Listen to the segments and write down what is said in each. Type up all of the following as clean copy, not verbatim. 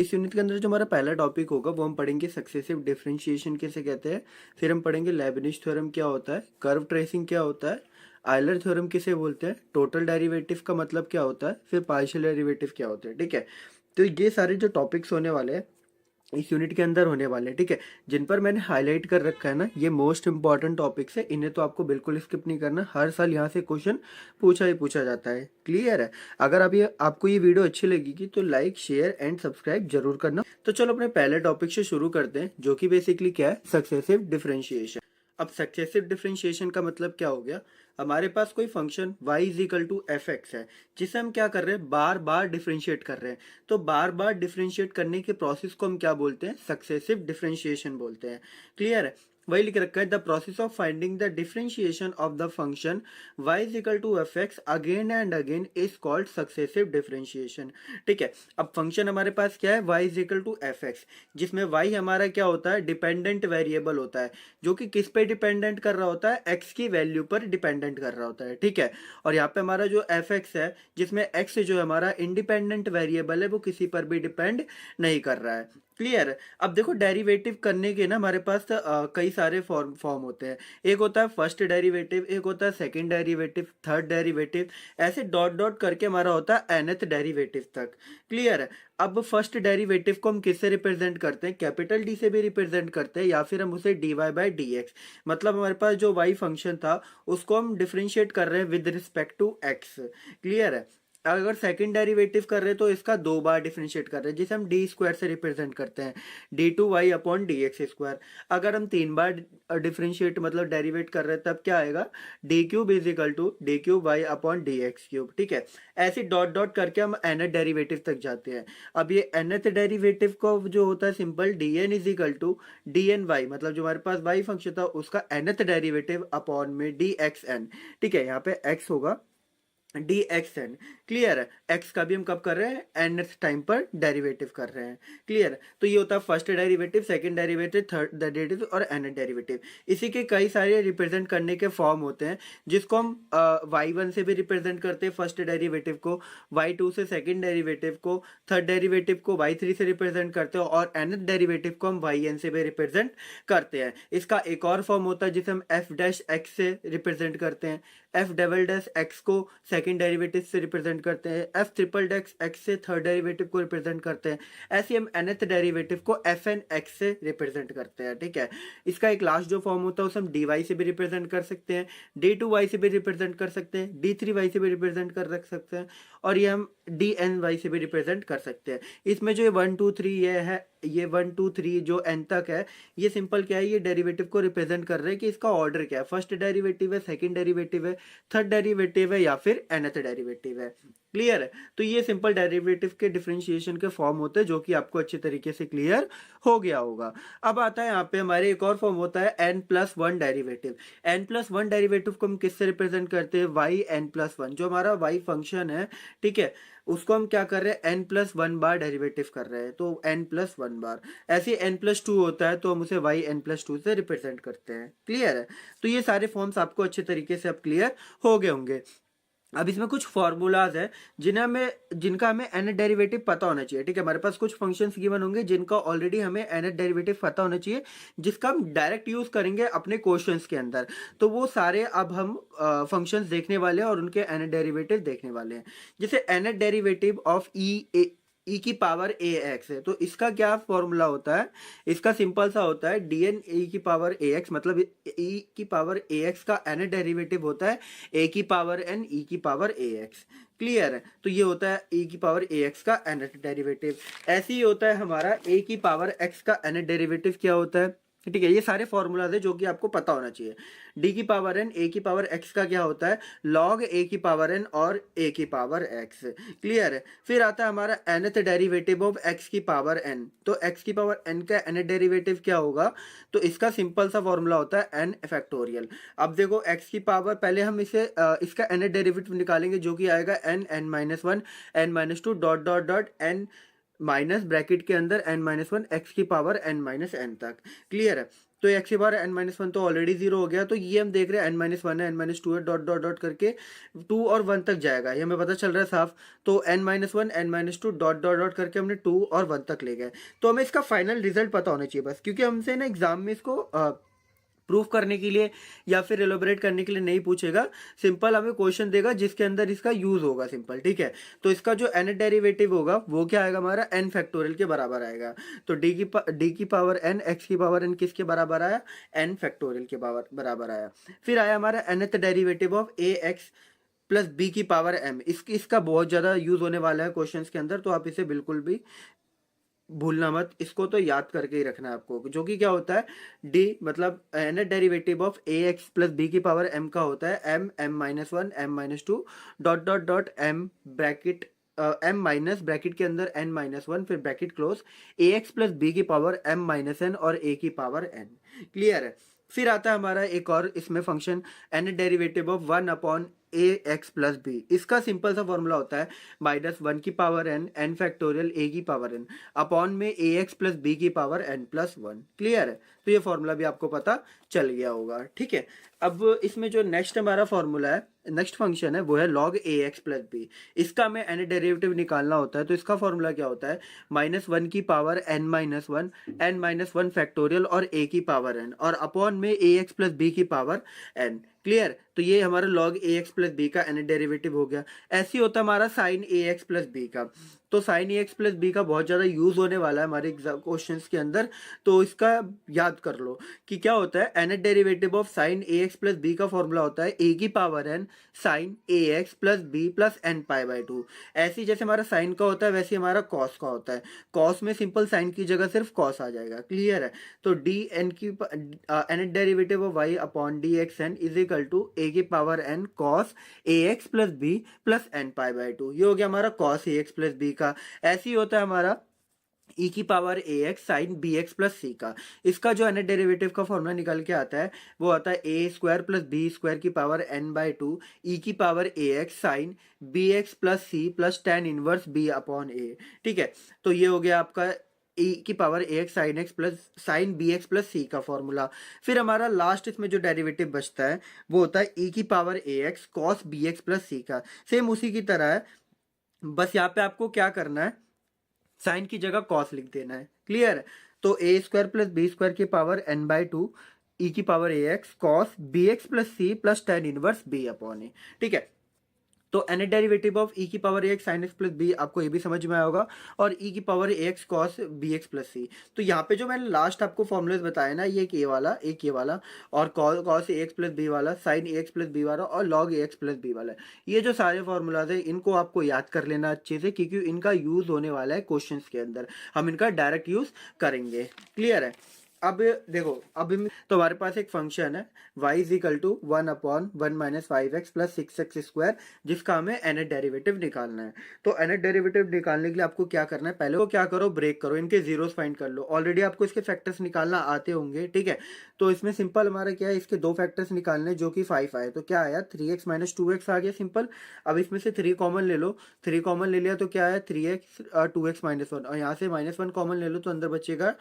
इस यूनिट के अंदर जो हमारा पहला टॉपिक होगा वो हम पढ़ेंगे सक्सेसिव डिफरेंशिएशन किसे कहते हैं। फिर हम पढ़ेंगे लेबनिज थ्योरम क्या होता है, कर्व ट्रेसिंग क्या होता है, आयलर थ्योरम किसे बोलते हैं, टोटल डेरिवेटिव का मतलब क्या होता है, फिर पार्शियल डेरिवेटिव क्या होते हैं। ठीक है, तो ये सारे जो टॉपिक्स होने वाले हैं इस यूनिट के अंदर होने वाले हैं। ठीक है, जिन पर मैंने हाईलाइट कर रखा है ना, ये मोस्ट इंपॉर्टेंट टॉपिक्स है, इन्हें तो आपको बिल्कुल स्किप नहीं करना। हर साल यहाँ से क्वेश्चन पूछा ही पूछा जाता है। क्लियर है? अगर आप ये आपको ये वीडियो अच्छी लगेगी तो लाइक शेयर एंड सब्सक्राइब जरूर करना। तो चलो अपने पहले टॉपिक से शुरू करते हैं, जो कि बेसिकली क्या है, सक्सेसिव डिफरेंशिएशन। अब सक्सेसिव डिफरेंशिएशन का मतलब क्या हो गया, हमारे पास कोई function y is equal to F X है, जिसे हम क्या कर रहे हैं, बार बार डिफरेंशिएट कर रहे हैं। तो बार बार डिफरेंशिएट करने के प्रोसेस को हम क्या बोलते हैं, सक्सेसिव डिफरेंशिएशन बोलते हैं। क्लियर है? वही लिख रखा है, the process of finding the differentiation of the function y is equal to F X again and again is called successive differentiation. ठीक है, अब फंक्शन हमारे पास क्या है, y is equal to F X, जिसमें y हमारा क्या होता है, डिपेंडेंट वेरिएबल होता है, जो कि किस पे डिपेंडेंट कर रहा होता है, x की वैल्यू पर डिपेंडेंट कर रहा होता है। ठीक है, और यहाँ पे हमारा जो एफ एक्स है, जिसमें x जो है हमारा इंडिपेंडेंट वेरिएबल है, वो किसी पर भी डिपेंड नहीं कर रहा है। क्लियर? अब देखो, डेरिवेटिव करने के ना हमारे पास कई सारे फॉर्म होते हैं। एक होता है फर्स्ट डेरिवेटिव, एक होता है सेकंड डेरिवेटिव, थर्ड डेरिवेटिव, ऐसे डॉट डॉट करके हमारा होता है nth डेरिवेटिव तक। क्लियर है? अब फर्स्ट डेरिवेटिव को हम किससे रिप्रेजेंट करते हैं, कैपिटल डी से भी रिप्रेजेंट करते हैं, या फिर हम उसे dy बाई डी एक्स, मतलब हमारे पास जो y फंक्शन था उसको हम डिफरेंशिएट कर रहे हैं with respect to x। Clear है? अगर सेकंड डेरिवेटिव कर रहे हैं तो इसका दो बार डिफरेंशिएट कर रहे हैं, जिसे हम डी स्क्वायर से रिप्रेजेंट करते हैं, D two Y upon D X square. अगर हम तीन बार डिफरेंशिएट मतलब डेरिवेट कर रहे हैं तब क्या आएगा, D cube is equal to D cube Y upon D X cube. ठीक है, ऐसे डॉट डॉट करके हम nth डेरिवेटिव तक जाते हैं। अब ये nth डेरिवेटिव को जो होता है simple, D N is equal to D N Y, मतलब जो हमारे पास वाई फंक्शन था उसका nth डेरिवेटिव अपॉन में डी एक्स एन। ठीक है, यहाँ पे x होगा डी एक्स एन। क्लियर है? एक्स का भी हम कब कर रहे हैं, nth टाइम पर डेरिवेटिव कर रहे हैं। क्लियर? तो ये होता है first derivative, second derivative, third derivative और nth डेरिवेटिव। इसी के कई सारे रिप्रेजेंट करने के फॉर्म होते हैं, जिसको हम y1 से भी रिप्रेजेंट करते हैं फर्स्ट डेरिवेटिव को, y2 से सेकंड डेरिवेटिव को, थर्ड डेरिवेटिव को y3 से रिप्रेजेंट करते हैं, और nth डेरिवेटिव को हम yn से भी रिप्रेजेंट करते हैं। इसका एक और फॉर्म होता है जिसे हम f डैश x से रिप्रेजेंट करते हैं, f डबल डैश x को सेकंड डेरिवेटिव से रिप्रेजेंट करते हैं, f ट्रिपल डैश x से थर्ड डेरिवेटिव को रिप्रेजेंट करते हैं। ऐसे हम nth डेरिवेटिव को fn x से रिप्रेजेंट करते हैं। ठीक है, इसका एक लास्ट जो फॉर्म होता है उसे हम dy से भी रिप्रेजेंट कर सकते हैं, d2y से भी रिप्रेजेंट कर सकते हैं, d3y से भी रिप्रेजेंट कर रख सकते हैं, और ये हम dny से भी रिप्रेजेंट कर सकते हैं। इसमें जो 1 2 3 ये है, ये 1 2 3 जो n तक है, ये सिंपल क्या है, ये डेरिवेटिव को रिप्रेजेंट कर रहे हैं कि इसका ऑर्डर क्या है, फर्स्ट डेरिवेटिव है, सेकंड डेरिवेटिव है, थर्ड डेरिवेटिव है, या फिर nth डेरिवेटिव है। क्लियर है? तो ये सिंपल डेरिवेटिव के डिफरेंशिएशन के फॉर्म होते हैं, जो कि आपको अच्छे तरीके से क्लियर हो गया होगा। अब आता है यहाँ पे हमारे एक और फॉर्म होता है n+1 डेरिवेटिव। n+1 डेरिवेटिव को हम किससे रिप्रेजेंट करते हैं, y n+1, जो हमारा y फंक्शन है। ठीक है, उसको हम क्या कर रहे हैं, n+1 बार डेरिवेटिव कर रहे हैं, तो n+1 बार। ऐसे n+2 होता है तो हम उसे y n+2 से रिप्रेजेंट करते हैं। क्लियर है? तो ये सारे फॉर्म्स आपको अच्छे तरीके से अब क्लियर हो गए होंगे। अब इसमें कुछ फॉर्मूलाज है जिनका हमें nth डेरिवेटिव पता होना चाहिए। ठीक है, हमारे पास कुछ फंक्शंस गिवन होंगे जिनका ऑलरेडी हमें nth डेरिवेटिव पता होना चाहिए, जिसका हम डायरेक्ट यूज करेंगे अपने क्वेश्चंस के अंदर। तो वो सारे अब हम फंक्शंस देखने वाले हैं और उनके nth डेरिवेटिव देखने वाले हैं। जैसे nth डेरिवेटिव ऑफ ई की पावर ए एक्स है, तो इसका क्या फॉर्मूला होता है, इसका सिंपल सा होता है डी एन ई की पावर ए एक्स, मतलब ई की पावर ए एक्स का nth डेरिवेटिव होता है ए की पावर एन ई की पावर ए एक्स। क्लियर है? तो ये होता है e की पावर ए एक्स का nth डेरिवेटिव। ऐसे ही होता है हमारा a की पावर x का nth डेरिवेटिव क्या होता है। ठीक है, ये सारे फॉर्मूलाज है जो कि आपको पता होना चाहिए। d की पावर n a की पावर x का क्या होता है, log a की पावर n और a की पावर x। क्लियर है? फिर आता है हमारा nth डेरिवेटिव ऑफ x की पावर n, तो x की पावर n का nth डेरिवेटिव क्या होगा, तो इसका सिंपल सा फॉर्मूला होता है n फैक्टोरियल। अब देखो x की पावर, पहले हम इसे इसका nth डेरिवेटिव निकालेंगे, जो कि आएगा n-1 n-2 dot dot dot n minus bracket के अंदर n-1 x की पावर n-n तक। क्लियर है? तो एक्स की पावर एन माइनस वन तो ऑलरेडी जीरो हो गया, तो ये हम देख रहे हैं एन माइनस वन है, एन माइनस टू है, डॉट डॉट डॉट करके 2 और 1 तक जाएगा, ये हमें पता चल रहा है साफ। तो N minus one N minus two dot dot dot करके हमने 2 और 1 तक ले गए। तो हमें इसका फाइनल रिजल्ट पता होना चाहिए बस, क्योंकि हमसे ना एग्जाम में इसको प्रूफ करने के लिए या फिर एलोबरेट करने के लिए नहीं पूछेगा, सिंपल हमें क्वेश्चन देगा जिसके अंदर इसका यूज होगा, सिंपल, ठीक है। तो इसका जो एन डेरिवेटिव होगा वो क्या आएगा हमारा, एन फैक्टोरियल के बराबर आएगा। तो डी की पावर एन, एक्स की पावर एन किसके बराबर आया, एन फैक्टोरियल के बराबर आया। फिर आया हमारा nth derivative of A x plus B की पावर एम। इसका बहुत ज्यादा यूज होने वाला है क्वेश्चंस के अंदर, तो आप इसे बिल्कुल भी भूलना मत, इसको तो याद करके ही रखना है आपको, जो कि क्या होता है, डी मतलब N derivative of A x plus B की पावर एम का होता है M, M minus one, M minus two, dot dot dot M bracket M minus bracket के अंदर एन माइनस वन, फिर bracket close, A x plus B की power M minus N और ए की पावर एन। क्लियर है। फिर आता है हमारा एक और इसमें function N derivative of one upon A x plus B. इसका सिंपल सा फॉर्मूला होता है माइनस वन की power N, N factorial A की पावर एन अपॉन में ए एक्स प्लस बी की power N plus one. Clear है। तो ये फॉर्मूला भी आपको पता चल गया होगा, ठीक है। अब इसमें जो नेक्स्ट हमारा फॉर्मूला है, नेक्स्ट फंक्शन है, वो है log a x plus B. इसका हमें एन डेरिवेटिव निकालना होता है, तो इसका फॉर्मूला क्या होता है, माइनस वन की power n minus one factorial और ए की पावर एन और अपॉन में ए एक्स प्लस बी की पावर एन। क्लियर। तो ये हमारा log a x plus b का एन डेरिवेटिव हो गया। ऐसे ही होता है हमारा sine a x plus b का। तो sine a x plus b का बहुत ज्यादा यूज होने वाला है हमारे एग्जाम क्वेश्चंस के अंदर, तो इसका याद कर लो कि क्या होता है, n derivative of sine a x plus b का फॉर्मूला होता है ए की power n sine a x plus b plus n pi by two. ऐसी जैसे हमारा साइन का होता है वैसे हमारा कॉस का होता है, कॉस में सिंपल साइन की जगह सिर्फ कॉस आ जाएगा। क्लियर है। तो डी एन की n derivative of y upon D x n is equal to a की power n cos a x plus b plus n pi by two. ये हो गया हमारा cos a x plus b का। ऐसे ही होता है हमारा ई की power a x sine b x plus c का। इसका जो है डेरिवेटिव का फॉर्मूला निकल के आता है वो आता है a square plus b square की power n by two e की power a x sine b x plus c plus tan inverse b upon a. ठीक है। तो ये हो गया आपका ई की power a x sine x plus sine b x plus c का फॉर्मूला। फिर हमारा लास्ट इसमें जो डेरिवेटिव बचता है वो होता है ई की power a x cos b x plus c का। सेम उसी की तरह है, बस यहाँ पे आपको क्या करना है, साइन की जगह कॉस लिख देना है। क्लियर है। तो a square plus b square की power n by two e की power a x cos b x plus c plus tan inverse b upon a. ठीक है। तो एन डेरिवेटिव ऑफ ई की power a x sine x plus b आपको ये भी समझ में आया होगा, और ई की power a x cos b x plus c. तो यहाँ पे जो मैंने लास्ट आपको फॉर्मूलेस बताया ना, ये एक ये वाला और cos a x plus B वाला, sign a x plus B वाला और log a x plus B वाला, ये जो सारे फॉर्मूलाज है इनको आपको याद कर लेना अच्छे से, क्योंकि इनका यूज होने वाला है क्वेश्चंस के अंदर, हम इनका डायरेक्ट यूज करेंगे। क्लियर है। अब देखो, तो हमारे पास एक फंक्शन है y is equal to one upon one minus five x plus six x square, जिसका हमें एन डेरिवेटिव निकालना है। तो एन डेरिवेटिव निकालने के लिए आपको क्या करना है, पहले वो क्या करो, ब्रेक करो, इनके जीरोस फाइंड कर लो। ऑलरेडी आपको इसके फैक्टर्स निकालना आते होंगे, ठीक है। तो इसमें सिंपल हमारा क्या है, इसके दो फैक्टर्स निकालने जो कि 5 आए, तो क्या आया, 3x माइनस 2x आ गया सिंपल। अब इसमें से 3 कॉमन ले लो, 3 कॉमन ले लिया तो क्या आया, 3x 2x माइनस वन, और यहाँ से माइनस वन कॉमन ले लो तो अंदर बचेगा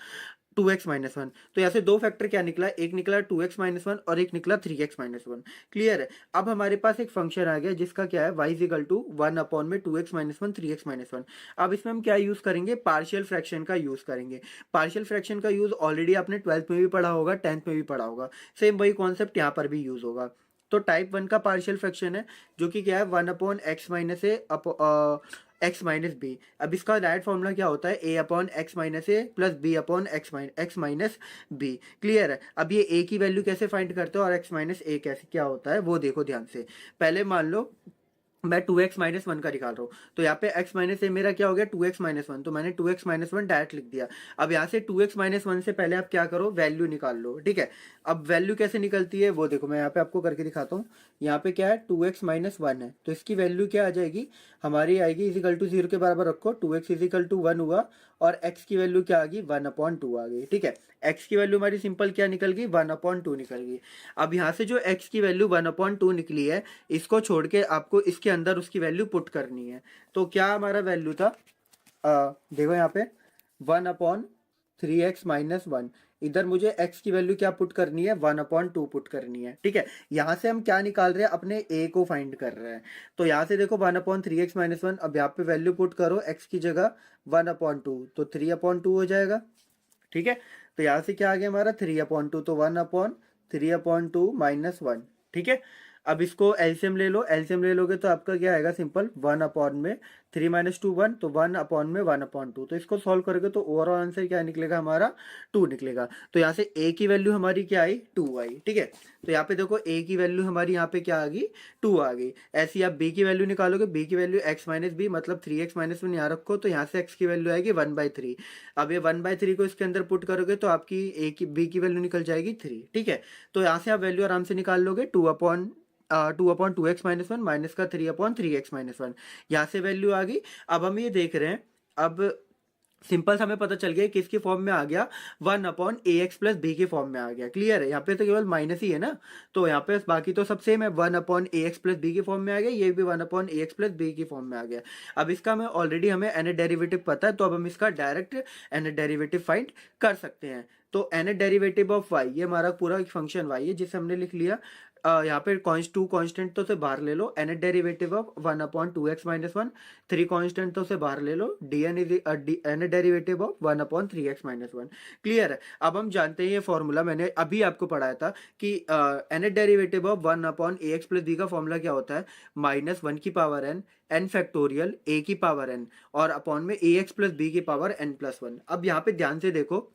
2x माइनस वन। तो यहाँ से दो फैक्टर क्या निकला, एक निकला 2x माइनस वन और एक निकला 3x माइनस वन। क्लियर है। अब हमारे पास एक फंक्शन आ गया जिसका क्या है, y is equal to one upon में 2x minus one 3x minus one. अब इसमें हम क्या यूज करेंगे, पार्शियल फ्रैक्शन का यूज करेंगे। पार्शियल फ्रैक्शन का यूज ऑलरेडी आपने 12th में भी पढ़ा होगा, 10th में भी पढ़ा होगा, सेम वही कॉन्सेप्ट यहाँ पर भी यूज होगा। तो टाइप वन का पार्शियल फ्रैक्शन है जो कि क्या है, one upon x minus a x minus b. अब इसका डायरेक्ट फॉर्मूला क्या होता है, a upon x minus a plus b upon x minus b. Clear है। अब ये ए की वैल्यू कैसे फाइंड करते हो और एक्स माइनस ए कैसे क्या होता है वो देखो ध्यान से। पहले मान लो मैं 2x माइनस वन का निकाल रहा हूँ, तो यहाँ पे x माइनस ए मेरा क्या हो गया, 2x माइनस वन, तो मैंने 2x माइनस वन डायरेक्ट लिख दिया। अब यहाँ से 2x माइनस वन से पहले आप क्या करो, वैल्यू निकाल लो। ठीक है। अब वैल्यू कैसे निकलती है वो देखो, मैं यहाँ पे आपको करके दिखाता हूँ। यहाँ पे क्या है, 2x माइनस वन है, तो इसकी वैल्यू क्या आ जाएगी हमारी, आएगी इजिकल टू 0 के बराबर रखो, 2x इजिकल टू 1 हुआ, और x की वैल्यू क्या आ गई, 1/2 आ गई। ठीक है। x की वैल्यू हमारी सिंपल क्या निकल गई, 1/2 निकल गई। अब यहाँ से जो x की वैल्यू 1/2 निकली है, इसको छोड़ के आपको इसके अंदर उसकी वैल्यू पुट करनी है। तो क्या हमारा वैल्यू था, देखो यहाँ पे 1/, 3x-1। इधर मुझे x की वैल्यू क्या पुट करनी है, 1/2 पुट करनी है, ठीक है। यहाँ से हम क्या निकाल रहे हैं, अपने a को फाइंड कर रहे हैं। तो यहाँ से देखो 1/3x-1, अब यहाँ पे वैल्यू पुट करो x की जगह 1/2, तो 3/2 हो जाएगा, ठीक है। तो यहाँ से क्या आ गया हमारा 3/2, तो 1/3/2 -1, ठीक है। अब इसको एलसीएम ले लो, एलसीएम ले लोगे तो आपका क्या आएगा, सिंपल 1/3 - 2 1, तो 1/1/2। तो इसको सॉल्व करोगे तो ओवरऑल आंसर क्या निकलेगा हमारा, 2 निकलेगा। तो यहाँ से a की वैल्यू हमारी क्या आई, 2 आई, ठीक है। तो यहाँ पे देखो a की वैल्यू हमारी यहाँ पे क्या आ गई, 2 आ गई। ऐसी आप b की वैल्यू निकालोगे, b की वैल्यू x - b मतलब 3x - 1 यहाँ रखो, तो यहाँ से x की वैल्यू आएगी 1/3। अब ये 1/3 को इसके अंदर पुट करोगे तो आपकी b की वैल्यू निकल जाएगी 3, ठीक है। तो यहाँ से आप वैल्यू आराम से निकाल लोगे, 2/2x-1 माइनस का 3/3x-1, यहाँ से वैल्यू आ गई। अब हम ये देख रहे हैं, अब सिंपल हमें पता चल गया किसकी फॉर्म में आ गया, 1/ax प्लस b की फॉर्म में आ गया। क्लियर है, यहाँ पे तो केवल माइनस ही है ना, तो यहाँ पे बाकी तो सब सेम है। 1/ax प्लस b की फॉर्म में आ गया, ये भी 1/ax प्लस b की फॉर्म में आ गया। अब इसका हमें ऑलरेडी हमें nth डेरिवेटिव पता है, तो अब हम इसका डायरेक्ट nth डेरिवेटिव फाइंड कर सकते हैं। तो nth डेरिवेटिव ऑफ y, ये हमारा पूरा एक फंक्शन y है जिसे हमने लिख लिया। यहाँ पे टू कांस्टेंट तो से बाहर ले लो, nth derivative of 1/2x-1, 3 constant तो से बाहर ले लो, nth derivative of 1/3x-1। Clear है। अब हम जानते हैं ये फॉर्मूला मैंने अभी आपको पढ़ाया था कि nth derivative of 1/ax plus b का फॉर्मूला क्या होता है, -1 की पावर n फैक्टोरियल a की पावर n और अपॉन में ax प्लस b की पावर n+1। अब यहाँ पे ध्यान से देखो,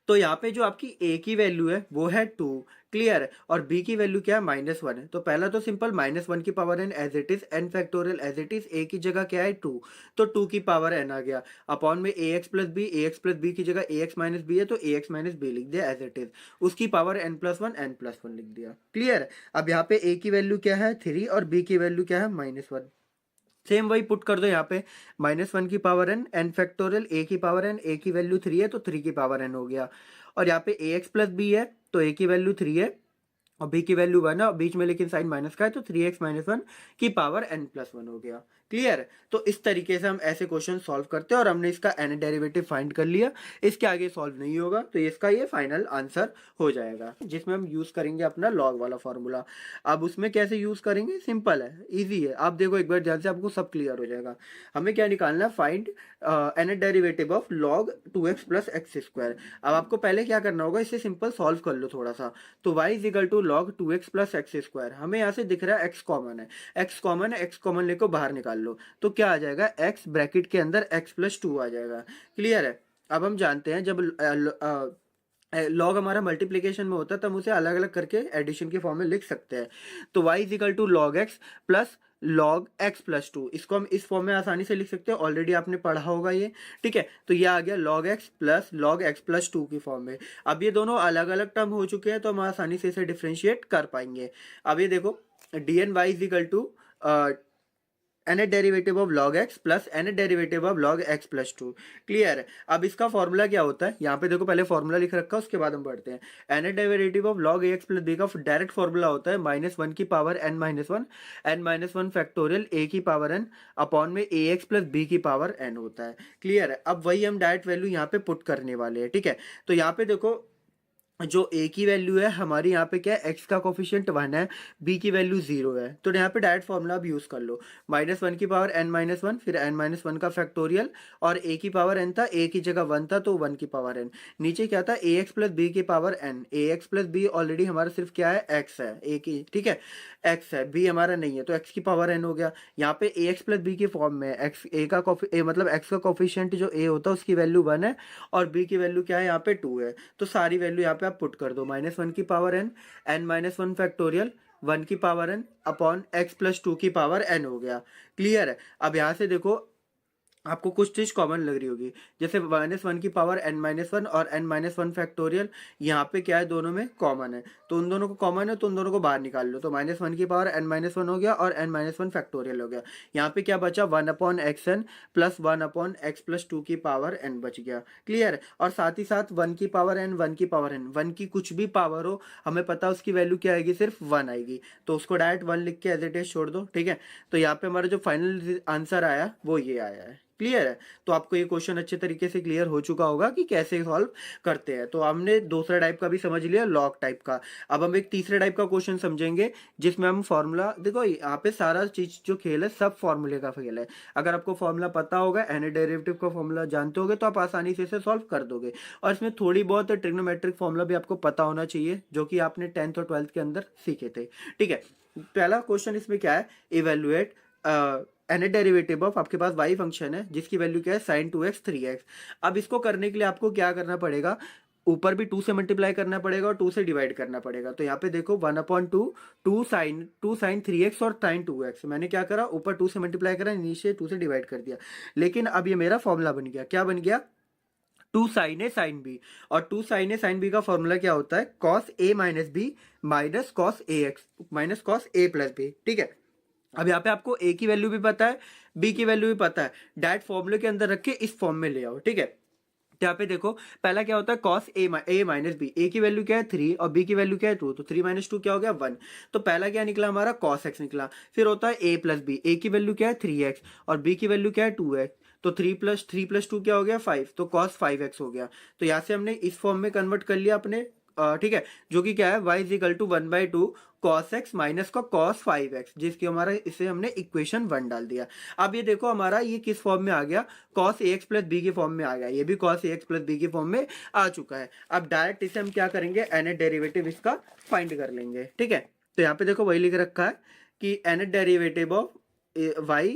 तो यहाँ पे जो आपकी a की वैल्यू है वो है 2, क्लियर है, और b की वैल्यू क्या है, -1 है। तो पहला तो सिंपल -1 की power n as it is, n factorial as it is, a की जगह क्या है 2, तो 2 की पावर n आ गया, अपॉन में ax प्लस b की जगह ax माइनस b है तो ax माइनस b लिख दिया एज इट इज, उसकी पावर n+1 लिख दिया। क्लियर है। अब यहाँ पे a की वैल्यू क्या है 3 और b की वैल्यू क्या है -1, सेम वही पुट कर दो यहाँ पे, -1 की पावर n फैक्टोरियल a की पावर n, a की वैल्यू 3 है तो 3 की पावर n हो गया, और यहाँ पे ax प्लस b है तो a की वैल्यू 3 है और b की वैल्यू 1 है, और बीच में लेकिन साइन माइनस का है तो 3x-1 की पावर n+1 हो गया। क्लियर। तो इस तरीके से हम ऐसे क्वेश्चन सॉल्व करते हैं, और हमने इसका n डेरिवेटिव फाइंड कर लिया, इसके आगे सॉल्व नहीं होगा, तो इसका ये फाइनल आंसर हो जाएगा, जिसमें हम यूज करेंगे अपना लॉग वाला फॉर्मूला। अब उसमें कैसे यूज करेंगे, सिंपल है, इजी है, आप देखो एक बार ध्यान से, आपको सब क्लियर हो जाएगा। हमें क्या निकालना है, find n derivative of log 2x plus x²। अब आपको पहले क्या करना होगा, इसे सिंपल सॉल्व कर लो थोड़ा सा। तो y is equal to log 2x plus x², हमें यहाँ से दिख रहा है x कॉमन है, x कॉमन है, x कॉमन लेकर बाहर निकाल लो, तो क्या आ जाएगा, x ब्रैकेट के अंदर x+2 आ जाएगा। क्लियर है। अब हम जानते हैं जब लॉग हमारा मल्टीप्लीकेशन में होता है तब उसे अलग अलग करके एडिशन के फॉर्म में लिख सकते हैं। तो y is equal to log x plus log x+2, इसको हम इस फॉर्म में आसानी से लिख सकते हैं, ऑलरेडी आपने पढ़ा होगा ये, ठीक है। तो ये आ गया log x plus log x+2 की फॉर्म में। अब ये दोनों अलग अलग टर्म हो चुके हैं तो हम आसानी से इसे डिफ्रेंशिएट कर पाएंगे। अब ये देखो dny is equal to nth derivative of log x plus nth derivative of log x+2। Clear है। अब इसका फॉर्मूला क्या होता है, यहाँ पे देखो पहले फॉर्मूला लिख रखा है, उसके बाद हम बढ़ते हैं। nth derivative of log ax plus b का डायरेक्ट फॉर्मूला होता है -1 की पावर n-1 फैक्टोरियल a की पावर n अपॉन में ax प्लस b की पावर n होता है। क्लियर है। अब वही हम डायरेक्ट वैल्यू यहाँ पे पुट करने वाले हैं, ठीक है। तो यहाँ पे देखो जो a की वैल्यू है हमारी, यहाँ पे क्या है, x का कोफिशिएंट 1 है, b की वैल्यू 0 है, तो यहाँ पे डायरेक्ट फॉर्मूला आप यूज कर लो, -1 की पावर n-1, फिर n-1 का फैक्टोरियल, और a की पावर n था, a की जगह 1 था तो 1 की पावर n, नीचे क्या था, ax प्लस b की power n, ax plus b already हमारा सिर्फ क्या है, x है, a की, ठीक है, x है, b हमारा नहीं है तो x की पावर n हो गया। यहाँ पे ax प्लस b की फॉर्म में x a का मतलब x का कोफिशिएंट जो a होता है उसकी वैल्यू 1 है और b की वैल्यू क्या है, यहाँ पे 2 है, तो सारी वैल्यू यहाँ पे आप पुट कर दो, -1 की पावर n-1 फैक्टोरियल 1 की पावर n अपॉन x+2 की पावर n हो गया। क्लियर है। अब यहाँ से देखो आपको कुछ चीज कॉमन लग रही होगी, जैसे -1 की पावर n-1 और n-1 फैक्टोरियल, यहाँ पे क्या है, दोनों में कॉमन है, तो उन दोनों को कॉमन है तो उन दोनों को बाहर निकाल लो, तो -1 की पावर n-1 हो गया और n-1 फैक्टोरियल हो गया। यहाँ पे क्या बचा, 1/xn प्लस 1/x+2 की पावर n बच गया। क्लियर है। और साथ ही साथ 1 की पावर n, 1 की पावर n, 1 की कुछ भी पावर हो, हमें पता है उसकी वैल्यू क्या आएगी, सिर्फ 1 आएगी, तो उसको डायरेक्ट 1 लिख के एज इट इज छोड़ दो, ठीक है। तो यहाँ पे हमारा जो फाइनल आंसर आया वो ये आया है। क्लियर है? तो आपको ये क्वेश्चन अच्छे तरीके से क्लियर हो चुका होगा कि कैसे सॉल्व करते हैं। तो हमने दूसरा टाइप का भी समझ लिया, लॉग टाइप का। अब हम एक तीसरे टाइप का क्वेश्चन समझेंगे जिसमें हम फॉर्मूला, देखो यहाँ पे सारा चीज जो खेल है सब फॉर्मूले का खेल है। अगर आपको फॉर्मूला पता होगा, एन डेरिवेटिव का फॉर्मूला जानते होगे तो आप आसानी से इसे सॉल्व कर दोगे। और इसमें थोड़ी बहुत ट्रिग्नोमेट्रिक फॉर्मूला भी आपको पता होना चाहिए जो कि आपने 10th और 12th के अंदर सीखे थे। ठीक है, पहला क्वेश्चन इसमें क्या है, इवेल्युएट एन डेरिवेटिव ऑफ, आपके पास y फंक्शन है जिसकी वैल्यू क्या है sin 2x 3x। अब इसको करने के लिए आपको क्या करना पड़ेगा, ऊपर भी 2 से मल्टीप्लाई करना पड़ेगा और 2 से डिवाइड करना पड़ेगा। तो यहाँ पे देखो 1/2 2 sin 3x और sin 2x, मैंने क्या करा, ऊपर 2 से मल्टीप्लाई करा, नीचे 2 से डिवाइड कर दिया। लेकिन अब ये मेरा फॉर्मूला बन गया, क्या बन गया, 2 sin a sin b। और 2 sin a sin b का फॉर्मूला क्या होता है, cos a minus b minus cos ax minus cos a plus b। ठीक है, अब यहाँ पे आपको a की वैल्यू भी पता है, b की वैल्यू भी पता है, डायरेक्ट फॉर्मूले के अंदर रख के इस फॉर्म में ले आओ। ठीक है, तो यहाँ पे देखो पहला क्या होता है, cos a minus b, a की वैल्यू क्या है 3 और b की वैल्यू क्या है 2, तो 3 माइनस 2 क्या हो गया 1। तो पहला क्या निकला हमारा, cos x निकला। फिर होता है a प्लस b, a की वैल्यू क्या है 3x और b की वैल्यू क्या है 2x, तो 3 प्लस 2 क्या हो गया 5, तो cos 5x हो गया। तो यहाँ से हमने इस फॉर्म में कन्वर्ट कर लिया अपने, ठीक है, जो कि क्या है y is equal to 1/2 cos x minus का cos 5x, जिसकी हमारा इसे हमने इक्वेशन 1 डाल दिया। अब ये देखो हमारा ये किस फॉर्म में आ गया, cos ax प्लस b के फॉर्म में आ गया, ये भी cos ax प्लस b के फॉर्म में आ चुका है। अब डायरेक्ट इसे हम क्या करेंगे, एन डेरिवेटिव इसका फाइंड कर लेंगे। ठीक है, तो यहाँ पे देखो वही लिख रखा है कि n derivative of y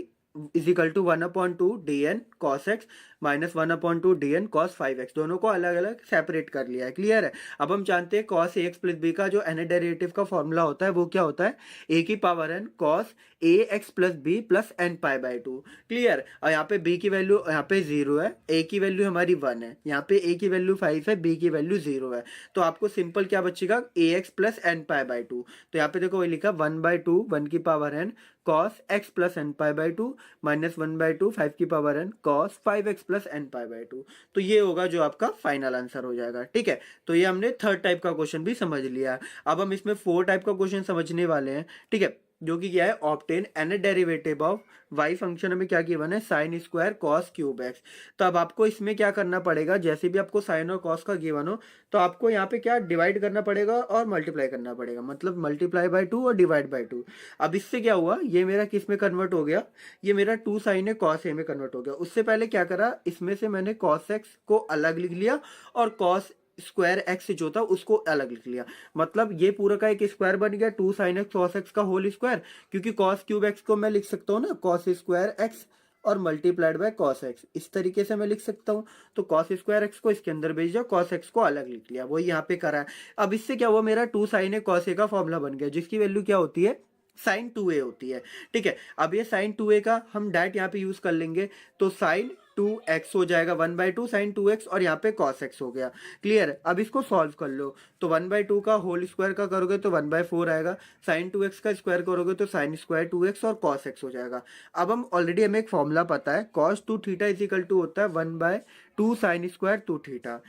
is equal to 1/2 dn cos x minus 1/2 dn cos 5x, दोनों को अलग अलग सेपरेट कर लिया है। क्लियर है? अब हम जानते हैं cos ax प्लस b का जो एन डेरिवेटिव का फॉर्मूला होता है वो क्या होता है, a की power n cos ax plus b plus n pi by 2। Clear? और यहाँ पे b की वैल्यू यहाँ पे 0 है, a की वैल्यू हमारी 1 है, यहाँ पे a की वैल्यू 5 है, b की वैल्यू 0 है। तो आपको सिंपल क्या बचेगा, ax plus n pi by 2। तो यहाँ पे देखो वही लिखा 1/2 1 की power n cos x plus n pi by 2 minus 1/2 5 की power n cos 5x plus n pi by 2। तो ये होगा जो आपका फाइनल आंसर हो जाएगा। ठीक है, तो ये हमने थर्ड टाइप का क्वेश्चन भी समझ लिया। अब हम इसमें 4 टाइप का क्वेश्चन समझने वाले हैं। ठीक है, जो कि क्या है, obtain n derivative of y function में क्या गिवन है, sine square cos cube x. तो अब आपको इसमें क्या करना पड़ेगा, जैसे भी आपको साइन और कॉस का गिवन हो तो आपको यहाँ पे क्या डिवाइड करना पड़ेगा और मल्टीप्लाई करना पड़ेगा, मतलब मल्टीप्लाई बाय 2 और डिवाइड बाय 2। अब इससे क्या हुआ, ये मेरा किस में कन्वर्ट हो गया, ये मेरा 2 साइन है कॉस ए में कन्वर्ट हो गया। उससे पहले क्या करा, इसमें से मैंने कॉस एक्स को अलग लिख लिया और कॉस स्क्वायर एक्स जो था उसको अलग लिख लिया। मतलब ये पूरा का एक स्क्वायर बन गया 2 साइन एक्स कॉस एक्स का होल स्क्वायर, क्योंकि कॉस क्यूब एक्स को मैं लिख सकता हूँ ना कॉस स्क्वायर एक्स और मल्टीप्लाइड बाय कॉस एक्स, इस तरीके से मैं लिख सकता हूँ। तो कॉस स्क्वायर एक्स को इसके अंदर भेज दिया, कॉस एक्स को अलग लिख लिया, वही यहाँ पे करा है। अब इससे क्या हुआ, मेरा 2 साइन ए कॉस ए का फॉर्मूला बन गया जिसकी वैल्यू क्या होती है, साइन 2a होती है। ठीक है, अब ये साइन 2a का हम डायरेक्ट यहाँ पे यूज कर लेंगे, तो साइन 2x हो जाएगा 1/2 साइन 2x और यहाँ पे cos x हो गया। क्लियर? अब इसको सॉल्व कर लो, तो 1/2 का होल स्क्वायर का करोगे तो 1/4 आएगा, साइन 2x का स्क्वायर करोगे तो साइन स्क्वायर 2x और cos x हो जाएगा। अब हम ऑलरेडी हमें एक फॉर्मूला पता है, cos 2 theta is equal to होता है 1/2 sine square 2 theta,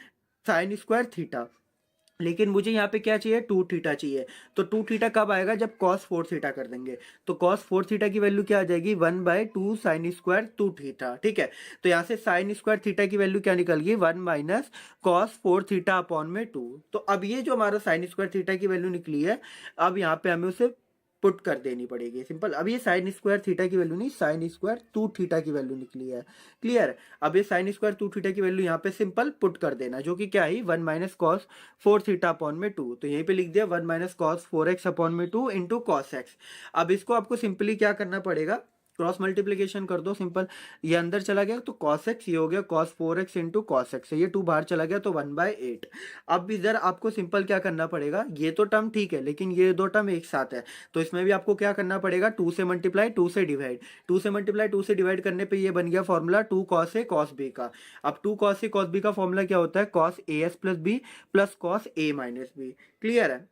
sine square theta. लेकिन मुझे यहाँ पे क्या चाहिए, 2 थीटा चाहिए। तो 2 थीटा कब आएगा, जब cos 4 थीटा कर देंगे। तो cos 4 थीटा की वैल्यू क्या आ जाएगी, 1/2 साइन स्क्वायर 2 थीटा। ठीक है, तो यहाँ से साइन स्क्वायर थीटा की वैल्यू क्या निकल गई, 1 माइनस cos 4 थीटा अपॉन में 2। तो अब ये जो हमारा साइन स्क्वायर थीटा की वैल्यू निकली है, अब यहाँ पे हमें उसे पुट कर देनी पड़ेगी सिंपल। अब ये साइन स्क्वायर थीटा की वैल्यू नहीं, साइन स्क्वायर 2 थीटा की वैल्यू निकली है। क्लियर? अब ये साइन स्क्वायर 2 थीटा की वैल्यू यहाँ पे सिंपल पुट कर देना, जो कि क्या है 1 माइनस कॉस 4 थीटा अपॉन में 2। तो यहीं पे लिख दिया 1 माइनस कॉस 4x अपॉन में 2 इंटू कॉस एक्स। अब इसको आपको सिंपली क्या करना पड़ेगा, क्रॉस मल्टीप्लीकेशन कर दो सिंपल, ये अंदर चला गया तो cos x, ये हो गया cos 4x into cos x, ये 2 बाहर चला गया तो 1/8। अब इधर आपको सिंपल क्या करना पड़ेगा, ये तो टर्म ठीक है लेकिन ये दो टर्म एक साथ है, तो इसमें भी आपको क्या करना पड़ेगा, 2 से मल्टीप्लाई 2 से डिवाइड, 2 से मल्टीप्लाई 2 से डिवाइड करने पे ये बन गया formula 2 cos a cos b का। अब 2 cos a cos b का फॉर्मूला क्या होता है, cos as plus b plus cos a minus b। Clear है?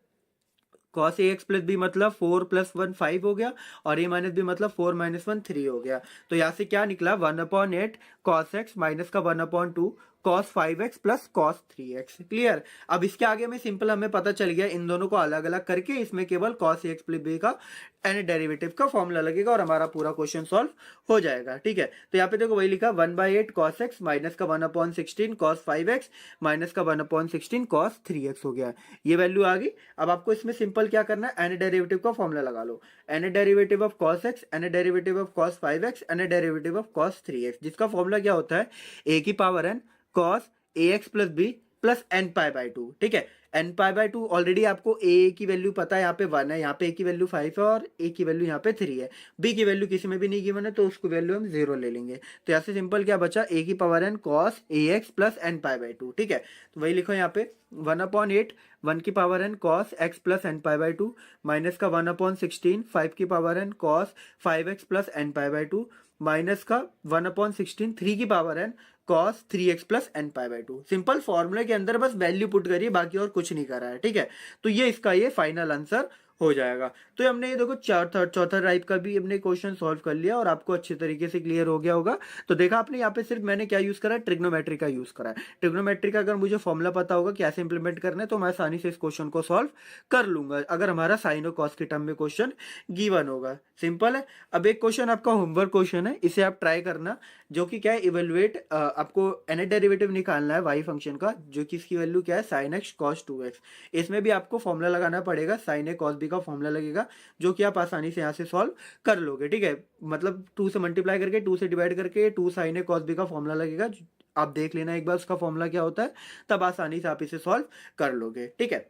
cos ax प्लस बी मतलब 4 प्लस 1 5 हो गया और a माइनस बी मतलब 4 माइनस 1 3 हो गया। तो यहाँ से क्या निकला 1/8 cos x माइनस का 1/2 cos 5x plus cos 3x। Clear. अब इसके आगे में सिंपल हमें पता चल गया, इन दोनों को अलग अलग करके इसमें केवल cos ax प्लस b का एन डेरिवेटिव का फॉर्मूला लगेगा और हमारा पूरा क्वेश्चन सॉल्व हो जाएगा। ठीक है, तो यहाँ पे देखो वही लिखा 1/8 cos x माइनस का 1/16 cos 5x माइनस का 1/16 cos 3x हो गया। ये वैल्यू आ गई। अब आपको इसमें सिंपल क्या करना है, एन डेरिवेटिव का फॉर्मूला लगा लो। N derivative of cos x, n derivative of cos 5x, n derivative of cos 3x, जिसका फॉर्मूला क्या होता है, a की power n cos ax plus b plus n pi by 2। ठीक है, एन पाई बाई 2 ऑलरेडी आपको ए की value पता है, यहाँ पे 1 है, यहाँ पे ए की वैल्यू 5 है और ए की वैल्यू यहाँ पे 3 है। बी की वैल्यू किसी में भी नहीं गिवन है तो उसको वैल्यू हम 0 ले लेंगे। तो यहाँ से सिंपल क्या बचा, ए की power n cos a x plus n pi by 2। ठीक है, तो वही लिखो यहाँ पे 1/8 1 की power n cos x plus n pi by 2 minus का 1/16 5 की power n cos 5x plus n pi by 2 minus का 1/16 3 की power n cos 3x plus n pi by 2। Simple फॉर्मूले के अंदर बस वैल्यू पुट करिए, बाकी और कुछ नहीं करा है। ठीक है, तो ये इसका ये फाइनल आंसर हो जाएगा। तो हमने ये देखो चौथा टाइप का भी हमने क्वेश्चन सॉल्व कर लिया और आपको अच्छे तरीके से क्लियर हो गया होगा। तो देखा आपने यहाँ पे सिर्फ मैंने क्या यूज करा है, ट्रिग्नोमेट्री का यूज करा है। ट्रिग्नोमेट्री का अगर मुझे फॉर्मूला पता होगा कैसे इंप्लीमेंट करना है तो मैं आसानी से इस क्वेश्चन को सॉल्व कर लूंगा, अगर हमारा साइन और कॉस के टर्म में क्वेश्चन गिवन होगा। सिंपल है। अब एक क्वेश्चन आपका होमवर्क क्वेश्चन है, इसे आप ट्राई करना, जो कि क्या है, इवेलुएट आपको एन डेरिवेटिव निकालना है वाई फंक्शन का, जो कि इसकी वैल्यू क्या है, साइन एक्स कॉस 2x। इसमें भी आपको फॉर्मूला लगाना पड़ेगा, साइन ए कॉस बी का फॉर्मूला लगेगा, जो कि आप आसानी से यहाँ से सॉल्व कर लोगे। ठीक है, मतलब 2 से मल्टीप्लाई करके 2 से डिवाइड करके 2 साइन ए कॉस बी का फॉर्मूला लगेगा। आप देख लेना एक बार उसका फॉर्मूला क्या होता है, तब आसानी से आप इसे सॉल्व कर लोगे। ठीक है,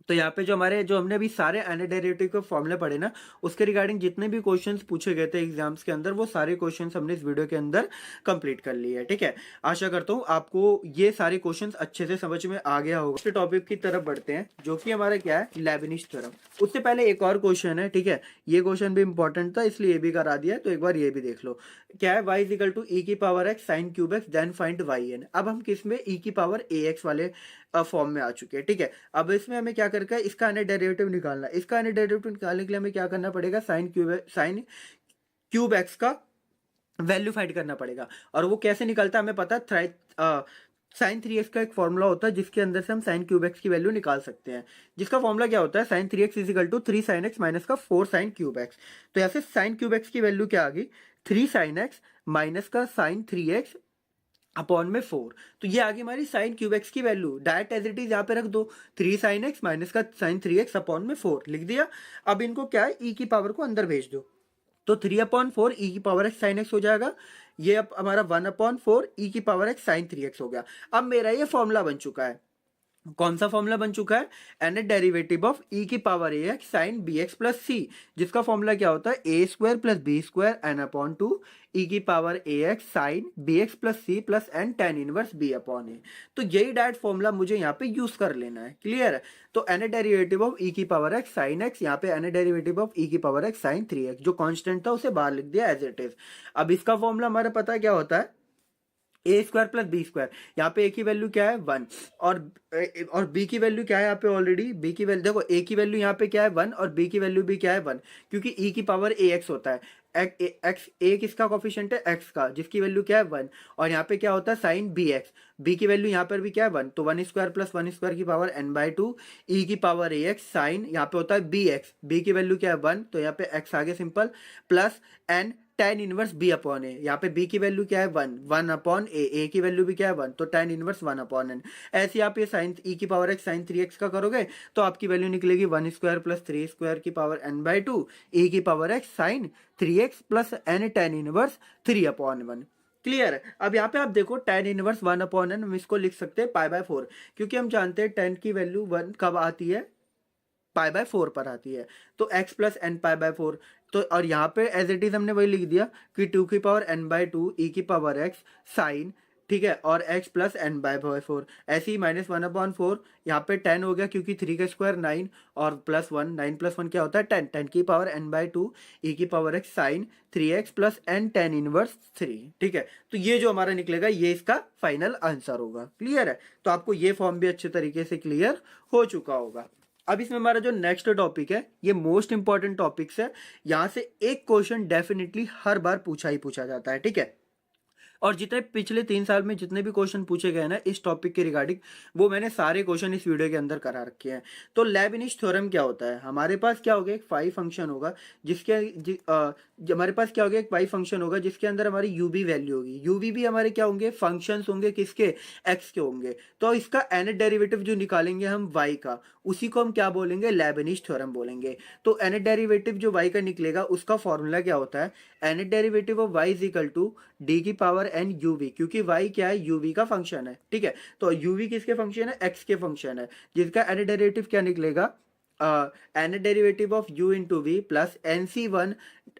तो यहाँ पे जो हमने अभी सारे एन डेरिवेटिव के फॉर्मूले पढ़े ना, उसके रिगार्डिंग जितने भी क्वेश्चंस पूछे गए थे एग्जाम्स के अंदर, वो सारे क्वेश्चंस हमने इस वीडियो के अंदर कंप्लीट कर लिए है। ठीक है, आशा करता हूँ आपको ये सारे क्वेश्चंस अच्छे से समझ में आ गया होगा। इस टॉपिक की तरफ बढ़ते हैं, जो कि हमारा क्या है, लेबनिज थ्योरम। उससे पहले एक और क्वेश्चन है। ठीक है, ये क्वेश्चन भी इंपॉर्टेंट था इसलिए ये भी करा दिया है, तो एक बार ये भी देख लो। क्या है, y is equal to e की power x sine cube x then find y n. अब हम किस में, ई की पावर ए एक्स वाले फॉर्म में आ चुके हैं। ठीक है, अब इसमें हमें क्या करके इसका डेरिवेटिव निकालना है। इसका डेरिवेटिव निकालने के लिए हमें क्या करना पड़ेगा, साइन क्यूब एक्स का वैल्यू फाइंड करना पड़ेगा। और वो कैसे निकलता है हमें पता है, साइन 3x का एक फॉर्मूला होता है जिसके अंदर से हम साइन क्यूब एक्स की वैल्यू निकाल सकते हैं, जिसका फॉर्मूला क्या होता है, sine 3x is equal to 3 sine x minus का 4 साइन क्यूब एक्स। तो ऐसे साइन क्यूब एक्स की वैल्यू क्या आ गई, 3 साइन एक्स माइनस का साइन 3x अपॉन में 4। तो ये आ गई हमारी साइन क्यूब एक्स की value. Direct as it is यहाँ पे रख दो, 3 साइन एक्स माइनस का साइन 3x अपॉन में 4 लिख दिया। अब इनको क्या है, ई की पावर को अंदर भेज दो, तो 3/4 ई की पावर एक्स साइन एक्स हो जाएगा। ये अब हमारा 1/4 ई की पावर एक्स साइन 3x हो गया। अब मेरा ये फॉर्मूला बन चुका है। कौन सा फॉर्मूला बन चुका है, एन डेरिवेटिव ऑफ ई की power a x sine b x plus c, जिसका फॉर्मूला क्या होता है, a square plus b square n upon 2 e की power a x sine b x plus c plus n tan inverse b upon a. तो यही direct formula मुझे यहाँ पे यूज कर लेना है। क्लियर है, तो एन डेरिवेटिव ऑफ ई की पावर एक्स साइन एक्स, यहाँ पे एन डेरिवेटिव ऑफ ई की पावर एक्स साइन 3x, जो कॉन्स्टेंट था उसे बाहर लिख दिया एज इट इज। अब इसका फॉर्मूला हमारा पता है क्या होता है, a square plus b square. यहाँ पे ए की वैल्यू क्या है 1 और बी की वैल्यू क्या है, यहाँ पे ऑलरेडी बी की वैल्यू देखो, ए की वैल्यू यहाँ पे क्या है 1 और बी की वैल्यू भी क्या है 1, क्योंकि ई की पावर ए एक्स होता है। एक्स ए किसका कॉफिशिएंट है, एक्स का, जिसकी वैल्यू क्या है 1। और यहाँ पे क्या होता है साइन बी एक्स, बी की वैल्यू यहाँ पर भी क्या है 1, तो 1 स्क्वायर प्लस 1 स्क्वायर की पावर n बाई 2 ई की पावर ए एक्स साइन, यहाँ पे होता है बी एक्स, बी की वैल्यू क्या है 1, तो यहाँ पे x आगे simple plus n tan inverse b upon a. यहाँ पे बी की वैल्यू क्या है 1 अपॉन ए की वैल्यू भी क्या है 1, तो टेन इनवर्स 1 अपॉन एन। ऐसे आप ये साइन ई की पावर एक्स साइन 3x का करोगे तो आपकी वैल्यू निकलेगी 1 स्क्वायर प्लस 3 स्क्वायर की पावर n बाई 2 ई की power x sine 3x plus n tan inverse 3 upon 1। Clear है। अब यहाँ पे आप देखो टेन इनवर्स 1 अपॉन एन, हम इसको लिख सकते हैं पाई बाय 4, क्योंकि हम जानते हैं टेन की वैल्यू 1 कब आती है, पाई बाय 4 पर आती है, तो x plus n pi by 4। तो और यहाँ पे एज इट इज हमने वही लिख दिया कि 2 की पावर n बाई 2 ई की पावर x साइन, ठीक है, और x प्लस एन बाय 4। ऐसे ही माइनस 1/4, यहाँ पे 10 हो गया क्योंकि 3 का स्क्वायर 9 और प्लस 1, 9 प्लस 1 क्या होता है 10, 10 की पावर n बाई 2 ई की power x sine 3x plus n tan inverse 3। ठीक है, तो ये जो हमारा निकलेगा ये इसका फाइनल आंसर होगा। क्लियर है, तो आपको ये फॉर्म भी अच्छे तरीके से क्लियर हो चुका होगा। अब इसमें हमारा जो नेक्स्ट टॉपिक है ये मोस्ट इंपॉर्टेंट टॉपिक्स है, यहां से एक क्वेश्चन डेफिनेटली हर बार पूछा ही पूछा जाता है। ठीक है, और जितने पिछले 3 साल में जितने भी क्वेश्चन पूछे गए ना इस टॉपिक के रिगार्डिंग, वो मैंने सारे क्वेश्चन इस वीडियो के अंदर करा रखे हैं। तो लेबनिज थ्योरम क्या होता है? हमारे पास क्या होगा, एक फाई फंक्शन होगा हमारे पास क्या होगा, एक पाई फंक्शन होगा जिसके अंदर हमारी यू बी वैल्यू होगी। यू बी भी हमारे क्या होंगे, फंक्शंस होंगे, किसके, एक्स के होंगे। तो इसका nth डेरिवेटिव जो निकालेंगे हम y का, उसी को हम क्या बोलेंगे, लेबनिज थ्योरम बोलेंगे। तो nth डेरिवेटिव जो y का निकलेगा उसका फॉर्मूला क्या होता है, nth derivative of y is equal to d की पावर n यू वी, क्योंकि y क्या है, यू वी का फंक्शन है। ठीक है, तो यू वी किसके फंक्शन है, x के फंक्शन है, जिसका nth डेरिवेटिव क्या निकलेगा, nth derivative of u into v plus nc1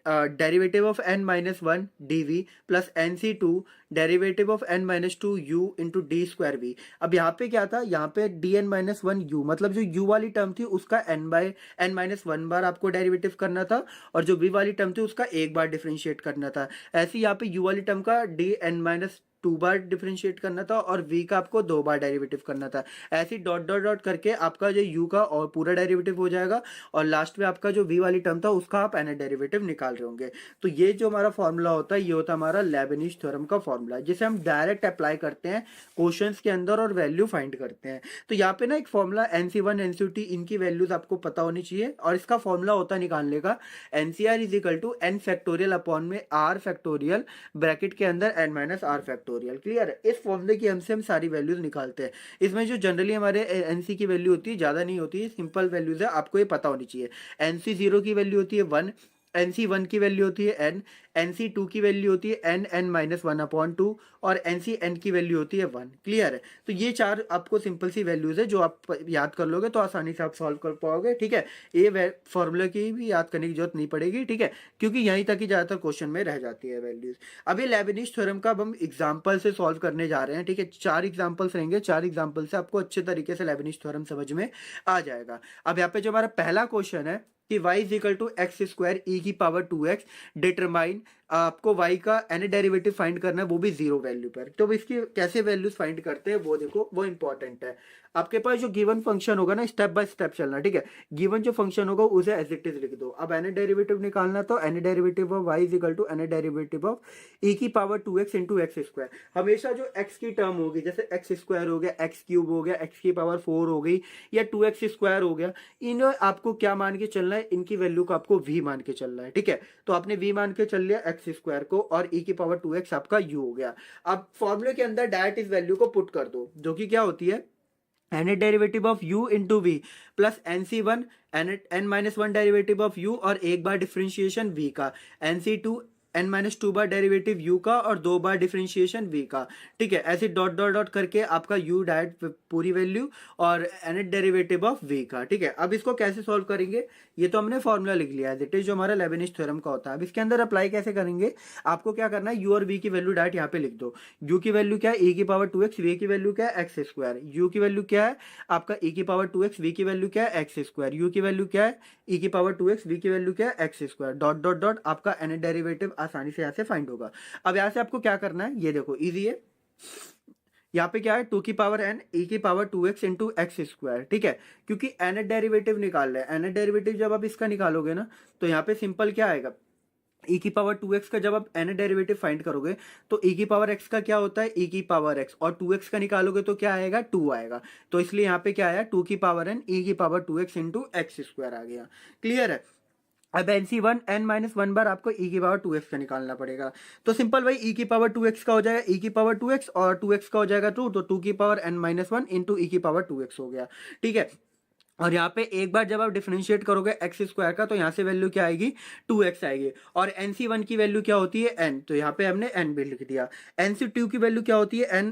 derivative of n minus one d v plus nc2 derivative of n minus two u into d square v. अब यहाँ पे क्या था, यहाँ पे d n minus one u, मतलब जो u वाली टर्म थी उसका n माइनस वन बार आपको डेरिवेटिव करना था, और जो v वाली टर्म थी उसका एक बार डिफरेंशिएट करना था। ऐसे ही यहाँ पे u वाली टर्म का डी एन माइनस टू बार डिफरेंशिएट करना था, और v का आपको दो बार डेरिवेटिव करना था। ऐसे डॉट डॉट डॉट करके आपका जो u का और पूरा डेरिवेटिव हो जाएगा, और लास्ट में आपका जो v वाली टर्म था उसका आप nth डेरिवेटिव निकाल रहे होंगे। तो ये जो हमारा फॉर्मूला होता है, ये होता है हमारा लेबनिज थ्योरम का फॉर्मूला, जिसे हम डायरेक्ट अप्लाई करते हैं क्वेश्चंस के अंदर और वैल्यू फाइंड करते हैं। तो यहाँ पे ना एक फॉर्मूला NC1 NC2 इनकी वैल्यूज आपको पता होनी चाहिए, और इसका फॉर्मूला होता है निकालने का NCR is equal to n factorial upon में r फैक्टोरियल ब्रैकेट के अंदर n minus r factorial. Clear है? इस फॉर्मूले की हमसे हम सारी वैल्यूज निकालते हैं। इसमें जो जनरली हमारे एनसी की वैल्यू होती है ज्यादा नहीं होती है, सिंपल वैल्यूज है, आपको ये पता होनी चाहिए। एनसी जीरो की वैल्यू होती है 1, NC1 की वैल्यू होती है n, NC2 की वैल्यू होती है n minus one upon to, और NCn की वैल्यू होती है 1। क्लियर है? तो ये चार आपको सिंपल सी वैल्यूज है, जो आप याद कर लोगे तो आसानी से आप सॉल्व कर पाओगे। ठीक है, ये फॉर्मूला की भी याद करने की जरूरत नहीं पड़ेगी। ठीक है, क्योंकि यहीं तक ही ज्यादातर क्वेश्चन में रह जाती है वैल्यूज। अब ये लेबनिज थ्योरम का अब हम एग्जाम्पल से सॉल्व करने जा रहे हैं। ठीक है, 4 एग्जाम्पल्स रहेंगे, 4 एग्जाम्पल से आपको अच्छे तरीके से लेबनिज थ्योरम समझ में आ जाएगा। अब यहाँ पे जो हमारा पहला क्वेश्चन है कि y is equal to x square e की पावर 2x, डिटरमाइन, आपको y का n डेरिवेटिव फाइंड करना है, वो भी जीरो वैल्यू पर। तो इसकी कैसे वैल्यूज फाइंड करते हैं वो देखो, वो इंपॉर्टेंट है। आपके पास जो गिवन फंक्शन होगा ना, स्टेप बाय स्टेप चलना। ठीक है, गिवन जो फंक्शन होगा उसे एज इट इज लिख दो। अब n डेरिवेटिव निकालना, तो n derivative of y is equal to n derivative of e की power 2x into x square. हमेशा जो x की टर्म होगी, जैसे एक्स स्क्वायर हो गया, एक्स क्यूब हो गया, एक्स की पावर 4 हो गई, या 2x स्क्वायर हो गया, इन्हें आपको क्या मान के चलना है, इनकी वैल्यू को आपको v मान के चलना है। ठीक है, तो आपने v मान के चल लिया एक्स स्क्वायर को, और e की पावर 2x आपका u हो गया। अब फॉर्मूले के अंदर डायरेक्ट इस वैल्यू को पुट कर दो, जो कि क्या होती है, n derivative of u into v plus NC1 n minus one derivative of u, और एक बार डिफ्रेंशिएशन v का, NC2 n माइनस टू बार डेरिवेटिव u का, और दो बार डिफ्रेंशिएशन v का। ठीक है, ऐसे डॉट डॉट डॉट करके आपका u डायरेक्ट पूरी वैल्यू, और n डेरिवेटिव ऑफ v का। ठीक है, अब इसको कैसे सॉल्व करेंगे, ये तो हमने फॉर्मूला लिख लिया है, इट इज जो हमारा लेबनिज थ्योरम का होता है। अब इसके अंदर अप्लाई कैसे करेंगे, आपको क्या करना है, u और v की वैल्यू डायरेक्ट यहाँ पे लिख दो। u की वैल्यू क्या है, e की पावर 2x, v की वैल्यू क्या है, एक्स स्क्वायर, u की वैल्यू क्या है आपका e की पावर 2x, v की वैल्यू क्या है एक्स स्क्वायर, u की वैल्यू क्या है e की पावर 2x, v की वैल्यू क्या है x square, dot dot dot, आपका n डेरिवेटिव आसानी से यहाँ से फाइंड होगा। अब यहाँ से आपको क्या करना है, ये देखो इजी है। यहाँ पे क्या है, 2 की पावर n e की power 2x into x square. ठीक है, क्योंकि nth डेरिवेटिव निकाल रहे हैं, nth डेरिवेटिव जब आप इसका निकालोगे ना, तो यहाँ पे सिंपल क्या आएगा, e की पावर 2x का जब आप n डेरिवेटिव फाइंड करोगे, तो e की पावर x का क्या होता है, e की पावर x, और 2x का निकालोगे तो क्या आएगा, 2 आएगा। तो इसलिए यहाँ पे क्या आया, 2 की पावर n e की power 2x into x square आ गया। क्लियर है? अब NC1 n minus one bar आपको e की पावर 2x का निकालना पड़ेगा। तो सिंपल भाई, e की पावर 2x का हो जाएगा e की पावर 2x, और 2x का हो जाएगा 2, तो 2 की power n minus one into e की पावर 2x हो गया। ठीक है, और यहाँ पे एक बार जब आप डिफरेंशिएट करोगे एक्स स्क्वायर का, तो यहाँ से वैल्यू क्या आएगी, 2x आएगी, और NC1 की वैल्यू क्या होती है, n, तो यहाँ पे हमने n भी लिख दिया। NC2 की वैल्यू क्या होती है,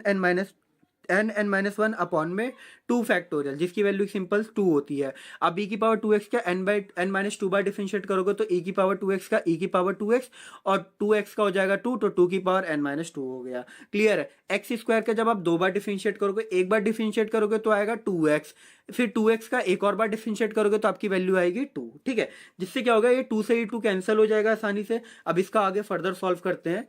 n माइनस वन अपॉन में 2 फैक्टोरियल, जिसकी वैल्यू सिंपल 2 होती है। अब e की पावर 2x का n माइनस टू बार डिफरेंशिएट करोगे, तो e की पावर 2x का e की पावर 2x, और 2x का हो जाएगा 2, तो 2 की पावर n माइनस टू हो गया। क्लियर है? एक्स स्क्वायर का जब आप दो बार डिफरेंशिएट करोगे, एक बार डिफरेंशिएट करोगे तो आएगा 2x, फिर 2x का एक और बार डिफरेंशिएट करोगे तो आपकी वैल्यू आएगी 2। ठीक है, जिससे क्या होगा, ये 2 से ही 2 कैंसिल हो जाएगा आसानी से। अब इसका आगे फर्दर सॉल्व करते हैं।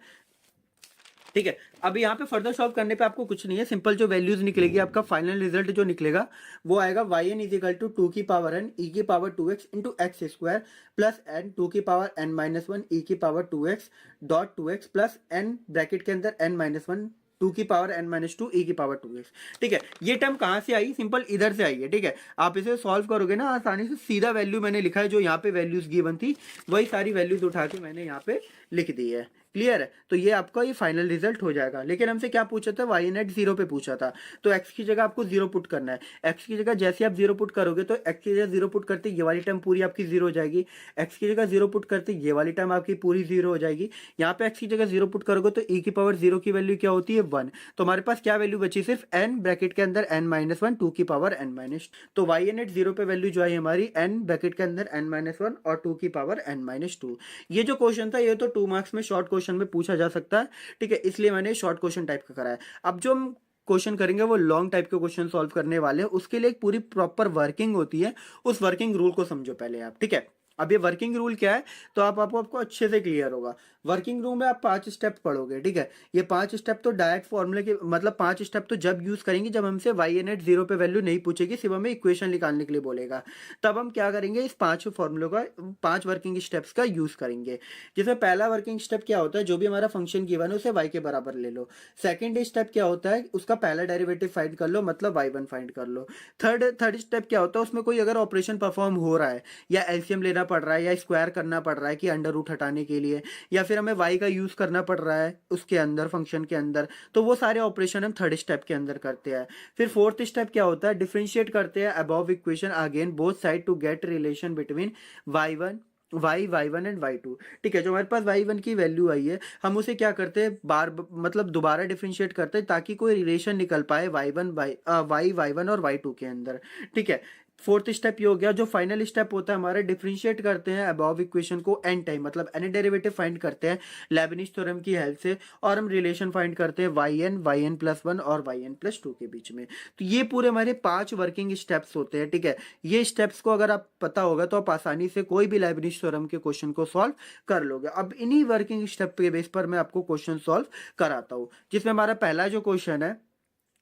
ठीक है। अब यहाँ पे फर्दर सॉल्व करने पे आपको कुछ नहीं है, सिंपल जो वैल्यूज निकलेगी, आपका फाइनल रिजल्ट जो निकलेगा वो आएगा y n is equal to 2 की पावर एन ई की power 2x into x square plus n 2 की power n minus one e की power 2x dot 2x plus n bracket के अंदर n माइनस वन 2 की power n minus two e की power 2x। ठीक है, ये टर्म कहाँ से आई? सिंपल इधर से आई है। ठीक है, आप इसे सॉल्व करोगे ना आसानी से, सीधा वैल्यू मैंने लिखा है, जो यहाँ पे वैल्यूज गिवन थी वही सारी वैल्यूज उठा के मैंने यहाँ पे लिख दी है। क्लियर है? तो ये आपका ये फाइनल रिजल्ट हो जाएगा। लेकिन हमसे क्या पूछा था? वाई नेट 0 पे पूछा था, तो x की जगह आपको 0 पुट करना है। x की जगह जैसे आप 0 पुट करोगे तो x की जगह 0 पुट करते ये वाली टर्म पूरी आपकी 0 हो जाएगी, x की जगह 0 पुट करते ये वाली टर्म आपकी पूरी 0 हो जाएगी। यहाँ पे x की जगह 0 पुट करोगे तो e की पावर 0 की वैल्यू क्या होती है? 1। तो हमारे पास क्या वैल्यू बची? सिर्फ n ब्रैकेट के अंदर n माइनस वन 2 की पावर n माइनस। तो वाई नेट 0 पे वैल्यू जो आई हमारी n ब्रैकेट के अंदर n माइनस वन और 2 की पावर n माइनस 2। ये जो क्वेश्चन था ये तो 2 मार्क्स में शॉर्ट क्वेश्चन में पूछा जा सकता है। ठीक है, इसलिए मैंने शॉर्ट क्वेश्चन टाइप का करा है। अब जो हम क्वेश्चन करेंगे वो लॉन्ग टाइप के क्वेश्चन सॉल्व करने वाले हैं, उसके लिए एक पूरी प्रॉपर वर्किंग होती है। उस वर्किंग रूल को समझो पहले आप। ठीक है, अब ये वर्किंग रूल क्या है तो आपको अच्छे से क्लियर होगा। वर्किंग रूल में आप 5 स्टेप पढ़ोगे। ठीक है, ये 5 स्टेप तो डायरेक्ट फॉर्मूले के मतलब 5 स्टेप तो जब यूज करेंगे जब हमसे वाई नेट 0 पे वैल्यू नहीं पूछेगी, सिर्फ हमें इक्वेशन निकालने के लिए बोलेगा। तब हम क्या करेंगे? इस 5 फॉर्मूलों का 5 वर्किंग स्टेप्स का यूज करेंगे। जिसमें पहला वर्किंग स्टेप क्या होता है? जो भी हमारा फंक्शन गिवन है उसे y के बराबर ले लो। सेकंड स्टेप क्या होता है? उसका पहला डेरिवेटिव फाइंड कर लो, मतलब y1 फाइंड कर लो। थर्ड स्टेप क्या होता है? उसमें कोई अगर ऑपरेशन परफॉर्म हो रहा है या एलसीएम लेना पड़ रहा है या स्क्वायर करना पड़ रहा है कि अंडर रूट हटाने के लिए, या फिर हमें y का यूज करना पड़ रहा है उसके अंदर फंक्शन के अंदर, तो वो सारे ऑपरेशन हम थर्ड स्टेप के अंदर करते हैं। फिर फोर्थ स्टेप क्या होता है? डिफरेंशिएट करते हैं above equation again both side to get relation between y1 y1 and y2। ठीक है, जो हमारे पास y1 की वैल्यू आई है हम उसे क्या करते हैं? मतलब दोबारा डिफरेंशिएट करते हैं ताकि कोई रिलेशन निकल पाए y1 और y2 के अंदर। ठीक है, फोर्थ स्टेप ये हो गया। जो फाइनल स्टेप होता है हमारा, डिफरेंशिएट करते हैं अबव इक्वेशन को एन टाइम, मतलब एनी डेरिवेटिव फाइंड करते हैं लेबनिज थ्योरम की हेल्प से, और हम रिलेशन फाइंड करते हैं y n प्लस वन और y n प्लस टू के बीच में। तो ये पूरे हमारे 5 वर्किंग स्टेप्स होते हैं। ठीक है, ये स्टेप्स को अगर आप पता होगा तो आप आसानी से कोई भी लेबनिज थ्योरम के क्वेश्चन को सॉल्व कर लोगे। अब इन्हीं वर्किंग स्टेप के बेस पर मैं आपको क्वेश्चन सॉल्व कराता हूँ, जिसमें हमारा पहला जो क्वेश्चन है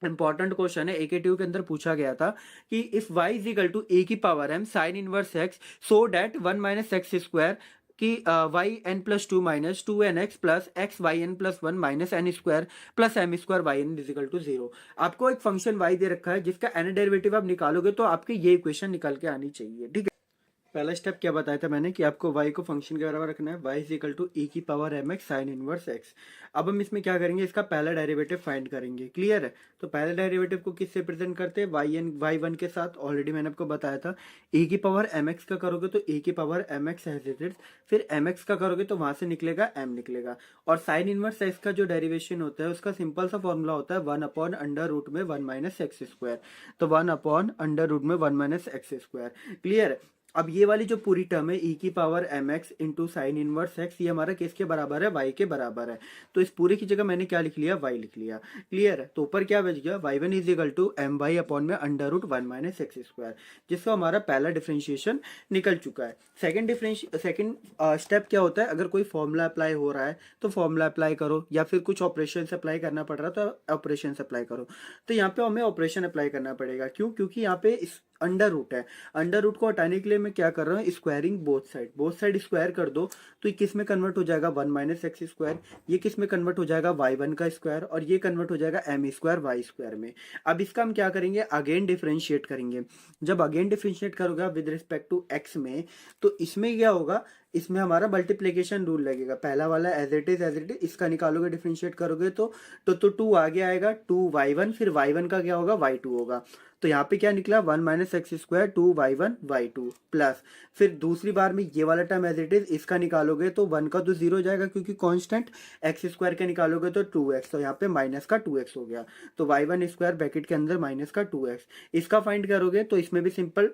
इंपॉर्टेंट क्वेश्चन है, AKTU के अंदर पूछा गया था कि if y is equal to a की power m sine inverse x show that 1 minus x square कि y n plus two minus 2nx plus x y n plus one minus n square plus m square y n is equal to 0। आपको एक function y दे रखा है जिसका N derivative आप निकालोगे तो आपके ये इक्वेशन निकल के आनी चाहिए। ठीक है, पहला स्टेप क्या बताया था मैंने कि आपको y को फंक्शन के बराबर रखना है, y is equal to e की power mx sine inverse x। अब हम इसमें क्या करेंगे? इसका पहला डेरिवेटिव फाइंड करेंगे। क्लियर है? तो पहले डेरिवेटिव को किससे प्रेजेंट करते हैं? y1 के साथ। ऑलरेडी मैंने आपको बताया था e की पावर mx का करोगे तो e की power mx as it is, फिर mx का करोगे तो वहां से निकलेगा m निकलेगा। और साइन इनवर्स x का जो डेरिवेशन होता है उसका सिंपल सा फॉर्मूला होता है 1 अपॉन अंडर रूट में 1 माइनस एक्स स्क्वायर। तो 1 अपॉन अंडर रूट में 1 माइनस एक्स स्क्वायर। क्लियर है? अब ये वाली जो पूरी टर्म है e की power mx into sine inverse x, ये हमारा किसके बराबर है? y के बराबर है। तो इस पूरे की जगह मैंने क्या लिख लिया? y लिख लिया। क्लियर है? तो ऊपर क्या बच गया? y1 is equal to m y upon में under root 1 minus x square, जिसका हमारा पहला डिफरेंशिएशन निकल चुका है। सेकंड स्टेप क्या होता है? अगर कोई फॉर्मूला अप्लाई हो रहा है तो फॉर्मूला अप्लाई करो, या फिर कुछ ऑपरेशन अप्लाई करना पड़ रहा है तो ऑपरेशन अप्लाई करो। तो यहाँ पे हमें ऑपरेशन अप्लाई करना पड़ेगा। क्यों? क्योंकि यहाँ पे अंडर रूट है। अंडर रूट को हटाने के लिए मैं क्या कर रहा हूँ? स्क्वायरिंग बोथ साइड स्क्वायर कर दो तो ये किस में कन्वर्ट हो जाएगा? 1 माइनस एक्स स्क्वायर। ये किस में कन्वर्ट हो जाएगा? y1 का स्क्वायर। और ये कन्वर्ट हो जाएगा m स्क्वायर y स्क्वायर में। अब इसका हम क्या करेंगे? अगेन डिफरेंशिएट करेंगे। जब अगेन डिफरेंशिएट करोगे विद रिस्पेक्ट टू x में, तो इसमें क्या होगा? इसमें हमारा मल्टीप्लीकेशन रूल लगेगा। पहला वाला एज इट इज इसका निकालोगे, डिफरेंशिएट करोगे तो 2 आगे आएगा, 2y1, फिर y1 का क्या होगा? y2 होगा। तो यहाँ पे क्या निकला? 1 minus x square 2y1 y2 plus, फिर दूसरी बार में ये वाला टर्म एज इट इज इसका निकालोगे तो 1 का तो 0 हो जाएगा क्योंकि कांस्टेंट, एक्स स्क्वायर का निकालोगे तो 2x, तो यहाँ पे माइनस का 2x हो गया। तो y1 स्क्वायर ब्रैकेट के अंदर माइनस का 2x। इसका फाइंड करोगे तो इसमें भी simple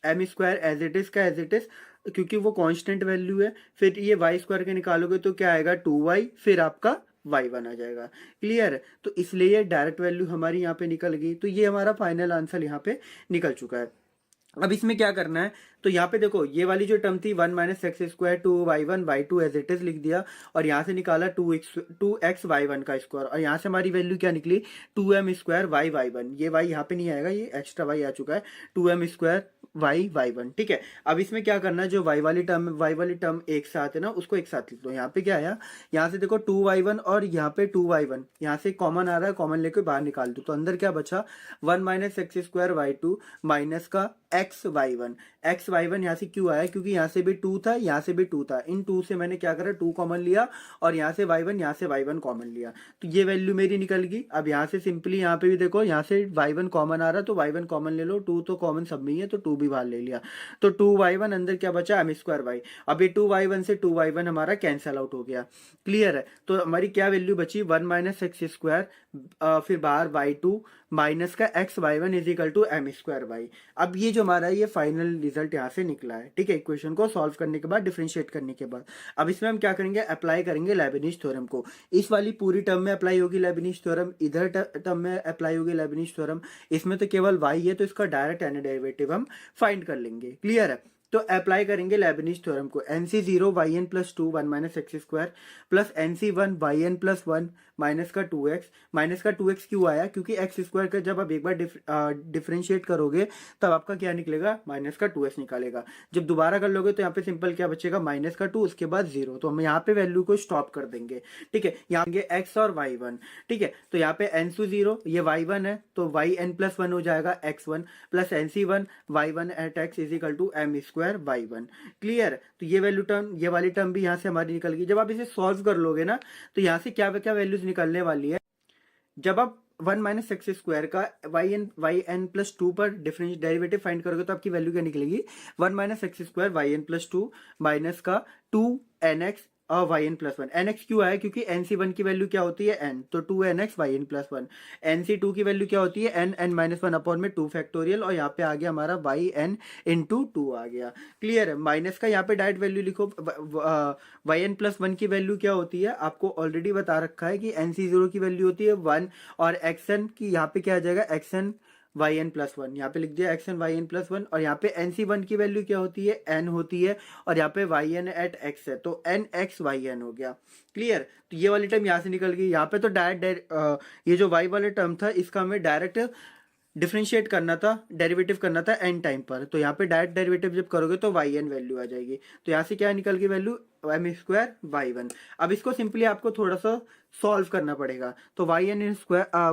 m square as it is का एज इट इज, क्योंकि वो कांस्टेंट वैल्यू है। फिर ये वाई स्क्वायर के निकालोगे तो क्या आएगा? 2y, फिर आपका y1 आ जाएगा। क्लियर है? तो इसलिए डायरेक्ट वैल्यू हमारी यहाँ पे निकल गई। तो ये हमारा फाइनल आंसर यहाँ पे निकल चुका है। अब इसमें क्या करना है, तो यहाँ पे देखो ये वाली जो टर्म थी 1 - x² 2y1 y2 as it is लिख दिया, और यहाँ से निकाला 2x y1 का स्क्वायर, और यहाँ से हमारी वैल्यू क्या निकली 2m² y1। ये y यहाँ पे नहीं आएगा, ये एक्स्ट्रा y आ चुका है, 2m² y1। ठीक है, अब इसमें क्या करना है, जो y वाली टर्म एक साथ है ना, उसको एक साथ लिख दो। यहाँ पे क्या आया, यहाँ से देखो 2y1 और यहाँ पे 2y1, यहाँ से कॉमन आ रहा है, कॉमन लेके बाहर निकाल दो, तो अंदर क्या बचा 1 - x² y2 माइनस का x y1 यहाँ से क्यों आया, क्योंकि यहाँ से भी 2 था, यहाँ से भी 2 था, इन 2 से मैंने क्या करा 2 कॉमन लिया, और यहाँ से y1 कॉमन लिया, तो ये वैल्यू मेरी निकल गई। अब यहाँ से सिंपली यहाँ पे भी देखो, यहाँ से y1 कॉमन आ रहा है, तो y1 कॉमन ले लो, 2 तो कॉमन सब में ही है, तो 2 भी बाहर ले लिया, तो 2y1 अंदर क्या बचा m²y। अब ये 2y1 से 2y1 हमारा कैंसल आउट हो गया। क्लियर है, तो हमारी क्या वैल्यू बची 1 - x², फिर बाहर y2 माइनस का x y1 is equal to m²y। अब ये जो हमारा ये फाइनल रिजल्ट यहाँ से निकला है। ठीक है, इक्वेशन को सॉल्व करने के बाद, डिफरेंशिएट करने के बाद, अब इसमें हम क्या करेंगे, अप्लाई करेंगे लेबनिज थ्योरम को। इस वाली पूरी टर्म में अप्लाई होगी लेबनिज थ्योरम, इधर टर्म में अप्लाई होगी लेबनिज थ्योरम। इसमें तो केवल y है, तो इसका डायरेक्ट एनी डेरिवेटिव हम फाइंड कर लेंगे। क्लियर है, तो अप्लाई करेंगे लेबनिज थ्योरम को। NC0 yn plus 2 1 - x² plus NC1 yn plus 1 minus का 2x, माइनस का 2x क्यों आया, क्योंकि x² का जब आप एक बार डिफरेंशिएट करोगे तब आपका क्या निकलेगा, माइनस का 2x निकालेगा। जब दोबारा कर लोगे तो यहाँ पे सिंपल क्या बचेगा, माइनस का 2, उसके बाद 0, तो हम यहाँ पे वैल्यू को स्टॉप कर देंगे। ठीक है, यहाँ x और y1। ठीक है, तो यहाँ पे NC0 ये y1 है, तो yn प्लस 1 हो जाएगा x1 plus NC1 y1 at x is equal to m² y1। क्लियर, तो ये वैल्यू टर्म, ये वाली टर्म भी यहाँ से हमारी निकल गई। जब आप इसे सॉल्व कर लोगे ना, तो यहाँ से क्या क्या वैल्यूज निकलने वाली है, जब आप 1 - x² का yn प्लस 2 पर डिफरेंस डेरिवेटिव फाइंड करोगे तो आपकी वैल्यू क्या निकलेगी, 1 - x² yn प्लस 2 माइनस का 2nx और yn प्लस 1। nx क्यों आया, क्योंकि NC1 की वैल्यू क्या होती है n, तो 2nx yn प्लस 1। NC2 की वैल्यू क्या होती है n माइनस 1 अपॉन में 2 फैक्टोरियल, और यहाँ पे आ गया हमारा yn इंटू 2 आ गया। क्लियर है, माइनस का यहाँ पे डायरेक्ट वैल्यू लिखो, yn प्लस 1 की वैल्यू क्या होती है, आपको ऑलरेडी बता रखा है कि NC0 की वैल्यू होती है 1, और xn की यहाँ पे क्या आ जाएगा, xn yn प्लस 1, यहाँ पे लिख दिया xn yn प्लस 1, और यहाँ पे NC1 की वैल्यू क्या होती है, n होती है, और यहाँ पे yn एट x है, तो nx yn हो गया। क्लियर, तो ये वाली टर्म यहाँ से निकल गई। यहाँ पे तो डायरेक्ट ये जो y वाला टर्म था, इसका हमें डायरेक्ट डिफरेंशिएट करना था, डेरिवेटिव करना था n टाइम पर, तो यहाँ पे डायरेक्ट डेरिवेटिव जब करोगे तो yn वैल्यू आ जाएगी, तो यहाँ से क्या निकल गई वैल्यू m² y1। अब इसको सिंपली आपको थोड़ा सा सॉल्व करना पड़ेगा, तो yn²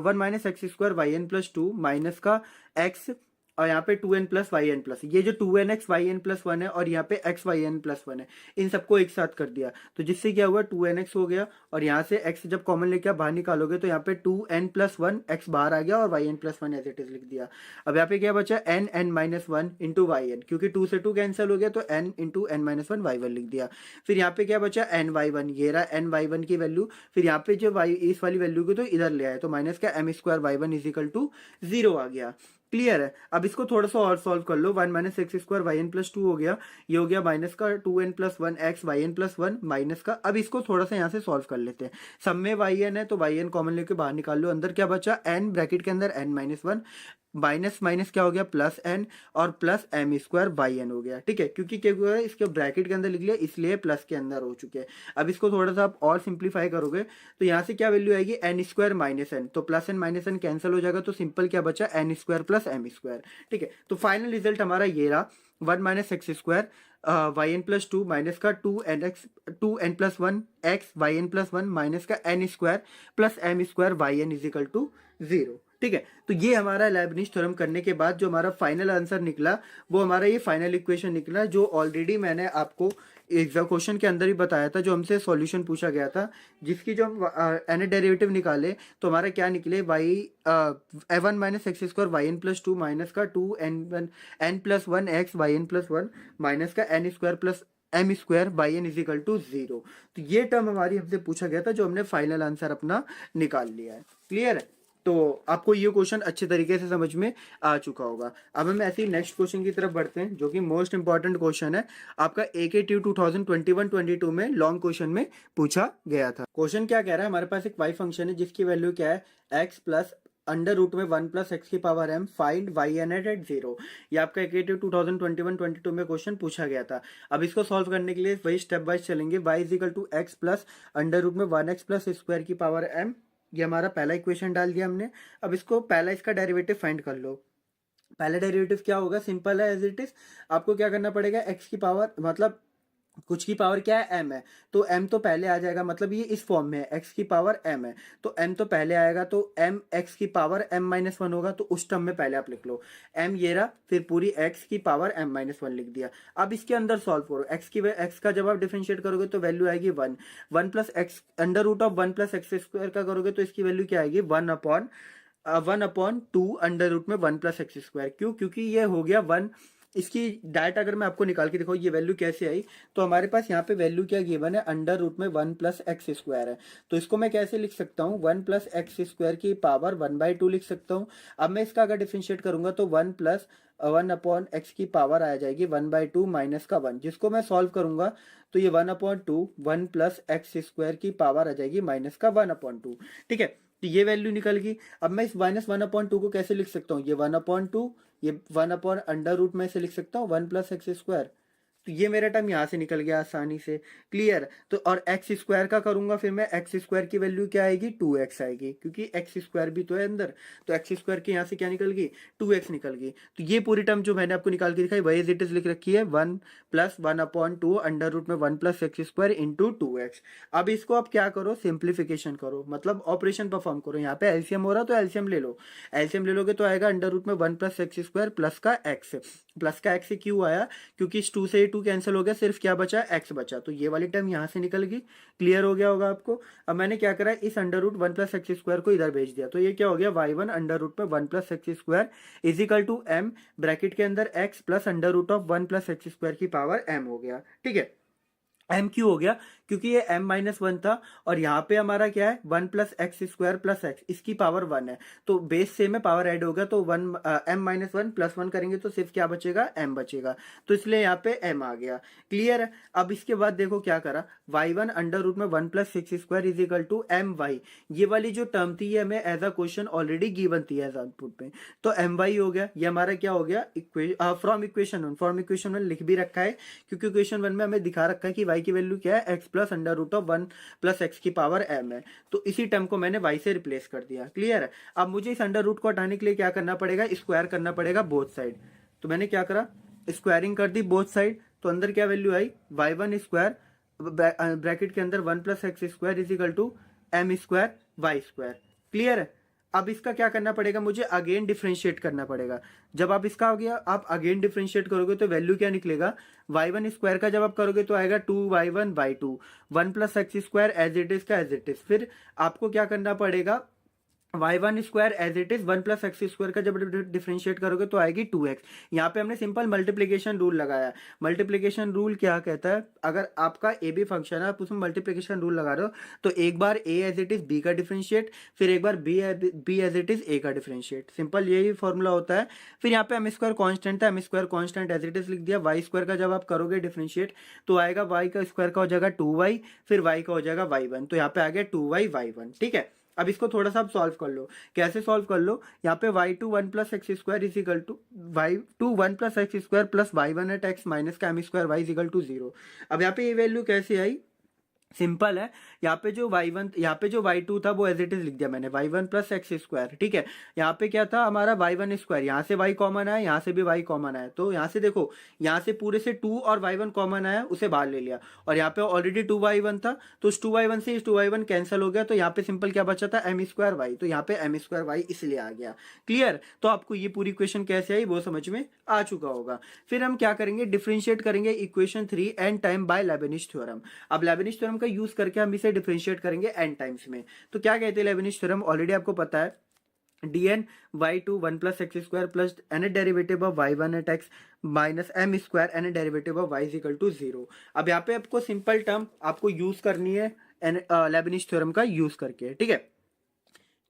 1 - x² yn plus 2 minus का x, और यहाँ पे 2n प्लस yn प्लस, ये जो 2nx yn प्लस 1 है, और यहाँ पे x yn प्लस 1 है, इन सबको एक साथ कर दिया, तो जिससे क्या हुआ 2nx हो गया, और यहाँ से x जब कॉमन लेके आप बाहर निकालोगे तो यहाँ पे 2n प्लस 1 x बाहर आ गया, और yn plus 1 as it is लिख दिया। अब यहाँ पे क्या बचा n माइनस 1 इंटू yn, क्योंकि 2 से 2 कैंसिल हो गया, तो n into n minus 1 y1 लिख दिया। फिर यहाँ पे क्या बचा n y1, ये रहा n y1 की वैल्यू, फिर यहाँ पे जो y इस वाली वैल्यू को तो इधर ले आए, तो माइनस का m² y1 इजिकल टू 0 आ गया। क्लियर है, अब इसको थोड़ा सा और सॉल्व कर लो, 1 - x² yn प्लस 2 हो गया, ये हो गया माइनस का 2n plus 1 x yn plus 1 minus का। अब इसको थोड़ा सा यहाँ से सॉल्व कर लेते हैं, सब में yn है, तो yn कॉमन लेके बाहर निकाल लो, अंदर क्या बचा n ब्रैकेट के अंदर n माइनस 1, माइनस माइनस क्या हो गया प्लस n, और प्लस m² yn हो गया। ठीक है, क्योंकि क्या हुआ है, इसके ब्रैकेट के अंदर लिख लिया, इसलिए प्लस के अंदर हो चुके हैं। अब इसको थोड़ा सा आप और सिंप्लीफाई करोगे तो यहाँ से क्या वैल्यू आएगी n² माइनस n, तो plus n minus n cancel हो जाएगा, तो सिंपल क्या बचा n² प्लस m²। ठीक है, तो फाइनल रिजल्ट हमारा ये रहा 1 - x² yn प्लस 2 माइनस का 2n plus 1 x yn plus 1 minus का n² plus m² yn is equal to 0। ठीक है, तो ये हमारा लेबनिज थ्योरम करने के बाद जो हमारा फाइनल आंसर निकला, वो हमारा ये फाइनल इक्वेशन निकला, जो ऑलरेडी मैंने आपको एग्जाम क्वेश्चन के अंदर ही बताया था, जो हमसे सॉल्यूशन पूछा गया था, जिसकी जो हम एन डेरिवेटिव निकाले तो हमारा क्या निकले, y1 - x² yn plus 2 minus का 2n plus 1 x yn plus 1 minus का n² plus m² yn is equal to 0। तो ये टर्म हमारी हमसे पूछा गया था, जो हमने फाइनल आंसर अपना निकाल लिया है। क्लियर है, तो आपको ये क्वेश्चन अच्छे तरीके से समझ में आ चुका होगा। अब हम ऐसे ही नेक्स्ट क्वेश्चन की तरफ बढ़ते हैं, जो कि मोस्ट इंपॉर्टेंट क्वेश्चन है, आपका AKTU 2021-22 में लॉन्ग क्वेश्चन में पूछा गया था। क्वेश्चन क्या कह रहा है, हमारे पास एक y फंक्शन है जिसकी वैल्यू क्या है x प्लस अंडर रूट में 1 प्लस एक्स की power m, find y n at 0। ये आपका एकेटिव 2021-22 में क्वेश्चन पूछा गया था। अब इसको सॉल्व करने के लिए वही स्टेप वाइज चलेंगे। y is equal to x plus under root में 1x प्लस स्क्वायर की पावर m, ये हमारा पहला इक्वेशन डाल दिया हमने। अब इसको पहला इसका डेरिवेटिव फाइंड कर लो। पहला डेरिवेटिव क्या होगा, सिंपल है एज इट इज। आपको क्या करना पड़ेगा, x की पावर मतलब कुछ की पावर क्या है, m है, तो m तो पहले आ जाएगा, मतलब ये इस फॉर्म में है, x की पावर m है तो m तो पहले आएगा, तो m x की पावर m-1 होगा, तो उस टर्म में पहले आप लिख लो m, ये रहा, फिर पूरी x की पावर m-1 लिख दिया। अब इसके अंदर सॉल्व करो, x का जब आप डिफरेंशिएट करोगे तो वैल्यू आएगी 1, 1 plus x under root of 1 plus x square का करोगे तो इसकी वैल्यू क्या आएगी, 1/2 अंडर रूट में 1 प्लस एक्स स्क्वायर। क्यों, क्योंकि ये हो गया 1। इसकी डायरेक्ट अगर मैं आपको निकाल के दिखाऊं ये वैल्यू कैसे आई, तो हमारे पास यहाँ पे वैल्यू क्या गिवन है, अंडर रूट में 1 प्लस एक्स स्क्वायर है, तो इसको मैं कैसे लिख सकता हूँ, 1 प्लस एक्स स्क्वायर की पावर 1/2 लिख सकता हूँ। अब मैं इसका अगर डिफरेंशिएट करूंगा तो 1 प्लस 1/x की पावर आ जाएगी 1/2 माइनस का 1, जिसको मैं सॉल्व करूंगा तो ये 1/2 1 प्लस एक्स स्क्वायर की पावर आ जाएगी माइनस का 1/2। ठीक है, तो ये वैल्यू निकल गई। अब मैं इस -1/2 को कैसे लिख सकता हूँ, ये 1/2, ये 1/अंडर रूट में से लिख सकता हूँ 1 प्लस एक्स स्क्वायर, तो ये मेरा टर्म यहाँ से निकल गया आसानी से। क्लियर, तो और एक्स स्क्वायर का करूंगा फिर मैं, एक्स स्क्वायर की वैल्यू क्या आएगी, 2x आएगी, क्योंकि एक्स स्क्वायर भी तो है अंदर, तो एक्स स्क्वायर की यहाँ से क्या निकल गई, 2x निकल गई। तो ये पूरी टर्म जो मैंने आपको निकाल के दिखाई वही एज इट इज लिख रखी है, 1 प्लस 1/2 अंडर रूट में 1 plus x square into 2x। अब इसको आप क्या करो, सिंप्लीफिकेशन करो, मतलब ऑपरेशन परफॉर्म करो। यहाँ पे एलसीएम हो रहा तो एलसीएम ले लो, एलसीएम ले लोगे तो आएगा अंडर रूट में 1 प्लस एक्स स्क्वायर प्लस का एक्स, प्लस का एक्स क्यों आया, क्योंकि इस 2 से 2 कैंसिल हो गया, सिर्फ क्या बचा, x बचा, तो ये वाली टर्म यहाँ से निकल गई। क्लियर हो गया होगा आपको। अब मैंने क्या करा, इस under root 1 plus x square को इधर भेज दिया, तो ये क्या हो गया, y1 अंडर रूट में 1 plus x square is equal to m bracket के अंदर x plus under root of 1 plus x square की पावर m हो गया। ठीक है, m क्यों हो गया, क्योंकि ये m-1 था और यहाँ पे हमारा क्या है, 1 plus x square plus x, इसकी पावर 1 है, तो बेस सेम है, पावर ऐड होगा, तो m-1 प्लस 1 करेंगे तो सिर्फ क्या बचेगा, m बचेगा, तो इसलिए यहाँ पे m आ गया। क्लियर है। अब इसके बाद देखो क्या करा, y1 अंडर रूट में 1 plus x square is equal to my, ये वाली जो टर्म थी ये हमें as a question already given थी एज आउटपुट में, तो my हो गया, ये हमारा क्या हो गया, फ्रॉम इक्वेशन 1 लिख भी रखा है, क्योंकि इक्वेशन 1 में हमें दिखा रखा है कि y की वैल्यू क्या है, x plus under root of 1 plus x की पावर m है, तो इसी टर्म को मैंने y से रिप्लेस कर दिया। क्लियर है। अब मुझे इस अंडर रूट को हटाने के लिए क्या करना पड़ेगा, स्क्वायर करना पड़ेगा बोथ साइड, तो मैंने क्या करा, स्क्वायरिंग कर दी बोथ साइड, तो अंदर क्या वैल्यू आई, y1 स्क्वायर ब्रैकेट के अंदर 1 plus x square is equal to m square y square. Clear है। अब इसका क्या करना पड़ेगा, मुझे अगेन डिफरेंशिएट करना पड़ेगा। जब आप इसका हो गया, आप अगेन डिफरेंशिएट करोगे तो वैल्यू क्या निकलेगा, y1 स्क्वायर का जब आप करोगे तो आएगा 2y1/2, 1 plus x square as it is का एज इट इज, फिर आपको क्या करना पड़ेगा, y1 square as it is 1 plus x square का जब डिफरेंशिएट करोगे तो आएगी 2x। यहाँ पे हमने सिंपल मल्टीप्लीकेशन रूल लगाया। मल्टीप्लीकेशन रूल क्या कहता है, अगर आपका ए बी फंक्शन है, आप उसमें मल्टीप्लीकेशन रूल लगा रहे हो, तो एक बार a as it is b का डिफरेंशिएट, फिर एक बार b as it is a का डिफरेंशिएट, सिंपल यही फॉर्मूला होता है। फिर यहाँ पे m स्क्वायर कॉन्स्टेंट था, m square constant as it is लिख दिया। y स्क्वायर का जब आप करोगे डिफरेंशिएट तो आएगा y का स्क्वायर का हो जाएगा 2y, फिर y का हो जाएगा y1, तो यहाँ पे आ गया 2y/y1। ठीक है, अब इसको थोड़ा सा आप सॉल्व कर लो। कैसे सॉल्व कर लो, यहाँ पे y2 1 plus x square is equal to y2 1 plus x square plus y1 at x minus का m square y is equal to 0। अब यहाँ पे ये वैल्यू कैसे आई, सिंपल है, यहाँ पे जो y1 यहाँ पे जो y2 था वो एज इट इज लिख दिया मैंने, y1 प्लस एक्स स्क्वायर। ठीक है, यहाँ पे क्या था हमारा y1 स्क्वायर, यहाँ से y कॉमन आया, यहाँ से भी y कॉमन आया, तो यहाँ से देखो, यहाँ से पूरे से 2 और y1 कॉमन आया, उसे बाहर ले लिया, और यहाँ पे ऑलरेडी 2y1 था, तो उस 2y1 से इस 2y1 कैंसिल हो गया, तो यहाँ पे सिंपल क्या बचा था, m स्क्वायर y, तो यहाँ पे m स्क्वायर y इसलिए आ गया। क्लियर, तो आपको ये पूरी इक्वेशन कैसे आई वो समझ में आ चुका होगा। फिर हम क्या करेंगे, डिफरेंशिएट करेंगे equation 3 n time by Leibniz theorem. अब लेबनिज थ्योरम का यूज करके हम इसे डिफरेंशिएट करेंगे n टाइम्स में। तो क्या कहते हैं लेबनिज थ्योरम, ऑलरेडी आपको पता है, dn y2 1 plus x square plus n derivative of y1 at x minus m square n derivative of y is equal to 0। अब यहाँ पे आपको सिंपल टर्म आपको यूज करनी है लेबनिज थ्योरम का यूज करके। ठीक है,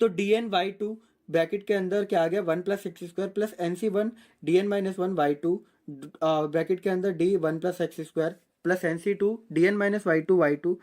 तो dn y2 ब्रैकेट के अंदर क्या आ गया, 1 plus x square plus nc1 dn minus 1 y2 bracket के अंदर d 1 plus x square plus nc2 dn minus y2 y2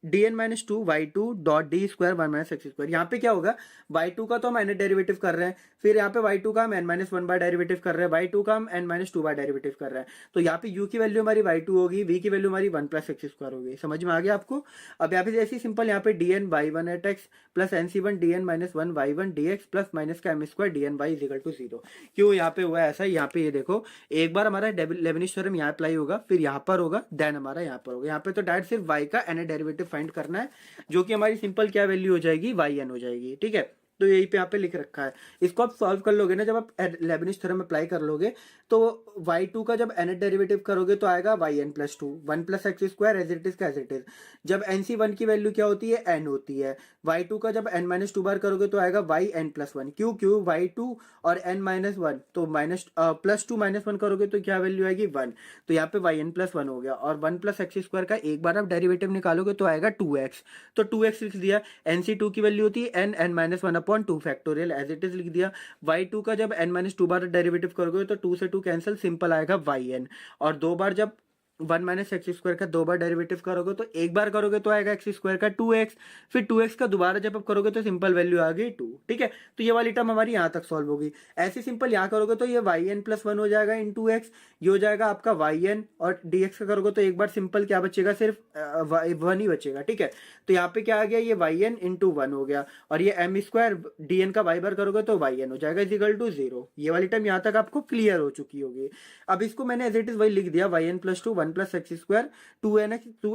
d n minus two y two dot d square one minus x square. यहाँ पे क्या होगा, Y to का तो हम N derivative कर रहे हैं, फिर यहाँ पे वाई टू का हम N minus one bar derivative कर रहे हैं, वाई टू का हम एन माइनस टू बार डेरिवेटिव कर रहे हैं। तो यहाँ पे u की वैल्यू हमारी वाई टू होगी, v की वैल्यू हमारी वन प्लस एक्स स्क्वायर होगी। समझ में आ गया आपको। अब यहाँ पे ऐसी सिंपल, यहाँ पे d N y one at x plus n c one d n minus one y one d x plus minus का m square d N y is equal to zero. क्यों यहाँ पे हुआ ऐसा, यहाँ पे ये देखो एक बार हमारा लेबनिज थ्योरम यहाँ अप्लाई होगा, फिर यहाँ पर होगा, देन हमारा यहाँ पर होगा। यहाँ पे तो डायरेक्ट सिर्फ y का एन डेरिवेटिव फाइंड करना है, जो कि हमारी सिंपल क्या वैल्यू हो जाएगी, वाई एन हो जाएगी। ठीक है, तो यही पे यहाँ पे लिख रखा है। इसको आप सॉल्व कर लोगे ना, जब आप लेबनिज थ्योरम अप्लाई कर लोगे तो y2 का जब n डेरिवेटिव करोगे तो आएगा yn plus two one plus x square as it is का एज इट इज। जब nc1 की वैल्यू क्या होती है, n होती है। y2 का जब n माइनस टू बार करोगे तो आएगा yn प्लस वन। क्यों y2 और n माइनस वन, तो minus plus two minus one करोगे तो क्या वैल्यू आएगी, 1। तो यहाँ पे yn प्लस वन हो गया, और 1 प्लस एक्स स्क्वायर का एक बार आप डेरिवेटिव निकालोगे तो आएगा 2x। तो 2x लिख दिया। nc2 की वैल्यू होती है n minus one upon two factorial as it is लिख दिया। y2 का जब n माइनस टू बार डेरिवेटिव करोगे तो 2 से 2 कैंसिल, सिंपल आएगा yn। और दो बार जब 1 माइनस एक्स स्क्वायर का दो बार डेरिवेटिव करोगे तो एक बार करोगे तो आएगा एक्स स्क्वायर का 2x, फिर 2x का दोबारा जब आप करोगे तो सिंपल वैल्यू आ गई 2। ठीक है, तो ये वाली टर्म हमारी यहाँ तक सॉल्व होगी। ऐसे सिंपल यहाँ करोगे तो ये yn प्लस वन हो जाएगा इन 2x, ये हो जाएगा आपका yn, और dx का करोगे तो एक बार सिंपल क्या बचेगा, सिर्फ 1 ही बचेगा। ठीक है, तो यहाँ पे क्या आ गया, ये yn इंटू वन हो गया, और ये एम स्क्वायर dn का y बार करोगे तो yn हो जाएगा इजिकल टू 0। ये वाली टर्म यहाँ तक आपको क्लियर हो चुकी होगी। अब इसको मैंने एज इट इज वही लिख दिया, yn plus two one plus x square two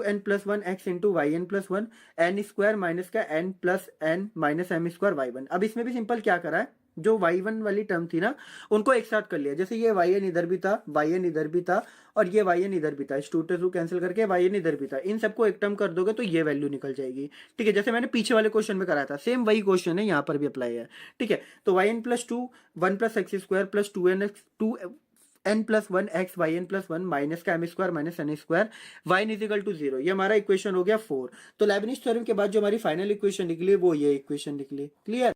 n plus one x into y n plus one n square minus का n plus n minus m square y one. अब इसमें भी simple क्या करा है, जो y1 वाली टर्म थी ना उनको एक साथ कर लिया। जैसे ये yn इधर भी था, yn इधर भी था, और ये yn इधर भी था, इस 2 से 2 कैंसिल करके yn इधर भी था, इन सबको एक टर्म कर दोगे तो ये वैल्यू निकल जाएगी। ठीक है, जैसे मैंने पीछे वाले क्वेश्चन में कराया था, सेम वही क्वेश्चन है, यहाँ पर भी अप्लाई है। ठीक है, तो yn plus two one plus x square plus n plus one x y n plus one minus का m square minus n square y n is equal to 0। ये हमारा इक्वेशन हो गया 4। तो लेबनिज थ्योरम के बाद जो हमारी फाइनल इक्वेशन निकली वो ये इक्वेशन निकली। क्लियर,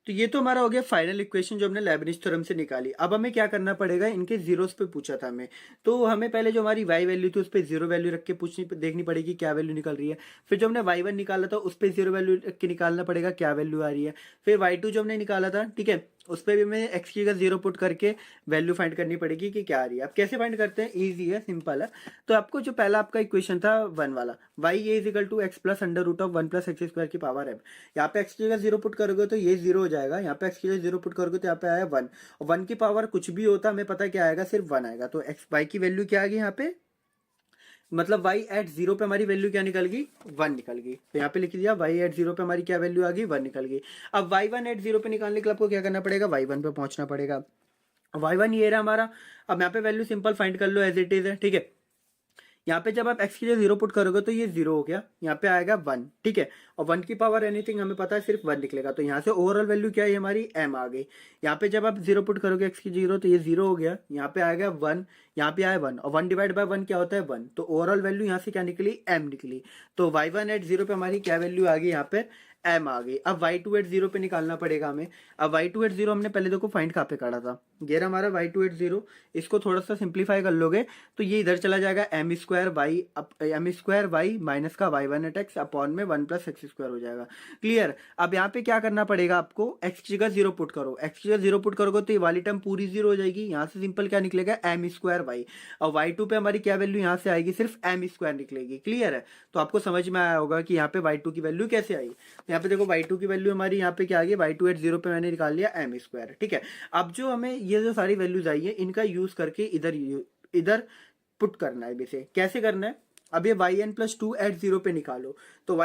तो ये तो हमारा हो गया फाइनल इक्वेशन जो हमने लेबनिज थ्योरम से निकाली। अब हमें क्या करना पड़ेगा, इनके जीरोस पे पूछा था हमें, तो हमें पहले जो हमारी y वैल्यू थी उस पर 0 वैल्यू रख के देखनी पड़ेगी क्या वैल्यू निकल रही है। फिर जो हमने y1 निकाला था उस पर 0 वैल्यू रख के निकालना पड़ेगा क्या वैल्यू आ रही है। फिर y2 जो हमने निकाला था, ठीक है, उस पर भी हमें x की जगह 0 पुट करके वैल्यू फाइंड करनी पड़ेगी कि क्या आ रही है। अब कैसे फाइंड करते हैं, ईजी है, सिंपल है। तो आपको जो पहला आपका इक्वेशन था 1 वाला, y is equal to x plus under root of 1 plus x square की पावर m। यहाँ पे x की जगह 0 पुट करोगे तो ये 0 हो जाएगा, यहाँ पे x की जगह 0 पुट करोगे तो यहाँ पे आया 1, और 1 की पावर कुछ भी होता हमें पता क्या आएगा, सिर्फ 1 आएगा। तो x y की वैल्यू क्या आ गई यहाँ पे, मतलब y एट 0 पे हमारी वैल्यू क्या निकल गई, 1 निकल गई। तो यहाँ पे लिख दिया y एट 0 पे हमारी क्या वैल्यू आ गई, 1 निकल गई। अब y1 एट 0 पे निकालने के लिए आपको क्या करना पड़ेगा, y1 पे पहुंचना पड़ेगा। y1 ये रहा हमारा। अब यहाँ पे वैल्यू सिंपल फाइंड कर लो एज इट इज है। ठीक है, यहाँ पे जब आप x की जगह 0 पुट करोगे तो ये 0 हो गया, यहाँ पे आएगा 1। ठीक है, और 1 की पावर एनीथिंग हमें पता है सिर्फ 1 निकलेगा। तो यहाँ से ओवरऑल वैल्यू क्या है, हमारी m आ गई। यहाँ पे जब आप 0 पुट करोगे x की 0 तो ये 0 हो गया, यहाँ पे आएगा 1, यहाँ पे आया 1, और 1 डिवाइड बाय 1 क्या होता है 1। तो ओवरऑल वैल्यू यहाँ से क्या निकली, m निकली। तो y1 एट 0 पे हमारी क्या वैल्यू आ गई, यहाँ पे m आ गई। अब y2 एट 0 पे निकालना पड़ेगा हमें। अब y2 एट 0 हमने पहले देखो फाइंड कहाँ पे करा था, ये हमारा y2 एट 0। इसको थोड़ा सा सिंप्लीफाई कर लोगे तो ये इधर चला जाएगा m स्क्वायर वाई माइनस का y1 एट x अपॉन में 1 प्लस एक्स स्क्वायर हो जाएगा। क्लियर। अब यहाँ पे क्या करना पड़ेगा आपको, x की जगह 0 पुट करो, x की जगह 0 पुट करोगे तो ये वाली टर्म पूरी 0 हो जाएगी। यहाँ से सिंपल क्या निकलेगा, m स्क्वायर वाई, और y2 पे हमारी क्या वैल्यू यहाँ से आएगी, सिर्फ m स्क्वायर निकलेगी। क्लियर है, तो आपको समझ में आया होगा कि यहाँ पे y2 की वैल्यू कैसे आई। यहाँ पे देखो y2 की वैल्यू हमारी यहाँ पे क्या आ गई, y2 एट 0 पे मैंने निकाल लिया m स्क्वायर। ठीक है, अब जो हमें ये जो सारी वैल्यूज आई है इनका यूज करके इधर पुट करना है। वैसे कैसे करना है, अब ये yn प्लस टू एट 0 पे निकालो, तो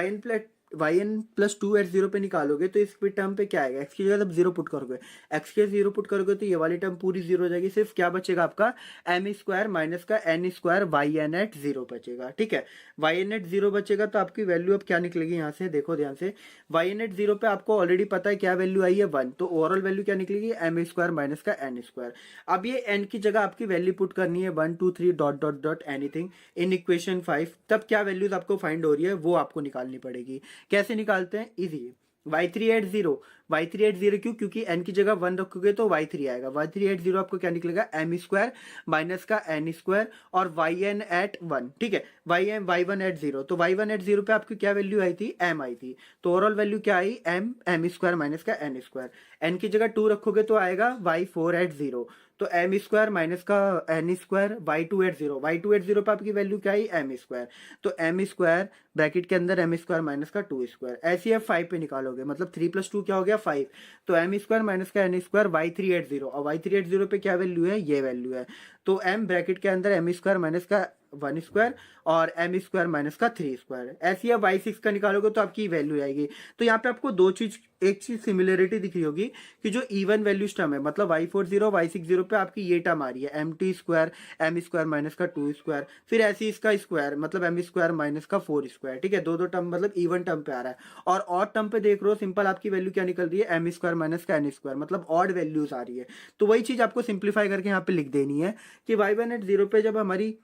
yn प्लस टू एट 0 पे निकालोगे तो इस टर्म पे क्या आएगा, x की जगह जब 0 पुट करोगे, x के 0 पुट करोगे तो ये वाली टर्म पूरी 0 हो जाएगी। सिर्फ क्या बचेगा आपका m स्क्वायर माइनस का n स्क्वायर yn एट 0 बचेगा। ठीक है, yn एट 0 बचेगा तो आपकी वैल्यू अब क्या निकलेगी, यहाँ से देखो ध्यान से, yn एट 0 पे आपको ऑलरेडी पता है क्या वैल्यू आई है 1, तो ओवरऑल वैल्यू क्या निकलेगी, m स्क्वायर माइनस का n स्क्वायर। अब ये n की जगह आपकी वैल्यू पुट करनी है 1 2 3 dot dot dot anything in equation 5, तब क्या वैल्यूज आपको फाइंड हो रही है वो आपको निकालनी पड़ेगी। कैसे निकालते हैं, इजी, y3 एट 0 y3 @ 0 क्यों? क्योंकि n की जगह 1 रखोगे तो y3 आएगा। y3 @ 0 आपको क्या निकलेगा? m स्क्वायर माइनस का n स्क्वायर और yn @ 1, ठीक है। y1 @ 0, तो y1 @ 0 पे आपकी क्या वैल्यू आई थी? m आई थी। तो ओवरऑल वैल्यू क्या आई? m स्क्वायर माइनस का n स्क्वायर। n की जगह 2 रखोगे तो आएगा y4 @ 0, तो m स्क्वायर माइनस का n स्क्वायर y2 @ 0। y2 @ 0 पे आपकी वैल्यू क्या आई? m square. तो m स्क्वायर ब्रैकेट के अंदर m स्क्वायर माइनस का 2 स्क्वायर, ऐसे ही आप 5 पे निकालोगे, मतलब 3 + 2 क्या हो गया? 5। तो m स्क्वायर माइनस का n स्क्वायर y3 @ 0, और y3 @ 0 पे क्या वैल्यू है? ये वैल्यू है। तो m ब्रैकेट के अंदर m स्क्वायर माइनस का 1 स्क्वायर और m स्क्वायर माइनस का 3 स्क्वायर, ऐसे ही आप y6 का निकालोगे तो आपकी वैल्यू आएगी। तो यहाँ पे आपको दो चीज, एक चीज सिमिलरिटी दिख रही होगी कि जो इवन वैल्यूज टर्म है, मतलब y40 y60 पे आपकी ये टर्म आ रही है mt square m square minus का 2 स्क्वायर, फिर ऐसे ही इसका स्क्वायर मतलब m स्क्वायर माइनस का 4 स्क्वायर, ठीक है। दो दो टर्म मतलब इवन टर्म पे आ रहा है। और ऑड टर्म पे देख रहे हो, सिंपल आपकी वैल्यू क्या निकल रही है? m स्क्वायर माइनस का n स्क्वायर, मतलब ऑड वैल्यूज आ रही है। तो वही चीज आपको सिंप्लीफाई करके यहाँ पे लिख देनी है कि y1 @ 0 पे जब हमारी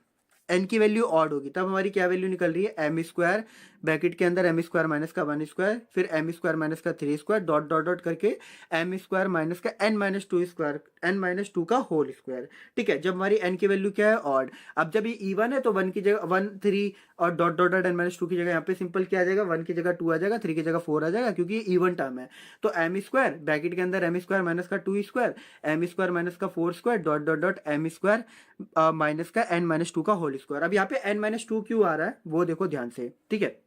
n की वैल्यू ऑड होगी तब हमारी क्या वैल्यू निकल रही है? m स्क्वायर ब्रैकेट के अंदर m स्क्वायर माइनस का 1 स्क्वायर, फिर m स्क्वायर माइनस का 3 स्क्वायर, डॉट डॉट डॉट करके m स्क्वायर माइनस का n-2 स्क्वायर, n-2 का होल स्क्वायर, ठीक है। जब हमारी n की वैल्यू क्या है? ऑड। अब जब ये इवन है तो 1 की जगह 1 3 और डॉट डॉट डॉट n-2 की जगह यहाँ पे सिंपल क्या आ जाएगा? 1 की जगह 2 आ जाएगा, 3 की जगह 4 आ जाएगा, क्योंकि ये इवन टर्म है। तो m स्क्वायर ब्रैकेट के अंदर m स्क्वायर माइनस का 2 स्क्वायर, m स्क्वायर माइनस का 4 square, dot dot dot m square minus का n-2 का होल स्क्वायर। अब यहाँ पे n-2 क्यों आ रहा है वो देखो ध्यान से, ठीक है।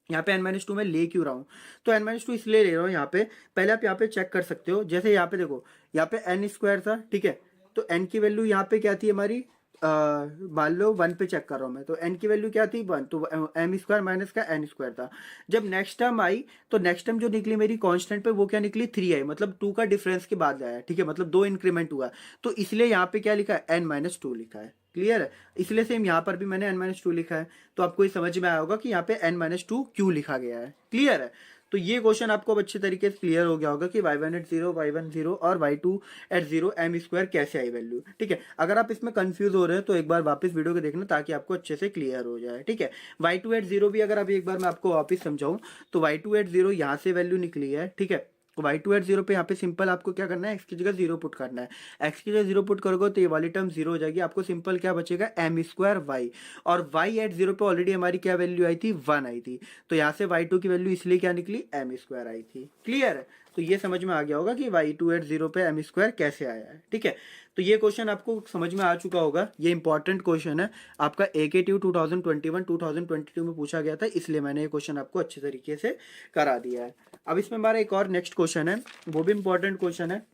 यहाँ पे n-2 में ले क्यों रहा हूँ? तो n-2 इसलिए ले रहा हूँ यहाँ पे, पहले आप यहाँ पे चेक कर सकते हो। जैसे यहाँ पे देखो, यहाँ पे n स्क्वायर था, ठीक है। तो n की वैल्यू यहाँ पे क्या थी हमारी? मान लो 1 पे चेक कर रहा हूँ मैं, तो n की वैल्यू क्या थी? 1, तो m स्क्वायर माइनस का n स्क्वायर था। जब नेक्स्ट टर्म आई तो नेक्स्ट टर्म जो निकली मेरी कांस्टेंट पे, वो क्या निकली? 3 आई, मतलब 2 का डिफरेंस के बाद आया, ठीक है, मतलब 2 इंक्रीमेंट हुआ। तो इसलिए यहाँ पे क्या लिखा है? n-2 लिखा है। क्लियर है? इसलिए सेम यहाँ पर भी मैंने n-2 लिखा है। तो आपको ये समझ में आया होगा कि यहाँ पे n-2 क्यों लिखा गया है। क्लियर है? तो ये क्वेश्चन आपको अब अच्छे तरीके से क्लियर हो गया होगा कि y1 @ 0, y1 0 और y2 @ 0 m स्क्वायर कैसे आई वैल्यू, ठीक है। अगर आप इसमें कंफ्यूज हो रहे हैं तो एक बार वापस वीडियो को देखना ताकि आपको अच्छे से क्लियर हो जाए, ठीक है। y2 @ 0 भी अगर अभी एक बार मैं आपको वापस समझाऊं तो y2 @ 0 यहाँ से वैल्यू निकली है, ठीक है। y2 @ 0 पे यहाँ पे सिंपल आपको क्या करना है? x की जगह 0 पुट करना है। x की जगह 0 पुट करोगे तो ये वाली टर्म 0 हो जाएगी। आपको सिंपल क्या बचेगा? m स्क्वायर y, और y @ 0 पे ऑलरेडी हमारी क्या वैल्यू आई थी? 1 आई थी। तो यहाँ से y2 की वैल्यू इसलिए क्या निकली? m स्क्वायर आई थी। क्लियर है? तो ये समझ में आ गया होगा कि y2 @ 0 पे m स्क्वायर कैसे आया है, ठीक है। तो ये क्वेश्चन आपको समझ में आ चुका होगा। ये इंपॉर्टेंट क्वेश्चन है, आपका AKTU 2021-2022 में पूछा गया था, इसलिए मैंने ये क्वेश्चन आपको अच्छे तरीके से करा दिया है। अब इसमें हमारा एक और नेक्स्ट क्वेश्चन है, वो भी इंपॉर्टेंट क्वेश्चन है।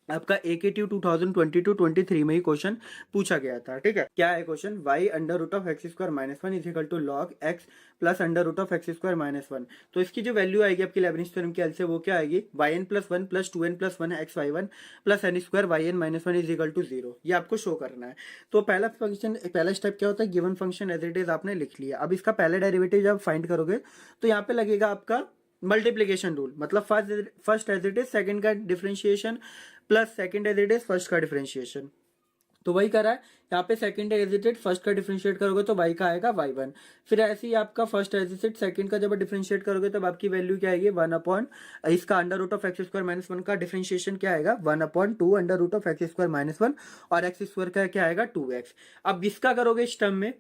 आपका AKTU 2022-23 में ही क्वेश्चन पूछा गया था, ठीक है। क्या है question? y √(x²-1) is equal to log x plus √(x²-1). तो इसकी जो वैल्यू आएगी आपकी लेबनिज थ्योरम की हेल्प से, वो क्या आएगी? yn + 1 + 2n + 1 xy1 plus n² yn - 1 is equal to 0। ये आपको शो करना है। तो पहला स्टेप क्या होता है? Given function as it is आपने लिख लिया। अब इसका पहला डेरिवेटिव जब फाइंड करोगे तो यहाँ पे लगेगा आपका मल्टीप्लीकेशन रूल, मतलब first as it is second का differentiation plus second as it is first का डिफरेंशिएशन। तो वही करा है यहाँ पे। Second as it is first का डिफरेंशिएट करोगे तो y का आएगा y1। फिर ऐसे ही आपका फर्स्ट एज इट सेकंड का जब डिफरेंशिएट करोगे तब आपकी वैल्यू क्या आएगी? 1 अपॉन इसका √(x²-1) का डिफरेंशिएशन क्या आएगा? 1/2 √(x²-1) और x² का क्या आएगा? 2x। अब इसका करोगे इस टर्म में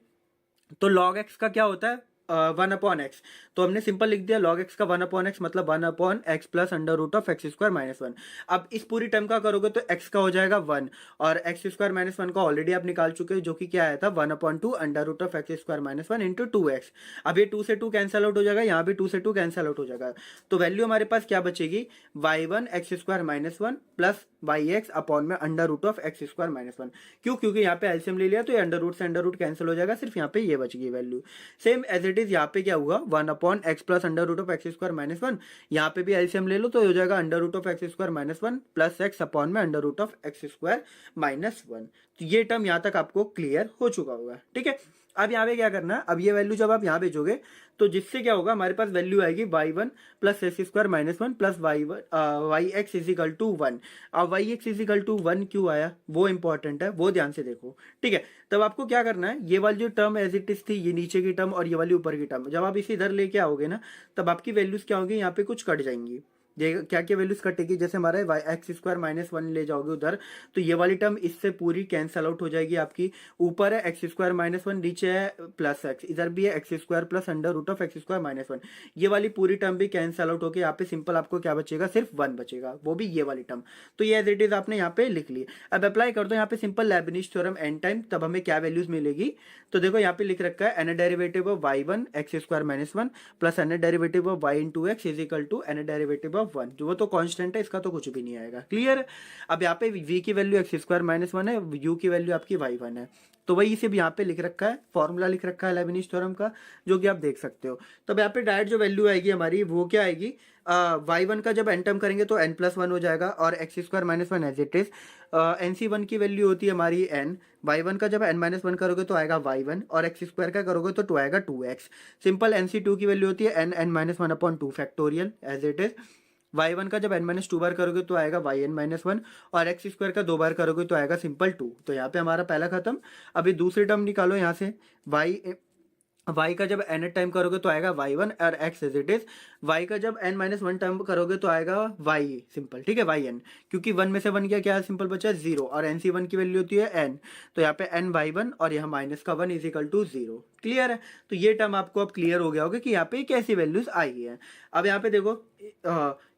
तो log x का क्या होता है? 1/x। तो हमने सिंपल लिख दिया log x का 1/x मतलब 1/x प्लस √(x²-1). अब इस पूरी टर्म का करोगे तो x का हो जाएगा 1 और x²-1 का ऑलरेडी आप निकाल चुके हैं, जो कि क्या आया था? 1/2 √(x²-1) इंटू 2x। अब ये 2 से 2 कैंसल आउट हो जाएगा, यहाँ भी 2 से 2 कैंसल आउट हो जाएगा। तो वैल्यू हमारे पास क्या बचेगी? y1 x²-1 plus yx upon में √(x²-1). क्यों? क्योंकि यहाँ पे एलसीएम ले लिया तो ये अंडर रूट से अंडर रूट कैंसिल हो जाएगा, सिर्फ यहाँ पे ये बच गई value. Same as it is यहाँ पे क्या हुआ? 1/x plus √(x²-1). यहाँ पे भी एलसीएम ले लो तो हो जाएगा √(x²-1 प्लस x अपॉन में √(x²-1). तो ये टर्म यहाँ तक आपको क्लियर हो चुका होगा, ठीक है। अब यहाँ पे क्या करना है? अब ये वैल्यू जब आप यहाँ भेजोगे तो जिससे क्या होगा? हमारे पास वैल्यू आएगी y1 plus x²-1 plus yx is equal to 1। अब yx इज इक्वल टू 1 क्यों आया? वो इंपॉर्टेंट है, वो ध्यान से देखो, ठीक है। तब आपको क्या करना है? ये वाली जो टर्म एज इट इज थी, ये नीचे की टर्म और ये वाली ऊपर की टर्म, जब आप इसे इधर लेके आओगे ना तब आपकी वैल्यूज क्या होगी? यहाँ पे कुछ कट जाएंगी, ये क्या क्या वैल्यूज कटेगी, जैसे हमारा y x square minus one ले जाओगे उधर तो ये वाली टर्म इससे पूरी कैंसल आउट हो जाएगी आपकी। ऊपर है एक्स स्क्वायर माइनस वन, नीचे है प्लस एक्स, इधर भी है x square plus under root of x square minus one. ये वाली पूरी टर्म भी कैंसल आउट होकर यहाँ पे सिंपल आपको क्या बचेगा, सिर्फ वन बचेगा, वो भी ये वाली टर्म। तो ये एज इट इज आपने यहाँ पे लिख ली। अब अप्लाई कर दो यहाँ पे simple Leibniz theorem n time, तब हमें क्या वैल्यूज मिलेगी। तो देखो यहाँ पे लिख रखा है n derivative of y one x square minus one plus n derivative of y into x is equal to n derivative of one, जो वो तो कांस्टेंट है, इसका तो कुछ भी नहीं आएगा। क्लियर। अब यहाँ पे v की value x square minus one है, u की वैल्यू आपकी वाई वन है, तो वही इसे भी यहाँ पे लिख रखा है, फॉर्मूला लिख रखा है लेबनिज थ्योरम का, जो कि आप देख सकते हो। तब यहाँ पे डायरेक्ट जो वैल्यू आएगी हमारी वो क्या आएगी, वाई वन का जब एन टर्म करेंगे तो एन प्लस वन हो जाएगा और x square minus one as it is. N c one की वैल्यू होती है हमारी एन, वाई वन का जब एन माइनस वन करोगे तो आएगा वाई वन, और एक्स स्क्वायर का करोगे तो टू आएगा two x. Simple n c two की वैल्यू होती है n n minus one upon two factorial as it is. Y one का जब एन माइनस टू बार करोगे तो आएगा वाई एन माइनस वन, और एक्स स्क्वायर का दो बार करोगे तो आएगा सिंपल टू। तो यहाँ पे हमारा पहला खत्म। अभी दूसरी टर्म निकालो यहाँ से, वाई का जब एन टाइम करोगे तो आएगा वाई वन और x as it is. Y का जब एन माइनस वन टाइम करोगे तो आएगा वाई सिंपल, ठीक है, वाई एन, क्योंकि वन में से वन क्या सिंपल बचा है जीरो, और एन सी वन की वैल्यू होती है एन, तो यहाँ पे एन वाई वन और यहाँ माइनस का one is equal to zero. Clear है। तो ये टर्म आपको अब क्लियर हो गया होगा कि यहाँ पे कैसी वैल्यूज आई है। अब यहाँ पे देखो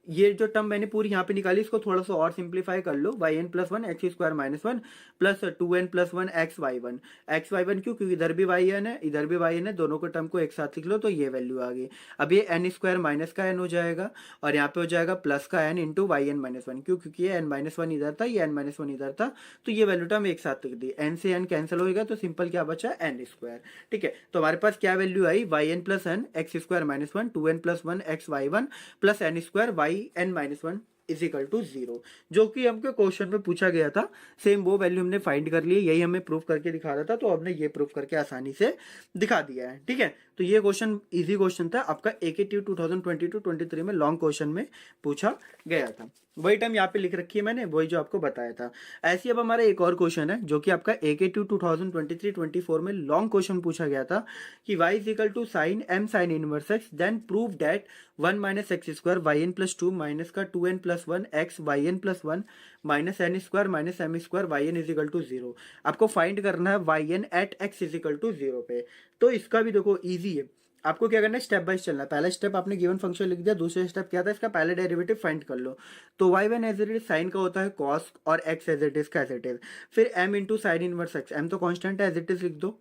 ये जो टर्म मैंने पूरी यहाँ पे निकाली, इसको थोड़ा सा और सिंप्लीफाई कर लो, y n plus one x square minus one plus two n plus one x y one. X y one क्यों, क्योंकि इधर भी वाई एन है इधर भी वाई एन है, दोनों को टर्म को एक साथ लिख लो तो ये वैल्यू आ गई। अब ये एन स्क्वायर माइनस का एन हो जाएगा और यहाँ पे हो जाएगा प्लस का n into y n minus one, क्यों, क्योंकि ये एन माइनस वन इधर था, ये एन माइनस वन इधर था, तो ये वैल्यू टर्म एक साथ लिख दी। एन से एन कैंसिल होगा तो सिंपल क्या बचा, एन स्क्वायर। ठीक है, तो हमारे पास क्या वैल्यू आई, y n plus n x square minus one, two n plus one x y one plus n square y n minus one is equal to zero, जो कि हमको क्वेश्चन में पूछा गया था। सेम वो वैल्यू हमने फाइंड कर ली, यही हमें प्रूफ करके दिखा रहा था, तो हमने ये प्रूफ करके आसानी से दिखा दिया है। ठीक है, तो ये क्वेश्चन इजी क्वेश्चन था आपका, AKT 2022-23 में लॉन्ग क्वेश्चन में पूछा गया था। वही टाइम यहाँ पे लिख रखी है मैंने, वही जो आपको बताया था। ऐसे अब हमारा एक और क्वेश्चन है जो कि आपका AKT 2023-24 में लॉन्ग क्वेश्चन पूछा गया था कि y is equal to sine m sine inverse x, then prove that 1 minus x square y n plus two minus का 2n plus one x y n plus one minus n square minus m square y n is equal to zero. आपको find करना है y n at x is equal to zero पे। तो इसका भी देखो easy है, आपको क्या करना है, स्टेप बाय चलना है। पहला स्टेप आपने गिवन फंक्शन लिख दिया, दूसरा स्टेप क्या था, इसका पहले डेरिवेटिव फाइंड कर लो। तो y one as it is sine का होता है कॉस, और एक्स एज इट इज का एज इट इज, फिर m into sine inverse x, m तो कॉन्स्टेंट है एज इट इज लिख दो।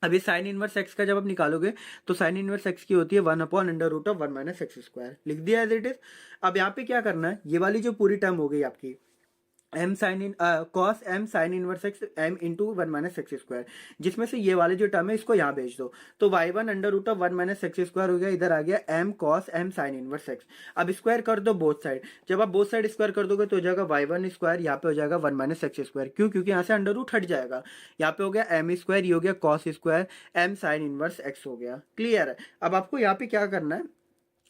अभी साइन इनवर्स एक्स का जब आप निकालोगे तो साइन इनवर्स एक्स की होती है one upon under root of one minus x square, लिख दिया एज इट इज। अब यहाँ पे क्या करना है, ये वाली जो पूरी टर्म हो गई आपकी m sine in cos m sine inverse x m into one minus x square, जिसमें से ये वाले जो टर्म है इसको यहाँ भेज दो, तो y one under root of one minus x square हो गया, इधर आ गया m cos m sine inverse x. अब स्क्वायर कर दो बोथ साइड, जब आप बोथ साइड स्क्वायर कर दोगे तो हो जाएगा वाई वन स्क्वायर, यहाँ पे हो जाएगा वन माइनस एक्स स्क्वायर, क्यों, क्योंकि यहाँ से अंडर रूट हट जाएगा, यहाँ पे हो गया एम स्क्वायर, ये हो गया cos square m sine inverse x हो गया। क्लियर है। अब आपको यहाँ पे क्या करना है,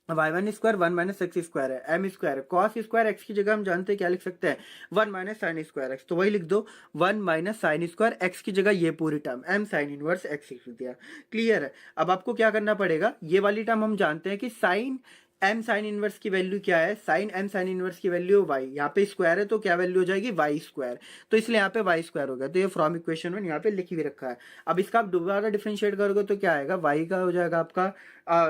y one square one minus x square है, m square cos square x की जगह हम जानते हैं क्या लिख सकते हैं, one minus sine square x, तो वही लिख दो, one minus sine square x की जगह ये पूरी term m sine inverse x लिख दिया। क्लियर है। अब आपको क्या करना पड़ेगा, ये वाली टर्म हम जानते हैं कि साइन एम साइन इनवर्स की वैल्यू क्या है, साइन एम साइन इनवर्स की वैल्यू वाई, यहाँ पे स्क्वायर है तो क्या वैल्यू हो जाएगी वाई स्क्वायर, तो इसलिए यहाँ पे वाई स्क्वायर हो गया, तो ये फ्रॉम इक्वेशन वन यहाँ पे लिखी हुई रखा है। अब इसका आप दोबारा डिफरेंशिएट करोगे तो क्या आएगा, वाई का हो जाएगा आपका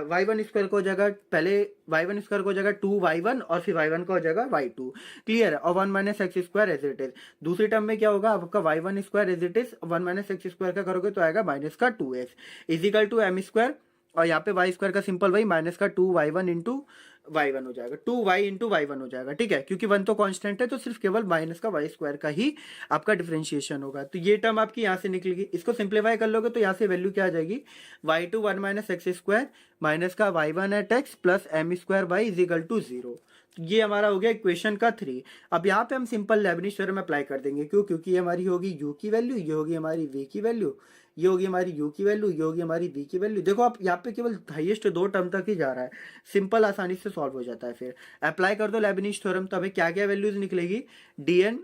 वाई वन स्क्वायर को हो जाएगा, पहले वाई वन स्क्वायर को हो जाएगा टू वाई वन और फिर वाई वन का हो जाएगा वाई टू। क्लियर है। और one minus x square as it is, दूसरी टर्म में क्या होगा आपका y one square as it is, one minus x square का करोगे तो आएगा माइनस का two x is equal two m square, और यहाँ पे वाई स्क्वायर का सिंपल वही माइनस का two y one into y one हो जाएगा, two y into y one हो जाएगा। ठीक है, क्योंकि वन तो कांस्टेंट है तो सिर्फ केवल माइनस का वाई स्क्वायर का ही आपका डिफरेंशिएशन होगा। तो ये टर्म आपकी यहाँ से निकलेगी, इसको सिंप्लीफाई कर लोगे तो यहाँ से वैल्यू क्या आ जाएगी, y two one minus x square minus का y one at x plus m square y is equal to zero. ये हमारा हो गया इक्वेशन का 3। अब यहाँ पे हम सिंपल लेबनिज थ्योरम अप्लाई कर देंगे, क्यों, क्योंकि ये हमारी होगी u की वैल्यू, ये होगी हमारी v की वैल्यू, ये होगी हमारी u की वैल्यू, ये होगी हमारी v की वैल्यू। देखो आप यहाँ पे केवल हाईएस्ट दो टर्म तक ही जा रहा है, सिंपल आसानी से सॉल्व हो जाता है। फिर अप्लाई कर दो लेबनिज थ्योरम, तो हमें क्या क्या वैल्यूज निकलेगी, dn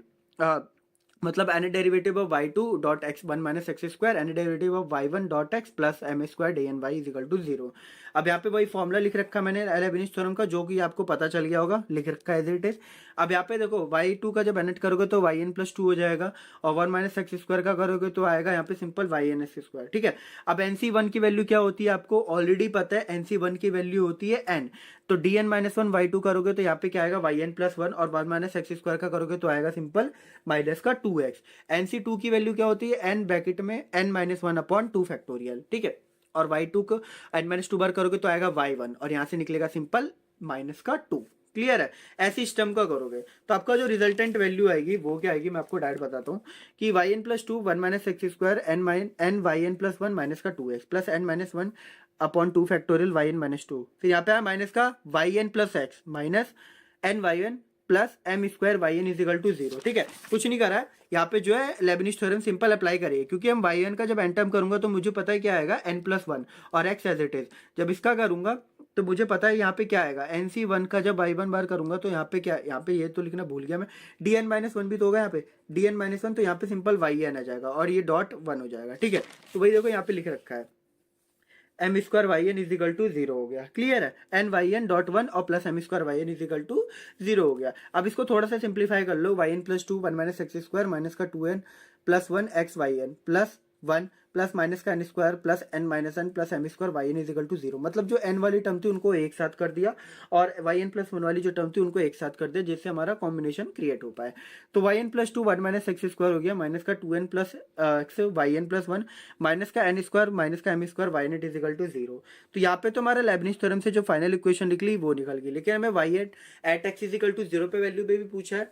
मतलब any derivative of y two dot x one minus x square any derivative of y one dot x plus m square d N y is equal to zero. अब यहाँ पे वही फॉर्मूला लिख रखा मैंने लेबनिज़ theorem का, जो कि आपको पता चल गया होगा, लिख रखा है एज इट इज। अब यहाँ पे देखो वाई टू का जब एनेट करोगे तो वाई एन प्लस टू हो जाएगा, और वन माइनस एक्स स्क्वायर का करोगे तो आएगा यहाँ पे simple y n x square. ठीक है, अब एन सी वन की वैल्यू क्या होती है आपको ऑलरेडी पता है, एन सी वन की वैल्यू होती है एन, तो d n minus one y two करोगे तो यहाँ पे क्या आएगा वाई एन प्लस वन, और वन माइनस एक्स स्क्वायर का करोगे तो आएगा सिंपल माइनस का two x. N c two की वैल्यू क्या होती है एन ब्रैकेट में n minus one upon two factorial. ठीक है, और वाई टू को एन माइनस टू बार करोगे तो आएगा वाई वन, और यहां से निकलेगा सिंपल माइनस का टू। क्लियर है, ऐसी सिस्टम का करोगे तो आपका जो रिजल्टेंट वैल्यू आएगी वो क्या आएगी, मैं आपको डायरेक्ट बताता हूँ कि y n plus two one minus x square n y n plus one minus का two x plus n minus one upon two factorial y n minus two, फिर यहाँ पे आया माइनस का y n plus x minus n y n plus m square y n is equal to zero. ठीक है, कुछ नहीं करा है यहाँ पे, जो है लेबनिज़ थ्योरम सिंपल अप्लाई करिए, क्योंकि हम वाई एन का जब एन टर्म करूंगा तो मुझे पता है क्या आएगा एन प्लस वन और एक्स एज इट इज। जब इसका करूंगा तो मुझे पता है यहाँ पे क्या आएगा एन सी वन का, जब वाई वन बार करूंगा तो यहाँ पे क्या, यहाँ पे ये तो लिखना भूल गया मैं, डी एन माइनस वन भी तो होगा यहाँ पे, डी एन माइनस वन, तो यहाँ पे सिंपल वाई एन आ जाएगा और ये डॉट वन हो जाएगा। ठीक है, तो वही देखो यहाँ पे लिख रखा है m square y n is equal to zero हो गया। क्लियर है, n y n dot one और plus m square y n is equal to zero हो गया। अब इसको थोड़ा सा सिंप्लीफाई कर लो, y n plus two one minus x square minus का two n plus one x y n plus one plus minus का n square plus n minus n plus m square y n is equal to zero. मतलब जो N वाली term थी उनको एक साथ कर दिया, और वाई एन प्लस वन वाली जो टर्म थी उनको एक साथ कर दिया, जिससे हमारा कॉम्बिनेशन क्रिएट हो पाए। तो y n plus two one minus x square हो गया माइनस का two n plus x y n plus one minus का एन स्क्वायर माइनस का m square y n it is equal to zero. तो यहाँ पे तो हमारा लेबनिज़ थ्योरम से जो फाइनल इक्वेशन निकली वो निकल गई, लेकिन हमें y at x is equal to zero पे वैल्यू पे भी पूछा है।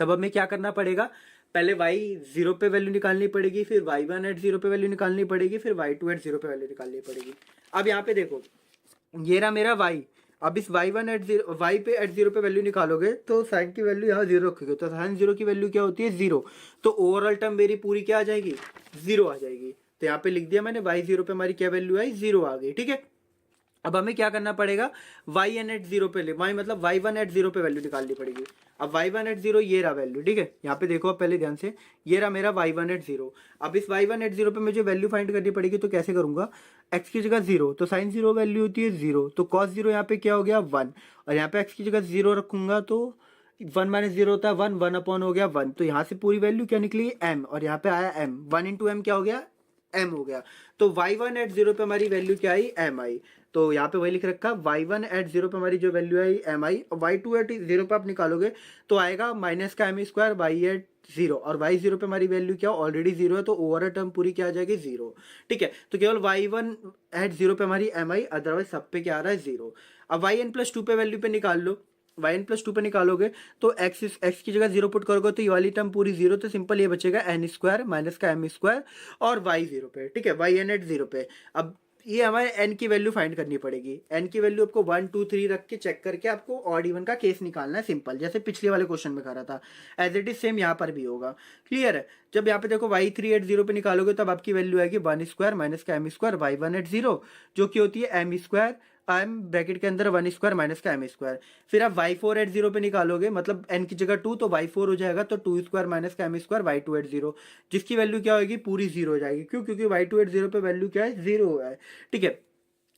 तब हमें क्या करना पड़ेगा, पहले y जीरो पे वैल्यू निकालनी पड़ेगी, फिर वाई वन एट जीरो पे वैल्यू निकालनी पड़ेगी, फिर वाई टू एट जीरो पे वैल्यू निकालनी पड़ेगी। अब यहाँ पे देखो ये रहा मेरा y, अब इस y one at zero y पे एट जीरो पे वैल्यू निकालोगे तो साइन की वैल्यू यहाँ जीरो रखोगे, तो साइन जीरो की वैल्यू क्या होती है जीरो, तो ओवरऑल टर्म मेरी पूरी क्या आ जाएगी जीरो आ जाएगी। तो यहाँ पे लिख दिया मैंने वाई जीरो पे हमारी क्या वैल्यू आई जीरो आ गई। ठीक है, अब हमें क्या करना पड़ेगा वाई एन एट जीरो पे ले वाई मतलब वाई वन एट जीरो पे वैल्यू निकालनी पड़ेगी। अब वाई वन एट जीरो ये रहा वैल्यू। ठीक है, यहाँ पे देखो अब पहले ध्यान से, ये रहा मेरा वाई वन एट जीरो। अब इस वाई वन एट जीरो पे मुझे वैल्यू फाइंड करनी पड़ेगी, तो कैसे करूंगा, एक्स की जगह जीरो तो साइन जीरो वैल्यू होती है जीरो, तो कॉस जीरो यहाँ पे क्या हो गया वन, और यहाँ पे एक्स की जगह जीरो रखूंगा तो वन माइनस जीरो होता है वन, वन अपॉन हो गया वन, तो यहाँ से पूरी वैल्यू क्या निकली एम, और यहाँ पे आया एम, वन इंटू एम क्या हो गया एम हो गया। तो वाई वन एट जीरो पे हमारी वैल्यू क्या आई एम आई, तो यहाँ पे वही लिख रखा वाई वन एट जीरो पे हमारी जो वैल्यू आई एम आई, और वाई टू एट जीरो पे आप निकालोगे तो आएगा माइनस का m square y at zero, और वाई जीरो पे हमारी वैल्यू क्या ऑलरेडी जीरो है, तो ओवर टर्म पूरी क्या आ जाएगी जीरो। ठीक है, तो केवल वाई वन एट जीरो पे हमारी एम आई, अदरवाइज सब पे क्या आ रहा है जीरो। अब वाई एन प्लस टू पे वैल्यू पे निकाल लो, वाई एन प्लस टू पे निकालोगे तो एक्स की जगह जीरो पुट करोगे तो ये वाली टर्म पूरी जीरो, तो सिंपल ये बचेगा एन स्क्वायर माइनस का एम स्क्वायर और वाई जीरो पे। ठीक है, वाई एन एट जीरो पे। अब ये हमारे एन की वैल्यू फाइंड करनी पड़ेगी, एन की वैल्यू आपको वन टू थ्री रख के चेक करके आपको ऑड इवन का केस निकालना है, सिंपल जैसे पिछले वाले क्वेश्चन में करा था, एज इट इज सेम यहाँ पर भी होगा। क्लियर है, जब यहाँ पे देखो वाई थ्री एट जीरो पे निकालोगे तब आपकी वैल्यू आएगी वन स्क्वायर माइनस का m square y one at zero, जो कि होती है एम स्क्वायर एम ब्रैकेट के अंदर वन स्क्वायर माइनस का एम स्क्वायर। फिर आप वाई फोर एट जीरो पे निकालोगे, मतलब एन की जगह टू तो वाई फोर हो जाएगा, तो टू स्क्वायर माइनस का m square y two at zero, जिसकी वैल्यू क्या होगी पूरी जीरो हो जाएगी। क्यों, क्योंकि वाई टू एट जीरो पे वैल्यू क्या है जीरो है। ठीक है,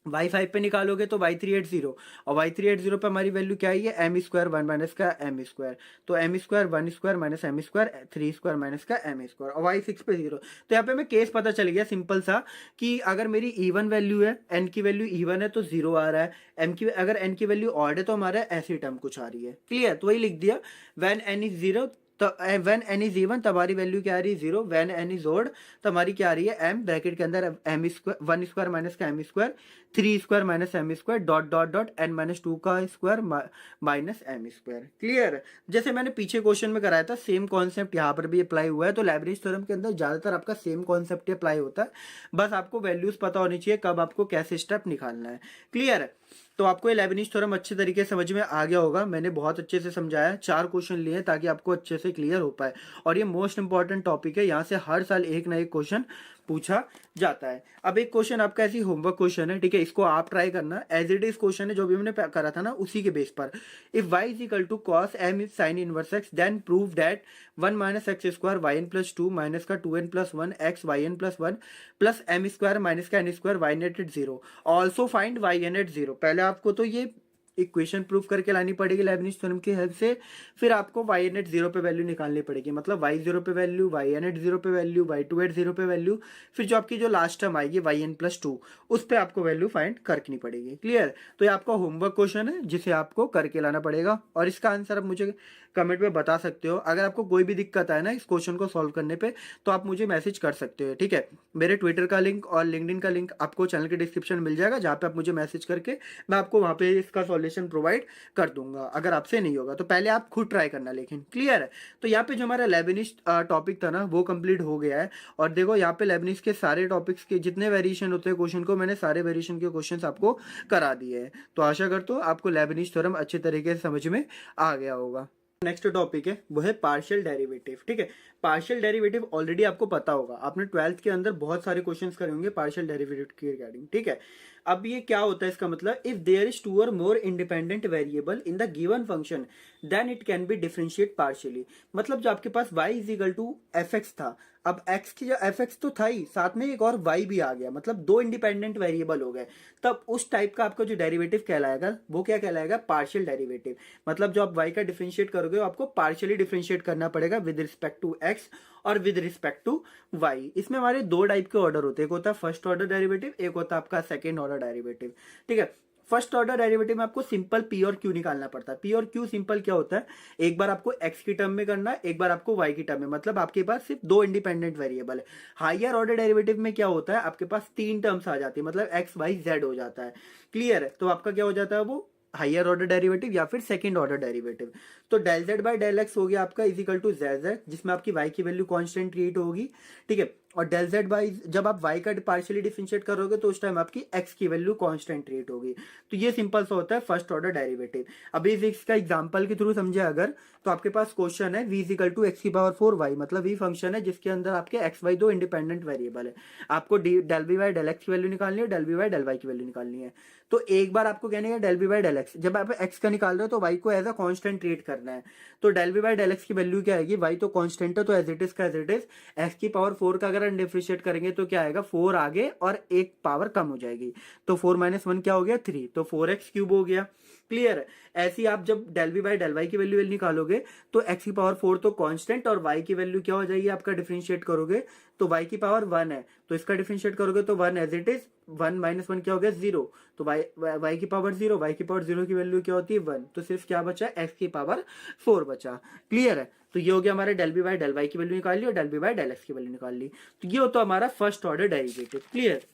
वाई फाइव पे निकालोगे तो वाई थ्री एट जीरो, और वाई थ्री एट जीरो पे हमारी वैल्यू क्या है एम स्क्वायर वन माइनस का एम स्क्वायर, तो m square one square minus m square three square minus का एम स्क्वायर, और वाई सिक्स पे जीरो। तो यहाँ पे हमें केस पता चल गया सिंपल सा कि अगर मेरी इवन वैल्यू है, एन की वैल्यू इवन है तो जीरो आ रहा है, एम की अगर एन की वैल्यू ऑड है तो हमारा ऐसी टर्म कुछ आ रही है। क्लियर, तो वही लिख दिया व्हेन एन इज जीरो तो व्हेन एन इज इवन तो हमारी वैल्यू क्या आ रही है zero, when an is odd तो हमारी क्या आ रही है एम ब्रैकेट के अंदर m square one square minus का m square three square minus m square dot dot dot n minus two का square minus m square. Clear, जैसे मैंने पीछे क्वेश्चन में कराया था सेम कॉन्सेप्ट यहाँ पर भी अप्लाई हुआ है। तो लेबनिज़ थ्योरम के अंदर ज्यादातर आपका सेम कॉन्सेप्ट अप्लाई होता है, बस आपको वैल्यूज पता होनी चाहिए कब आपको कैसे स्टेप निकालना है। क्लियर है, तो आपको ये लेबनिज़ थ्योरम अच्छे तरीके से समझ में आ गया होगा, मैंने बहुत अच्छे से समझाया, चार क्वेश्चन लिए ताकि आपको अच्छे से क्लियर हो पाए, और ये मोस्ट इंपॉर्टेंट टॉपिक है, यहाँ से हर साल एक ना एक क्वेश्चन पूछा जाता है। अब एक क्वेश्चन आपका ऐसी होमवर्क क्वेश्चन है, ठीक है, इसको आप ट्राई करना, एज इट इज क्वेश्चन है जो भी हमने करा था ना उसी के बेस पर। If y is equal to cos m is sine inverse x then prove that 1 minus x square y n plus two minus का 2n plus one x y n plus one plus m square minus का n square y net at zero, also find y n at zero. पहले आपको तो ये equation proof करके लानी पड़ेगी Lebanese theorem की हेल्प से, फिर आपको वाई एन एट जीरो पे वैल्यू निकालनी पड़ेगी, मतलब वाई जीरो पे value, y n at zero पे value, y two at zero पे वैल्यू, फिर जो आपकी जो लास्ट टर्म आएगी वाई एन प्लस टू उस पर आपको वैल्यू फाइंड करनी पड़ेगी। क्लियर? तो ये आपका होमवर्क क्वेश्चन है जिसे आपको करके लाना पड़ेगा, और इसका आंसर आप मुझे कमेंट में बता सकते हो। अगर आपको कोई भी दिक्कत आए ना इस क्वेश्चन को सॉल्व करने पे तो आप मुझे मैसेज कर सकते हो, ठीक है। मेरे ट्विटर का लिंक और लिंक्डइन का लिंक आपको चैनल के डिस्क्रिप्शन में मिल जाएगा, जहाँ पे आप मुझे मैसेज करके मैं आपको वहाँ पे इसका सॉल्यूशन प्रोवाइड कर दूंगा अगर आपसे नहीं होगा तो। पहले आप खुद ट्राई करना लेकिन। क्लियर है? तो यहाँ पे जो हमारा लेबनिज टॉपिक था ना वो कंप्लीट हो गया है, और देखो यहाँ पे लेबनिज के सारे टॉपिक्स के जितने वेरिएशन होते हैं क्वेश्चन को, मैंने सारे वेरिएशन के क्वेश्चन आपको करा दिए हैं। तो आशा करता हूँ आपको लेबनिज थ्योरम अच्छे तरीके से समझ में आ गया होगा। नेक्स्ट टॉपिक है वो है पार्शियल डेरिवेटिव, ठीक है। पार्शियल डेरिवेटिव ऑलरेडी आपको पता होगा, आपने 12th के अंदर बहुत सारे क्वेश्चंस करे होंगे पार्शियल डेरिवेटिव के रिगार्डिंग, ठीक है। अब ये क्या होता है इसका मतलब, if there is two or more independent variable in the given function then it can be differentiate partially. मतलब जो आपके पास y is equal to F x था, अब x की जो एफ एक्स तो था ही, साथ में एक और y भी आ गया, मतलब दो इंडिपेंडेंट वेरिएबल हो गए, तब उस टाइप का आपका जो डेरिवेटिव कहलाएगा वो क्या कहलाएगा, पार्शियल डेरिवेटिव। मतलब जो आप y का डिफरेंशिएट करोगे आपको पार्शियली डिफरेंशिएट करना पड़ेगा विद रिस्पेक्ट टू x और विद रिस्पेक्ट टू y। इसमें हमारे दो टाइप के ऑर्डर होते हैं, एक होता है फर्स्ट ऑर्डर डेरिवेटिव, एक होता है आपका सेकेंड ऑर्डर डेरिवेटिव, ठीक है। फर्स्ट ऑर्डर डेरिवेटिव में आपको सिंपल पी और क्यू निकालना पड़ता है। पी और क्यू सिंपल क्या होता है, एक बार आपको एक्स की टर्म में करना है, एक बार आपको वाई की टर्म में, मतलब आपके पास सिर्फ दो इंडिपेंडेंट वेरिएबल है। हायर ऑर्डर डेरिवेटिव में क्या होता है, आपके पास तीन टर्म्स आ जाती है, मतलब एक्स वाई जेड हो जाता है। क्लियर है? तो आपका क्या हो जाता है वो हायर ऑर्डर डेरिवेटिव या फिर सेकंड ऑर्डर डेरिवेटिव। तो del z by del x हो गया आपका इज इक्वल टू जेड, जिसमें आपकी वाई की वैल्यू कांस्टेंट क्रिएट होगी, ठीक है। और डेल जेड बाई जब आप y का पार्शियली डिफरेंशिएट करोगे तो उस टाइम आपकी x की वैल्यू कांस्टेंट रेट होगी। तो ये सिंपल सा होता है फर्स्ट ऑर्डर डेरिवेटिव। अभी इसका एग्जांपल के थ्रू समझे अगर, तो आपके पास क्वेश्चन है v is equal to x की पावर 4y, मतलब v फंक्शन है जिसके अंदर आपके x y दो इंडिपेंडेंट वेरिएबल है। आपको del b by del x की वैल्यू निकालनी है, del b by del y की वैल्यू निकालनी है। तो एक बार आपको कहने का del b by del x, जब आप x का निकाल रहे हो तो y को एज अ कांस्टेंट ट्रीट करना है। तो del b by del x की वैल्यू क्या आएगी, y तो कांस्टेंट है तो एज इट इज का एज इट इज, एक्स की पावर 4 का अगर हम डिफरेंशिएट करेंगे तो क्या आएगा, 4 आगे और एक पावर कम हो जाएगी, तो 4 माइनस 1 क्या हो गया 3, तो 4x क्यूब हो गया। क्लियर है? ऐसे ही आप जब del b by del y की वैल्यू निकालोगे तो x की पावर 4 तो कांस्टेंट और y की वैल्यू क्या हो जाएगी आपका, डिफरेंशिएट करोगे तो y की पावर 1 है तो इसका डिफरेंशिएट करोगे तो 1 एज इट इज, 1 माइनस 1 क्या हो गया 0, तो y की पावर 0, y की पावर 0 की वैल्यू क्या होती है 1, तो सिर्फ क्या बचा, x की पावर 4 बचा। क्लियर है? तो ये हो गया हमारे del b by del y की वैल्यू निकाल ली और del b by del x की वैल्यू निकाल ली। तो ये होता हमारा फर्स्ट ऑर्डर डेरिवेटिव। क्लियर?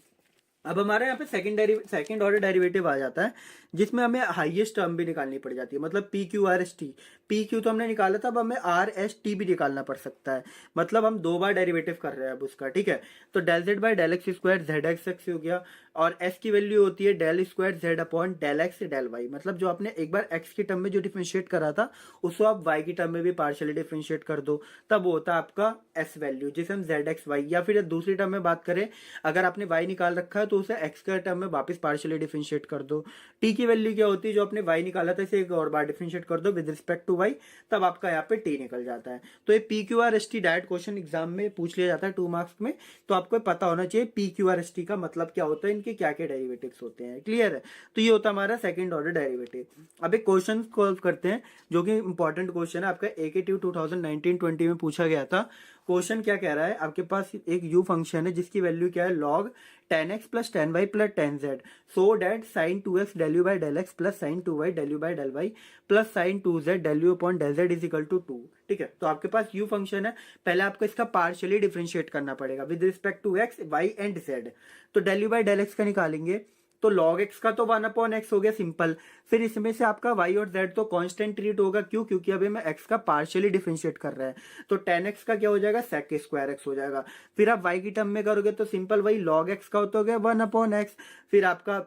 अब हमारे यहाँ पे सेकंड ऑर्डर डेरिवेटिव आ जाता है जिसमें हमें हाईएस्ट टर्म भी निकालनी पड़ जाती है, मतलब P q r s T. P Q तो हमने निकाला था, अब हमें आर एस टी भी निकालना पड़ सकता है, मतलब हम दो बार डेरिवेटिव कर रहे हैं अब उसका, ठीक है। तो del z by del x square z x x हो गया, और एस की वैल्यू होती है del square z upon del x del y, मतलब जो आपने एक बार एक्स की टर्म में जो डिफरेंशिएट करा था उसको आप वाई की टर्म में भी पार्शियली डिफरेंशिएट कर दो, तब होता है आपका एस वैल्यू जिसे हम जेड एक्स वाई, या फिर दूसरी टर्म में बात करें अगर आपने वाई निकाल रखा है तो उसे एक्स के टर्म में वापस पार्शियली डिफरेंशिएट कर दो। टी की वैल्यू क्या होती है, जो आपने वाई निकाला था इसे एक और बार डिफरेंशिएट कर दो विद रिस्पेक्ट टू वाई, तब आपका यहाँ पे टी निकल जाता है। तो ये P q r s T direct question exam में पूछ लिया जाता है 2 मार्क्स में, तो आपको पता होना चाहिए P q r s T का मतलब क्या होता है, इनके क्या क्या डेरिवेटिव्स होते हैं। क्लियर है? तो ये होता है हमारा सेकंड ऑर्डर डेरिवेटिव। अब एक क्वेश्चन सॉल्व करते हैं जो कि इंपॉर्टेंट क्वेश्चन है, आपका एकेटीव 2019-20 में पूछा गया था। क्वेश्चन क्या कह रहा है, आपके पास एक u फंक्शन है जिसकी वैल्यू क्या है, log 10x plus 10y plus 10z, so that sine 2x del u by del x plus sine 2y del u by del y plus sine 2z del u upon del z is equal to 2। ठीक है, तो आपके पास u function है, पहले आपको इसका partially differentiate करना पड़ेगा with respect to x, y and z। तो del u by del x का निकालेंगे तो log x का तो 1 अपॉन एक्स हो गया सिंपल, फिर इसमें से आपका y और z तो कांस्टेंट ट्रीट होगा, क्यों, क्योंकि अभी मैं x का पार्शियली डिफरेंशिएट कर रहा है, तो 10x का क्या हो जाएगा, sec स्क्वायर x हो जाएगा। फिर आप y की टर्म में करोगे तो सिंपल वही log x का होता हो गया 1 अपॉन एक्स, फिर आपका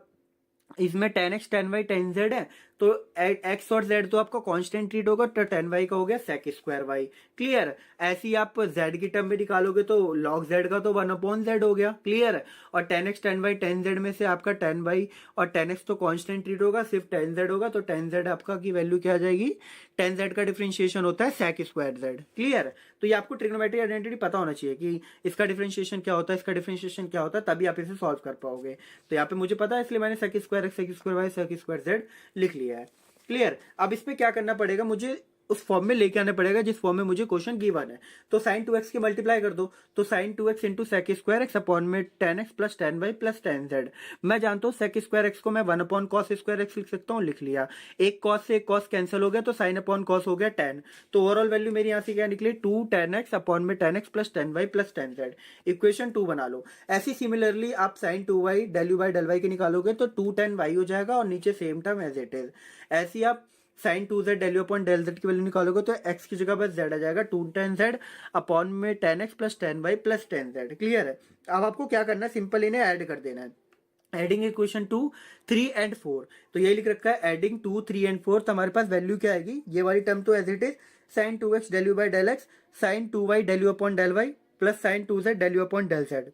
इसमें 10x 10y 10z है तो एक्स और जेड तो आपका कांस्टेंट ट्रीट होगा, तो टेन वाई का हो गया सेक स्क्वायर वाई। क्लियर। ऐसे ही आप जेड की टर्म में निकालोगे तो लॉग जेड का तो वन अपॉन जेड हो गया। क्लियर। और ten x ten y ten z में से आपका टेन वाई और टेन एक्स तो कांस्टेंट ट्रीट होगा, सिर्फ टेन जेड होगा, तो टेन जेड आपका की वैल्यू क्या आ जाएगी, टेन जेड का डिफरेंशिएशन होता है सेक स्क्वायर जेड। क्लियर। तो ये आपको ट्रिग्नोमेट्रिक आइडेंटिटी पता होना चाहिए कि इसका डिफरेंशिएशन क्या होता है, इसका डिफरेंशिएशन क्या होता है, तभी आप इसे सॉल्व कर पाओगे। तो यहाँ पे मुझे पता है, इसलिए मैंने sec square x sec square y sec square z लिख लिया है। क्लियर। अब इसमें क्या करना पड़ेगा, मुझे उस फॉर्म में लेके आना पड़ेगा जिस फॉर्म में मुझे क्वेश्चन गिवन है। तो साइन 2x की मल्टीप्लाई कर दो, तो sine 2x into sec square x upon में 10x plus 10y plus 10z। मैं जानता हूँ सेक स्क्वायर एक्स को मैं 1 अपॉन कॉस स्क्वायर एक्स लिख सकता हूँ, लिख लिया। एक कॉस से एक कॉस कैंसिल हो गया, तो साइन अपॉन कॉस हो गया 10। तो ओवरऑल वैल्यू मेरी यहाँ से क्या निकली, 2 10x अपॉन में 10x plus 10y plus 10z। Equation 2 बना लो। ऐसी सिमिलरली आप sine 2y del u by del y के निकालोगे तो 2 10y हो जाएगा और नीचे same term as it is. ऐसी आप sine 2z del u upon del z की वैल्यू निकालोगे तो x की जगह बस z आ जाएगा, 2 10z अपॉन में 10x plus 10y plus 10z। Clear है। अब आपको क्या करना है, सिंपल इन्हें ऐड कर देना है। एडिंग इक्वेशन 2 3 एंड 4, तो ये लिख रखा है एडिंग 2 3 एंड 4, तो हमारे पास वैल्यू क्या आएगी, ये वाली टर्म तो as it is sine 2x del u by del x sine 2y del u upon del y plus sine 2z del u upon del z.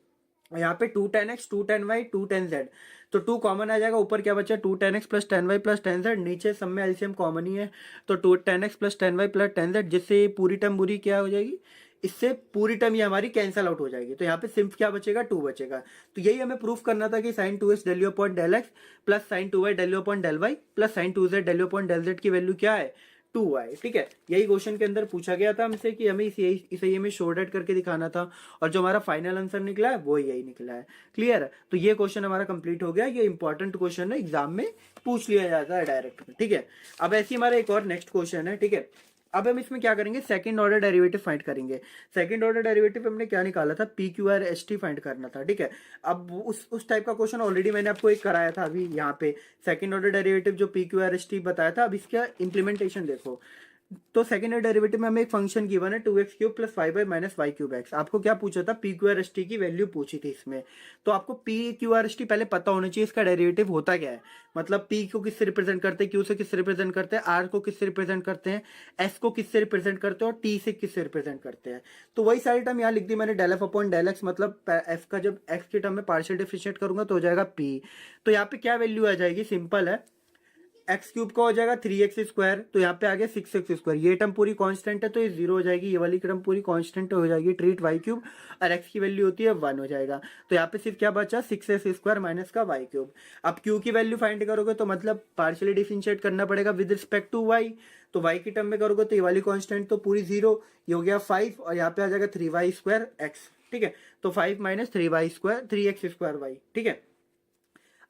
यहाँ पे 2 10x 2 10y 2 10z, तो 2 कॉमन आ जाएगा, ऊपर क्या बचा 2 10x plus 10y plus 10z, नीचे सब में एलसीएम कॉमन ही है, तो 2 10x plus 10y plus 10z, जिससे पूरी टर्म बुरी क्या हो जाएगी, इससे पूरी टर्म ये हमारी कैंसल आउट हो जाएगी। तो यहाँ पे सिर्फ क्या बचेगा, 2 बचेगा। तो यही हमें प्रूफ करना था कि sine 2x del u upon del x plus sine 2y del u upon del y plus sine 2z del u upon del z की वैल्यू क्या है, 2y। ठीक है, यही क्वेश्चन के अंदर पूछा गया था हमसे कि हमें इसे हमें शॉर्ट आउट करके दिखाना था, और जो हमारा फाइनल आंसर निकला है वो यही निकला है। क्लियर है। तो ये क्वेश्चन हमारा कंप्लीट हो गया। ये इंपॉर्टेंट क्वेश्चन है, एग्जाम में पूछ लिया जाता है डायरेक्ट में। ठीक है। अब ऐसे हमारा एक और नेक्स्ट क्वेश्चन है। ठीक है। अब हम इसमें क्या करेंगे, सेकंड ऑर्डर डेरिवेटिव फाइंड करेंगे। सेकंड ऑर्डर डेरिवेटिव हमने क्या निकाला था, p q r s T find करना था। ठीक है। अब उस टाइप का क्वेश्चन ऑलरेडी मैंने आपको एक कराया था अभी यहाँ पे, सेकंड ऑर्डर डेरिवेटिव जो P q r s T बताया था। अब इसका इंप्लीमेंटेशन देखो। तो सेकंड डेरिवेटिव में हमें एक फंक्शन गिवन है 2x cube plus 5y minus y cube x. आपको क्या पूछा था, p q r s t की वैल्यू पूछी थी इसमें। तो आपको p q r s t पहले पता होना चाहिए इसका डेरिवेटिव होता क्या है, मतलब पी को किससे रिप्रेजेंट करते हैं, क्यू से किससे रिप्रेजेंट करते हैं, आर को किससे रिप्रेजेंट करते हैं, एस को किससे रिप्रेजेंट करते हैं और टी से किससे रिप्रेजेंट करते हैं। तो वही सारी टर्म यहाँ लिख दी मैंने, del f upon del x, मतलब एफ का जब एक्स की टर्म में पार्शियल डिफरेंशिएट करूंगा तो हो जाएगा पी। तो यहाँ पे क्या वैल्यू आ जाएगी, सिंपल है, एक्स क्यूब का हो जाएगा 3x स्क्वायर, तो यहाँ पे आ गया 6x स्क्वायर। ये टर्म पूरी कांस्टेंट है तो ये 0 हो जाएगी, ये वाली टर्म पूरी कांस्टेंट हो जाएगी, ट्रीट वाई क्यूब, और x की वैल्यू होती है 1 हो जाएगा। तो यहाँ पे सिर्फ क्या बचा, 6x स्क्वायर माइनस का वाई क्यूब। अब q की वैल्यू फाइंड करोगे तो मतलब पार्शियली डिफरेंशिएट करना पड़ेगा विद रिस्पेक्ट टू y, तो y की टर्म में करोगे तो ये वाली कांस्टेंट तो पूरी 0, ये हो गया 5, और यहाँ पे आ जाएगा 3y स्क्वायर x। ठीक है। तो 5 minus 3y square 3x square y। ठीक है।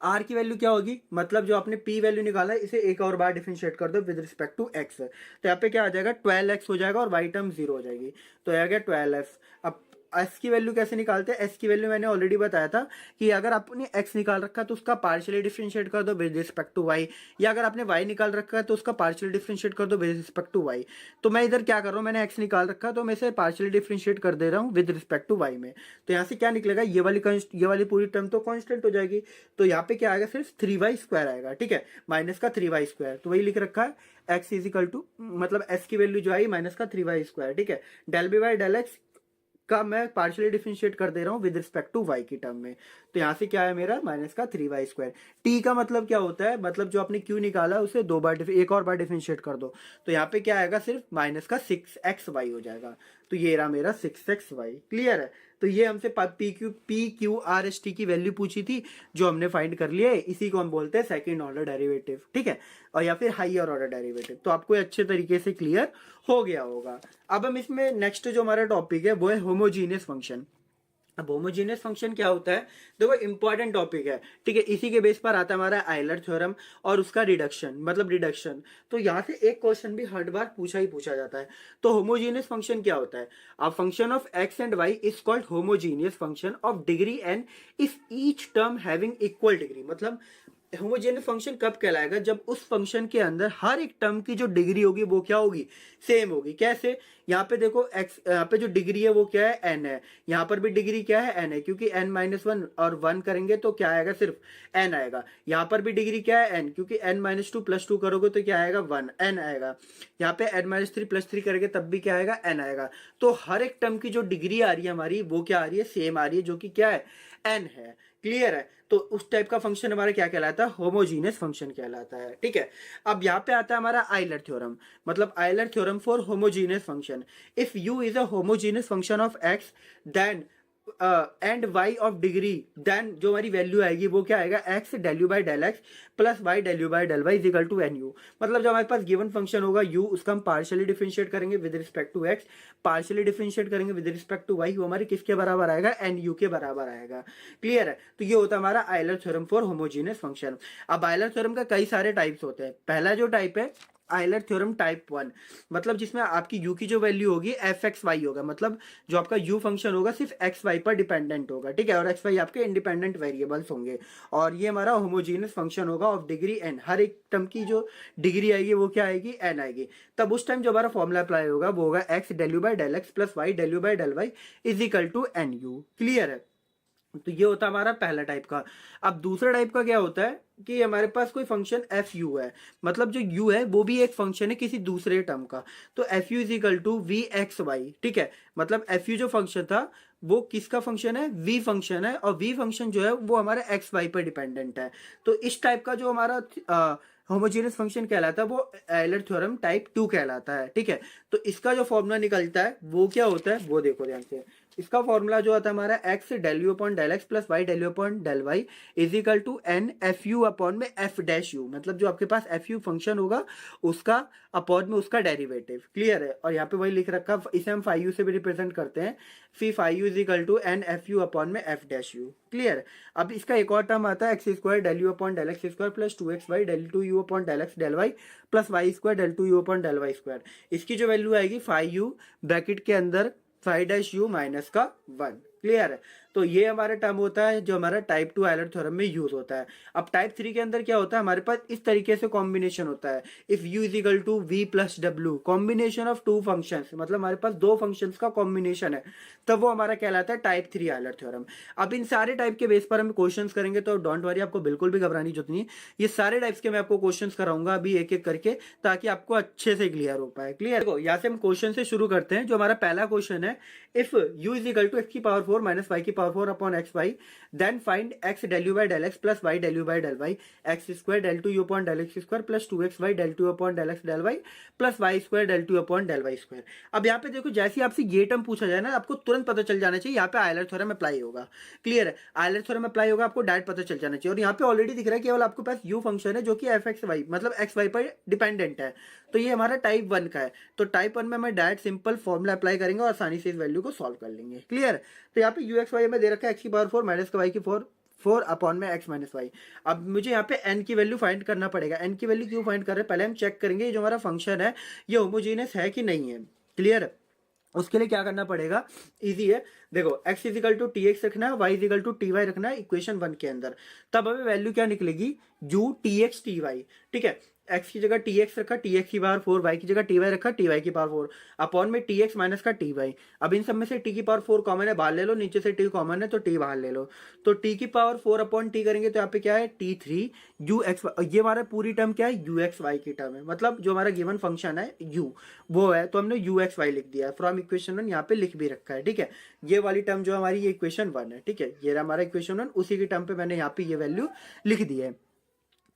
आर की वैल्यू क्या होगी, मतलब जो आपने पी वैल्यू निकाला है इसे एक और बार डिफरेंशिएट कर दो विद रिस्पेक्ट टू एक्स। तो यहाँ पे क्या आ जाएगा, 12x हो जाएगा और वाई टर्म 0 हो जाएगी, तो आ गया 12f। अब एस की वैल्यू कैसे निकालते हैं, एस की वैल्यू मैंने ऑलरेडी बताया था कि अगर आपने एक्स निकाल रखा है तो उसका पार्शियली डिफरेंशिएट कर दो विद रिस्पेक्ट टू वाई, या अगर आपने वाई निकाल रखा है तो उसका पार्शियली डिफरेंशिएट कर दो विद रिस्पेक्ट टू वाई। तो मैं इधर क्या कर रहा हूँ, मैंने एक्स निकाल रखा है तो मैं इसे पार्शियली डिफरेंशिएट कर दे रहा हूँ विद रिस्पेक्ट टू वाई में। तो यहाँ से क्या निकलेगा, ये वाली पूरी टर्म तो कांस्टेंट हो जाएगी, तो यहाँ पे क्या आएगा, सिर्फ 3y स्क्वायर आएगा। ठीक है, माइनस का 3y स्क्वायर, तो वही लिख रखा है x इजिकल टू, मतलब s की वैल्यू जो आई माइनस का 3y स्क्वायर। ठीक है। Del b by del x का मैं पार्शियली डिफरेंशिएट कर दे रहा हूँ विद रिस्पेक्ट टू y की टर्म में, तो यहाँ से क्या है मेरा माइनस का 3y स्क्वायर। t का मतलब क्या होता है, मतलब जो आपने q निकाला उसे एक और बार डिफरेंशिएट कर दो, तो यहाँ पे क्या आएगा, सिर्फ माइनस का 6xy हो जाएगा, तो ये रहा मेरा 6xy। क्लियर है। तो ये हमसे P q r s t की वैल्यू पूछी थी जो हमने फाइंड कर लिया है, इसी को हम बोलते हैं सेकंड ऑर्डर डेरिवेटिव। ठीक है, और या फिर हायर ऑर्डर डेरिवेटिव। तो आपको अच्छे तरीके से क्लियर हो गया होगा। अब हम इसमें नेक्स्ट जो हमारा टॉपिक है वो है होमोजीनियस फंक्शन। अब होमोजीनियस फंक्शन क्या होता है, देखो इंपॉर्टेंट टॉपिक है। ठीक है, इसी के बेस पर आता है हमारा आयलर थ्योरम और उसका रिडक्शन, मतलब रिडक्शन। तो यहाँ से एक क्वेश्चन भी हर बार पूछा जाता है। तो होमोजीनियस फंक्शन क्या होता है, a function of x and y is called homogeneous function of degree n if each term having equal degree, मतलब होमोजेनियस फंक्शन कब कहलाएगा, जब उस फंक्शन के अंदर हर एक टर्म की जो डिग्री होगी वो क्या होगी, सेम होगी। कैसे, यहाँ पे देखो x, यहाँ पे जो डिग्री है वो क्या है, n है, यहाँ पर भी डिग्री क्या है, n है, क्योंकि n-1 और 1 करेंगे तो क्या आएगा, सिर्फ n आएगा। यहाँ पर भी डिग्री क्या है, n, क्योंकि n-2 + 2 करोगे तो क्या आएगा, 1, n आएगा। यहाँ पे n-3 + 3 करेंगे तब भी क्या आएगा, n आएगा। तो हर एक टर्म की जो डिग्री आ रही है हमारी वो क्या आ रही है, सेम आ रही है, जो कि क्या है, n है। क्लियर है। तो उस टाइप का फंक्शन हमारा क्या कहलाता है, होमोजीनियस फंक्शन कहलाता है। ठीक है, अब यहाँ पे आता है हमारा आइलर थ्योरम, मतलब Euler theorem for homogeneous function. If u is a homogeneous function of x then and y of degree, then जो हमारी वैल्यू आएगी वो क्या आएगा, x del u by del x plus y del u by del y is equal to nu। मतलब जो हमारे पास गिवन फंक्शन होगा u, उसका हम पार्शियली डिफरेंशिएट करेंगे with respect to x, partially differentiate करेंगे विद रिस्पेक्ट टू y, वो हमारे किसके बराबर आएगा, nu के बराबर आएगा। क्लियर है। तो ये होता है हमारा Euler theorem for homogeneous function. अब आइलर थ्योरम का कई सारे टाइप्स होते हैं। पहला जो टाइप है आइलर थ्योरम टाइप 1, मतलब जिसमें आपकी u की जो वैल्यू होगी f(x, y) होगा, मतलब जो आपका u फंक्शन होगा सिर्फ x, y पर डिपेंडेंट होगा। ठीक है, और x, y आपके इंडिपेंडेंट वेरिएबल्स होंगे, और ये हमारा होमोजीनियस फंक्शन होगा ऑफ डिग्री n। हर एक टर्म की जो डिग्री आएगी वो क्या आएगी, n आएगी। तब उस टाइम जो हमारा फॉर्मूला अप्लाई होगा वो होगा x del u by del x plus y del u by del y is equal to nu। Clear है। तो ये होता है हमारा पहला टाइप का। अब दूसरा टाइप का क्या होता है कि हमारे पास कोई फंक्शन एफ यू है, मतलब जो u है वो भी एक फंक्शन है किसी दूसरे टर्म का। तो f u is equal to v x y. ठीक है, मतलब एफ यू जो फंक्शन था वो किसका फंक्शन है, v फंक्शन है, और v फंक्शन जो है वो हमारा एक्स वाई पर डिपेंडेंट है। तो इस टाइप का जो हमारा होमोजेनियस फंक्शन कहलाता है वो आइलर थ्योरम टाइप 2 कहलाता है। ठीक है, तो इसका जो फॉर्मूला निकलता है वो क्या होता है, वो देखो ध्यान से। इसका फॉर्मूला जो आता है हमारा x del u upon del x plus y del u upon del y is equal to n f u upon में f डैश यू, मतलब जो आपके पास एफ यू फंक्शन होगा उसका अपॉन में उसका डेरिवेटिव। क्लियर है। और यहाँ पे वही लिख रखा, इसे हम फाई यू से भी रिप्रेजेंट करते हैं, phi phi u is equal to n f u upon में f डैश यू। क्लियर। अब इसका एक और टर्म आता है x square del u upon del x square plus 2xy del 2u upon del x del y plus y square del 2u upon del y square. इसकी जो value आएगी phi you bracket के अंदर phi dash you minus का 1। Clear है। तो ये हमारा टर्म होता है जो हमारा टाइप 2 आइलर थ्योरम में यूज होता है। अब टाइप 3 के अंदर क्या होता है, हमारे पास इस तरीके से कॉम्बिनेशन होता है, if u is equal to v plus डब्ल्यू, कॉम्बिनेशन ऑफ टू फंक्शंस, मतलब हमारे पास दो फंक्शंस का कॉम्बिनेशन है, तब वो हमारा कहलाता है टाइप 3 आइलर थ्योरम। अब इन सारे टाइप के बेस पर हम क्वेश्चंस करेंगे, तो डोंट वरी, आपको बिल्कुल भी घबराने की जरूरत नहीं। ये सारे टाइप्स के मैं आपको क्वेश्चंस कराऊंगा अभी एक एक करके, ताकि आपको अच्छे से क्लियर हो पाए। क्लियर। देखो यहाँ से हम क्वेश्चन से शुरू करते हैं। जो हमारा पहला क्वेश्चन है, if u is equal to x की पावर 4 माइनस y की power 4 upon x y, then find x del u by del x plus y del u by del y, x square del 2u upon del x square plus 2xy del 2 upon del x del y plus y square del 2 upon del y square. अब यहाँ पे देखो, जैसे आपसे ये term पूछा जाए ना, आपको तुरंत पता चल जाना चाहिए यहाँ पे आइलर थ्योरम अप्लाई होगा। क्लियर है। आइलर थ्योरम अप्लाई होगा, आपको डायरेक्ट पता चल जाना चाहिए। और यहाँ पे ऑलरेडी दिख रहा है केवल आपके पास u फंक्शन है जो कि एफ एक्स वाई, मतलब एक्स वाई पर डिपेंडेंट है। तो ये हमारा टाइप 1 का है। तो टाइप 1 में मैं डायरेक्ट सिंपल फॉर्मूला अप्लाई करेंगे और आसानी से इस वैल्यू को सॉल्व कर लेंगे। क्लियर। तो यहाँ पे यू एक्स वाई में दे रखा है एक्स की पावर 4 माइनस का वाई की 4 अपॉन में x माइनस वाई। अब मुझे यहाँ पे n की वैल्यू फाइंड करना पड़ेगा। n की वैल्यू क्यों फाइंड कर रहे हैं, पहले हम चेक करेंगे ये जो हमारा फंक्शन है ये होमोजेनियस है कि नहीं है। क्लियर है। उसके लिए क्या करना पड़ेगा, इजी है। देखो x is equal to t x रखना है, y is equal to t y रखना है इक्वेशन 1 के अंदर। तब हमें वैल्यू क्या निकलेगी, u t x t y. ठीक है, x की जगह टी एक्स रखा, टी एक्स की पावर 4, y की जगह टी वाई रखा, टी वाई की पावर 4 अपॉन में टी एक्स माइनस का टी वाई। अब इन सब में से t की पावर 4 कॉमन है, बाहर ले लो, नीचे से t कॉमन है तो t बाहर ले लो। तो t की पावर 4 अपॉन t करेंगे तो यहाँ पे क्या है t3 u x, ये हमारा पूरी टर्म क्या है, u x y की टर्म है, मतलब जो हमारा गिवन फंक्शन है u वो है, तो हमने u x y लिख दिया फ्रॉम इक्वेशन 1, यहाँ पे लिख भी रखा है। ठीक है, ये वाली टर्म जो हमारी ये इक्वेशन 1 है। ठीक है, ये हमारा इक्वेशन 1, उसी की टर्म पे मैंने यहाँ पे ये वैल्यू लिख दी है।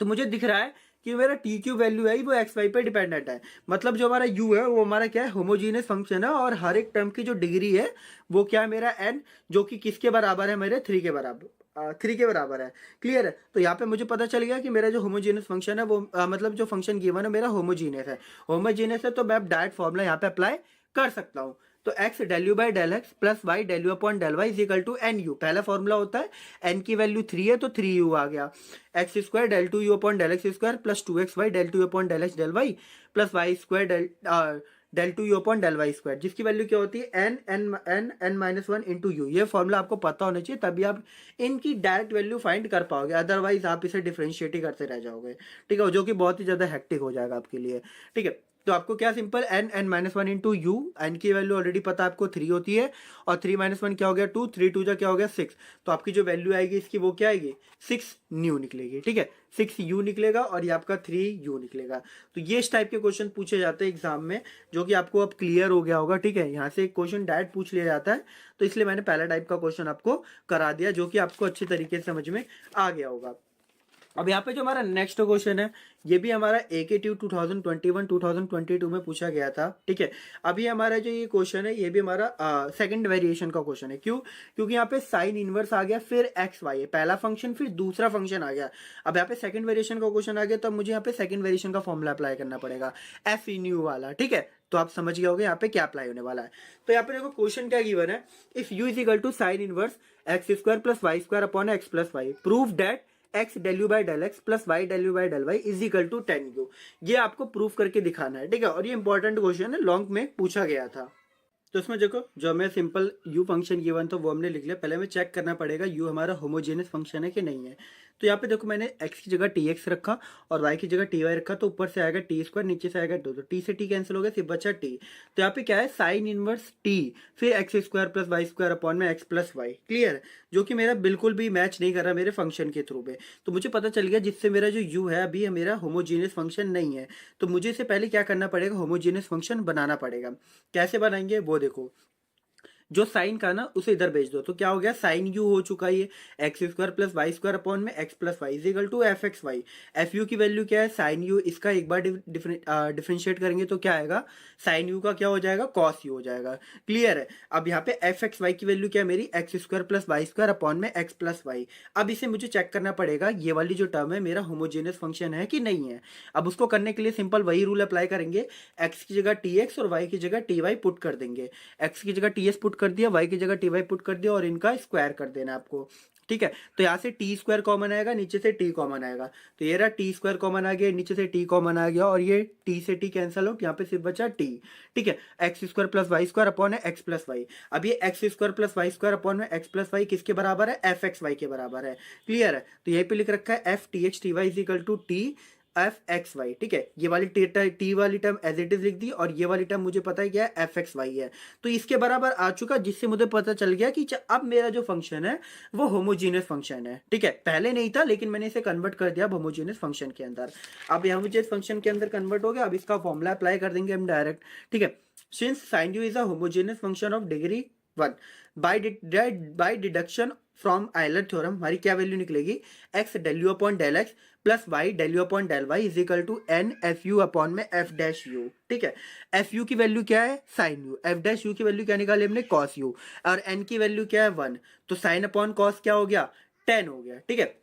तो मुझे दिख रहा है कि मेरा टी क्यू वैल्यू है वो एक्स वाई पे डिपेंडेंट है, मतलब जो हमारा यू है वो हमारा क्या है, होमोजीनियस फंक्शन है, और हर एक टर्म की जो डिग्री है वो क्या है मेरा एन, जो कि किसके बराबर है, मेरे 3 के बराबर, 3 के बराबर है। क्लियर है। तो यहाँ पे मुझे पता चल गया कि मेरा जो होमोजीनियस फंक्शन है वो मतलब जो फंक्शन गिवन है मेरा होमोजीनियस है। होमोजीनियस है तो मैं डायरेक्ट फॉर्मूला यहाँ पे अप्लाई कर सकता हूँ। तो x del u by del x plus y del u upon del y is equal to n u. पहला फॉर्मूला होता है n की वैल्यू 3 है तो 3u आ गया, x square del 2u upon del x square plus 2xy del 2 upon del x del y plus y square del two u upon del y square, जिसकी value क्या होती है n n n n minus one into u. ये formula आपको पता होना चाहिए, तभी आप इनकी डायरेक्ट वैल्यू फाइंड कर पाओगे, अदरवाइज आप इसे डिफरेंशिएट ही करते रह जाओगे, ठीक है, जो कि बहुत ही ज्यादा हेक्टिक हो जाएगा आपके लिए, ठीक है। तो आपको क्या simple n n minus one into u, n की वैल्यू ऑलरेडी पता आपको 3 होती है, और 3 माइनस वन क्या हो गया 2, 3 2 जा क्या हो गया 6, तो आपकी जो वैल्यू आएगी इसकी वो क्या आएगी 6 न्यू निकलेगी, ठीक है, 6 यू निकलेगा और ये आपका 3 यू निकलेगा। तो ये इस टाइप के क्वेश्चन पूछे जाते हैं एग्जाम में, जो कि आपको अब क्लियर हो गया होगा, ठीक है। यहाँ से एक क्वेश्चन डायरेक्ट पूछ लिया जाता है, तो इसलिए मैंने पहला टाइप का क्वेश्चन आपको करा दिया, जो कि आपको अच्छे तरीके से समझ में आ गया होगा। अब यहाँ पे जो हमारा नेक्स्ट क्वेश्चन है, ये भी हमारा AKTU 2021-2022 में पूछा गया था, ठीक है। अभी हमारा जो ये क्वेश्चन है, ये भी हमारा सेकंड वेरिएशन का क्वेश्चन है। क्यों? क्योंकि यहाँ पे साइन इनवर्स आ गया, फिर एक्स वाई है, पहला फंक्शन फिर दूसरा फंक्शन आ गया। अब यहाँ पे सेकंड वेरिएशन का क्वेश्चन आ गया, तो मुझे यहाँ पे सेकंड वेरिएशन का फॉर्मूला अप्लाई करना पड़ेगा, एफ इन यू वाला, ठीक है। तो आप समझ गए होगे यहाँ पे क्या अप्लाई होने वाला है। तो यहाँ पे देखो क्वेश्चन क्या गिवन है, if u is equal to sine inverse x square plus y square upon x plus y, prove that x del u by del x plus y del u by del y is equal to 10u। ये आपको proof करके दिखाना है, ठीक है। और ये important question है, लॉन्ग में पूछा गया था। तो इसमें देखो जो हमें सिंपल u फंक्शन गिवन था वो हमने लिख लिया। पहले हमें चेक करना पड़ेगा u हमारा होमोजेनियस फंक्शन है कि नहीं है। तो यहाँ पे देखो मैंने x की जगह tx रखा और y की जगह ty रखा, तो ऊपर से आएगा टी स्क्वायर, नीचे से आएगा 2, तो t से t कैंसिल हो गया, सिर्फ बचा t। तो यहाँ पे क्या है साइन इनवर्स t फिर x square plus y square upon में एक्स प्लस वाई, क्लियर है, जो कि मेरा बिल्कुल भी मैच नहीं कर रहा मेरे फंक्शन के थ्रू पे। तो मुझे पता चल गया जिससे मेरा जो u है अभी मेरा होमोजीनियस फंक्शन नहीं है, तो मुझे इससे पहले क्या करना पड़ेगा, होमोजीनियस फंक्शन बनाना पड़ेगा। कैसे बनाएंगे वो देखो, जो साइन का ना उसे इधर भेज दो, तो क्या हो गया साइन यू हो चुका है, x square plus y square upon में x plus y is equal to F x y. F u की वैल्यू क्या है साइन यू, इसका एक बार डिफरेंशिएट करेंगे तो क्या आएगा, साइन यू का क्या हो जाएगा कॉस यू हो जाएगा, क्लियर है। अब यहाँ पे एफ एक्स वाई की वैल्यू क्या है मेरी, x square plus y square upon में एक्स प्लस वाई। अब इसे मुझे चेक करना पड़ेगा ये वाली जो टर्म है मेरा होमोजेनियस फंक्शन है कि नहीं है। अब उसको करने के लिए सिंपल वही रूल अप्लाई करेंगे, एक्स की जगह टी एक्स और वाई की जगह टी वाई पुट कर देंगे। एक्स की जगह टी एस पुट कर दिया, वाई की जगह टी वाई पुट कर दिया, और इनका स्क्वायर कर देना आपको, ठीक है। तो यहाँ से टी स्क्वायर कॉमन आएगा, नीचे से टी कॉमन आएगा, तो ये रहा टी स्क्वायर कॉमन आ गया, नीचे से टी कॉमन आ गया, और ये टी से टी कैंसिल हो, यहाँ पे सिर्फ बचा टी, ठीक है। X square plus y square upon है एक्स प्लस वाई। अब ये x square plus y square upon में एक्स प्लस वाई किसके बराबर है, एफ एक्स वाई के बराबर है, क्लियर है। तो यहीं पे लिख रखा है f t x t y is equal to t f x y, ठीक है। ये वाली टी वाली टर्म एज इट इज लिख दी, और ये वाली टर्म मुझे पता है क्या है एफ एक्स वाई है, तो इसके बराबर आ चुका, जिससे मुझे पता चल गया कि अब मेरा जो फंक्शन है वो होमोजीनियस फंक्शन है, ठीक है। पहले नहीं था लेकिन मैंने इसे कन्वर्ट कर दिया होमोजीनियस फंक्शन के अंदर। अब होमोजीनियस फंक्शन के अंदर कन्वर्ट हो गया, अब इसका फॉर्मूला अप्लाई कर देंगे हम डायरेक्ट, ठीक है। Since sine u is a homogeneous function of degree 1 by deduction from Euler theorem, हमारी क्या वैल्यू निकलेगी, x del u upon del x plus y del u upon del y is equal to n f u upon में f dash u, ठीक है। F u की value क्या है sine u, f dash u की value क्या निकाली हमने कॉस यू, और एन की वैल्यू क्या है 1, तो साइन अपॉन कॉस क्या हो गया 10 हो गया, ठीक है।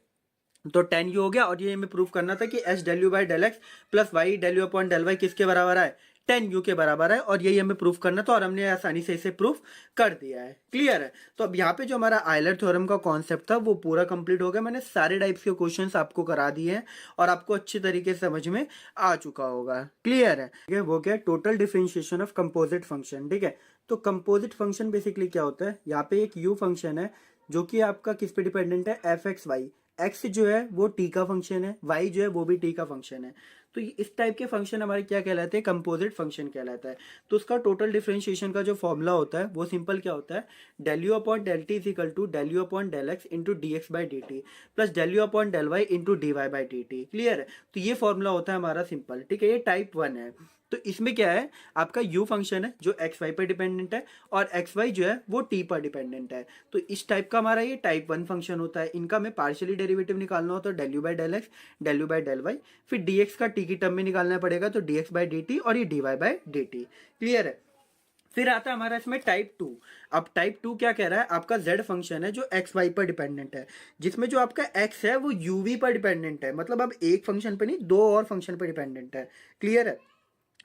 तो 10 यू हो गया, और ये हमें प्रूव करना था कि h del u by del x plus y del u upon del y किसके बराबर है, 10 यू के बराबर है, और यही हमें प्रूफ करना था, और हमने आसानी से इसे प्रूफ कर दिया है, क्लियर है। तो अब यहाँ पे जो हमारा आयलर थ्योरम का कॉन्सेप्ट था वो पूरा कंप्लीट हो गया। मैंने सारे टाइप्स के क्वेश्चंस आपको करा दिए हैं और आपको अच्छी तरीके से समझ में आ चुका होगा, क्लियर है, ठीक है। वो क्या है total differentiation of composite function, ठीक है। तो कंपोजिट फंक्शन बेसिकली क्या होता है, यहाँ पे एक यू फंक्शन है जो कि आपका किस पे डिपेंडेंट है, एफ एक्स वाई। एक्स जो है वो टी का फंक्शन है, वाई जो है वो भी टी का फंक्शन है। तो इस टाइप के फंक्शन हमारे क्या कहलाते हैं, कंपोजिट फंक्शन कहलाता है। तो उसका टोटल डिफरेंशिएशन का जो फॉर्मूला होता है वो सिंपल क्या होता है, del u upon del t is equal to del u upon del x into d x by d t plus del u upon del y into d y by d t, clear है। तो ये formula होता है हमारा simple, ठीक है। ये type 1 है। तो इसमें क्या है, आपका u फंक्शन है जो एक्स वाई पर डिपेंडेंट है, और एक्स वाई जो है वो t पर डिपेंडेंट है। तो इस टाइप का हमारा ये टाइप 1 फंक्शन होता है। इनका हमें पार्शियली डेरिवेटिव निकालना होता है, del u by del x, del u by del y, फिर dx का t की टर्म में निकालना पड़ेगा, तो dx बाई dt और ये dy बाई dt, क्लियर है। फिर आता है हमारा इसमें टाइप 2। अब टाइप 2 क्या कह रहा है, आपका z फंक्शन है जो एक्स वाई पर डिपेंडेंट है, जिसमें जो आपका x है वो u v पर डिपेंडेंट है। मतलब अब एक फंक्शन पे नहीं, दो और फंक्शन पर डिपेंडेंट है, क्लियर है।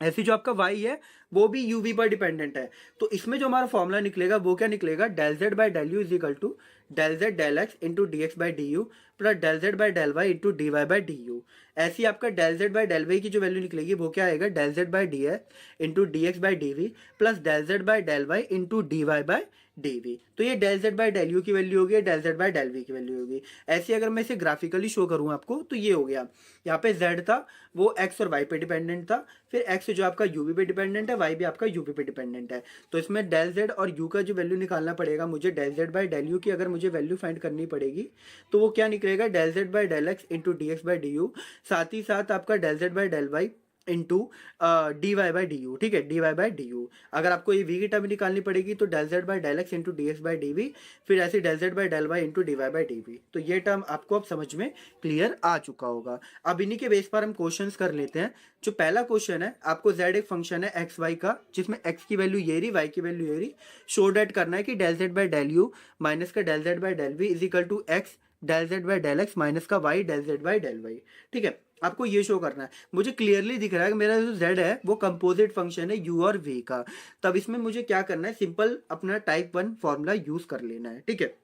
ऐसी जो आपका y है वो भी uv पर डिपेंडेंट है। तो इसमें जो हमारा फॉर्मूला निकलेगा वो क्या निकलेगा, del z by del u is equal to del z del x into d x by d u plus del z by del y into d y by d u. ऐसी आपका del z by del y की जो value निकलेगी वो क्या आएगा, del z by d x into d x by d v plus del z by del y into d y by d we. तो ये del z by del u की value होगी, del z by del v की value होगी। ऐसे अगर मैं इसे ग्राफिकली शो करूँ आपको तो ये हो गया, यहाँ पे z था वो x और y पे डिपेंडेंट था, फिर x जो आपका u v पे डिपेंडेंट है, y भी आपका u v पे डिपेंडेंट है। तो इसमें डेल z और u का जो वैल्यू निकालना पड़ेगा मुझे, del z by del u की अगर मुझे वैल्यू फाइंड करनी पड़ेगी तो वो क्या निकलेगा, del z by del x into d x by d u, साथ ही साथ आपका del z by del y into d y by d u. ठीक है, d y by d u. अगर आपको ये वी की टर्म निकालनी पड़ेगी तो del z by del x into d x by d v, फिर ऐसे del z by del y into d y by d we. तो ये टर्म आपको अब समझ में क्लियर आ चुका होगा। अब इन्हीं के बेस पर हम क्वेश्चंस कर लेते हैं। जो पहला क्वेश्चन है, आपको जेड एक फंक्शन है एक्स वाई का, जिसमें एक्स की वैल्यू ये रही, वाई की वैल्यू ये रही। शो डेट करना है कि del z by del u minus का del z by del v is equal to x del z by del x minus का y del z by del y. ठीक है, आपको ये शो करना है। मुझे क्लियरली दिख रहा है कि मेरा जो z है वो कंपोजिट फंक्शन है u और v का। तब इसमें मुझे क्या करना है, सिंपल अपना टाइप 1 फॉर्मूला यूज कर लेना है। ठीक है,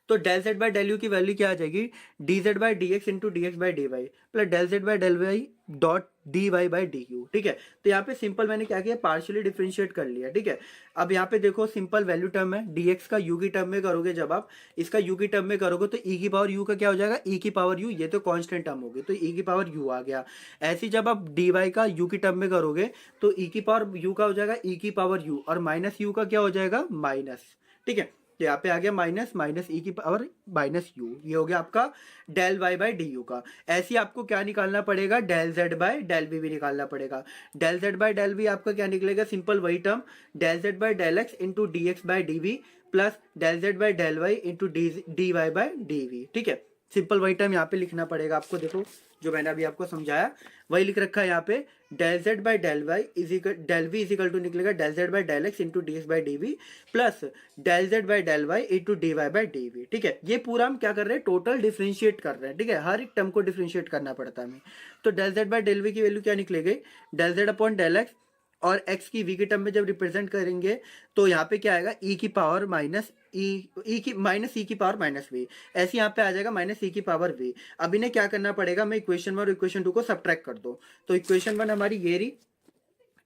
तो del z by del u की वैल्यू क्या आ जाएगी, d z by d x into d x by d y plus del z by del y dot d y by d u. ठीक है, तो यहाँ पे सिंपल मैंने क्या किया, पार्शियली डिफरेंशिएट कर लिया। ठीक है, अब यहाँ पे देखो सिंपल वैल्यू टर्म है, dx का u की टर्म में करोगे, जब आप इसका u की टर्म में करोगे तो e की पावर u का क्या हो जाएगा, e की पावर u, ये तो कांस्टेंट टर्म होगी तो e की पावर u आ गया। ऐसे जब आप dy का u की टर्म में करोगे तो e की पावर u का हो जाएगा e की पावर u, और माइनस u का क्या हो जाएगा, माइनस। ठीक है, तो यहाँ पे आ गया माइनस माइनस ई की पावर माइनस यू, ये हो गया आपका del y by d u का। ऐसे ही आपको क्या निकालना पड़ेगा, del z by del v भी निकालना पड़ेगा। Del z by del v आपका क्या निकलेगा, सिंपल वही term, del z by del x into d x by d v plus del z by del y into d y by d v. ठीक है, simple वही term यहाँ पे लिखना पड़ेगा आपको। देखो जो मैंने अभी आपको समझाया वही लिख रखा है यहाँ पे, del z by del y is equal del v is equal to निकलेगा del z by del x into d x by d v plus del z by del y into d y by d v. ठीक है, ये पूरा हम क्या कर रहे हैं, टोटल डिफरेंशिएट कर रहे हैं। ठीक है, हर एक टर्म को डिफरेंशिएट करना पड़ता है हमें। तो del z by del v की वैल्यू क्या निकलेगी, del z upon del x, और x की v की टर्म में जब रिप्रेजेंट करेंगे तो यहाँ पे क्या आएगा, e की पावर माइनस ई की माइनस ई की पावर माइनस वी, ऐसे यहाँ पे आ जाएगा माइनस ई की पावर वी। अब इन्हें क्या करना पड़ेगा, मैं इक्वेशन 1 और इक्वेशन 2 को सब्ट्रैक्ट कर दो। तो इक्वेशन 1 हमारी ये रही,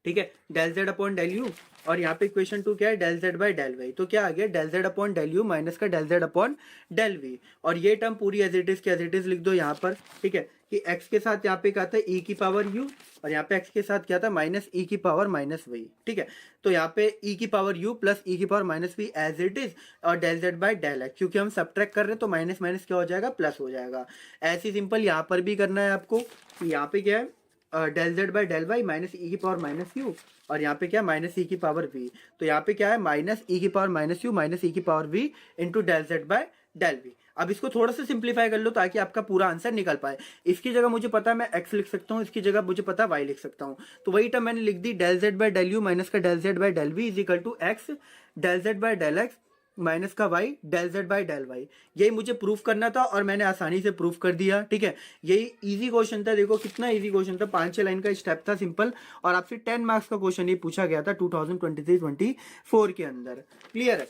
ठीक है, del z upon del u, और यहाँ पे इक्वेशन 2 क्या है, del z by del y. तो क्या आ गया, del z upon del u minus का del z upon del v, और ये टर्म पूरी एज इट इज की एज इट इज लिख दो यहाँ पर। ठीक है, कि x के साथ यहाँ पे क्या था, e की पावर u, और यहाँ पे x के साथ क्या था, माइनस e की पावर माइनस वी। ठीक है, तो यहाँ पे e की पावर u प्लस e की power minus v as it is, और del z by del x, क्योंकि हम सब्ट्रैक्ट कर रहे हैं तो माइनस माइनस क्या हो जाएगा, प्लस हो जाएगा। ऐसी सिंपल यहाँ पर भी करना है आपको, यहाँ पे क्या है, del z by del y minus e की पावर माइनस यू, और यहाँ पे क्या, माइनस ई की पावर वी। तो यहाँ पे क्या है, माइनस ई की power minus u minus e की power v into del z by del v. अब इसको थोड़ा सा सिंप्लीफाई कर लो ताकि आपका पूरा आंसर निकल पाए। इसकी जगह मुझे पता है मैं x लिख सकता हूँ, इसकी जगह मुझे पता है y लिख सकता हूँ। तो वही टर्म मैंने लिख दी, del z by del u minus का del z by del v is equal to x del z by del x minus का y del z by del y. यही मुझे प्रूफ करना था और मैंने आसानी से प्रूफ कर दिया। ठीक है, यही इजी क्वेश्चन था, देखो कितना इजी क्वेश्चन था, 5-6 लाइन का स्टेप था सिंपल, और आपसे 10 मार्क्स का क्वेश्चन ये पूछा गया था 2023-24 के अंदर। क्लियर है,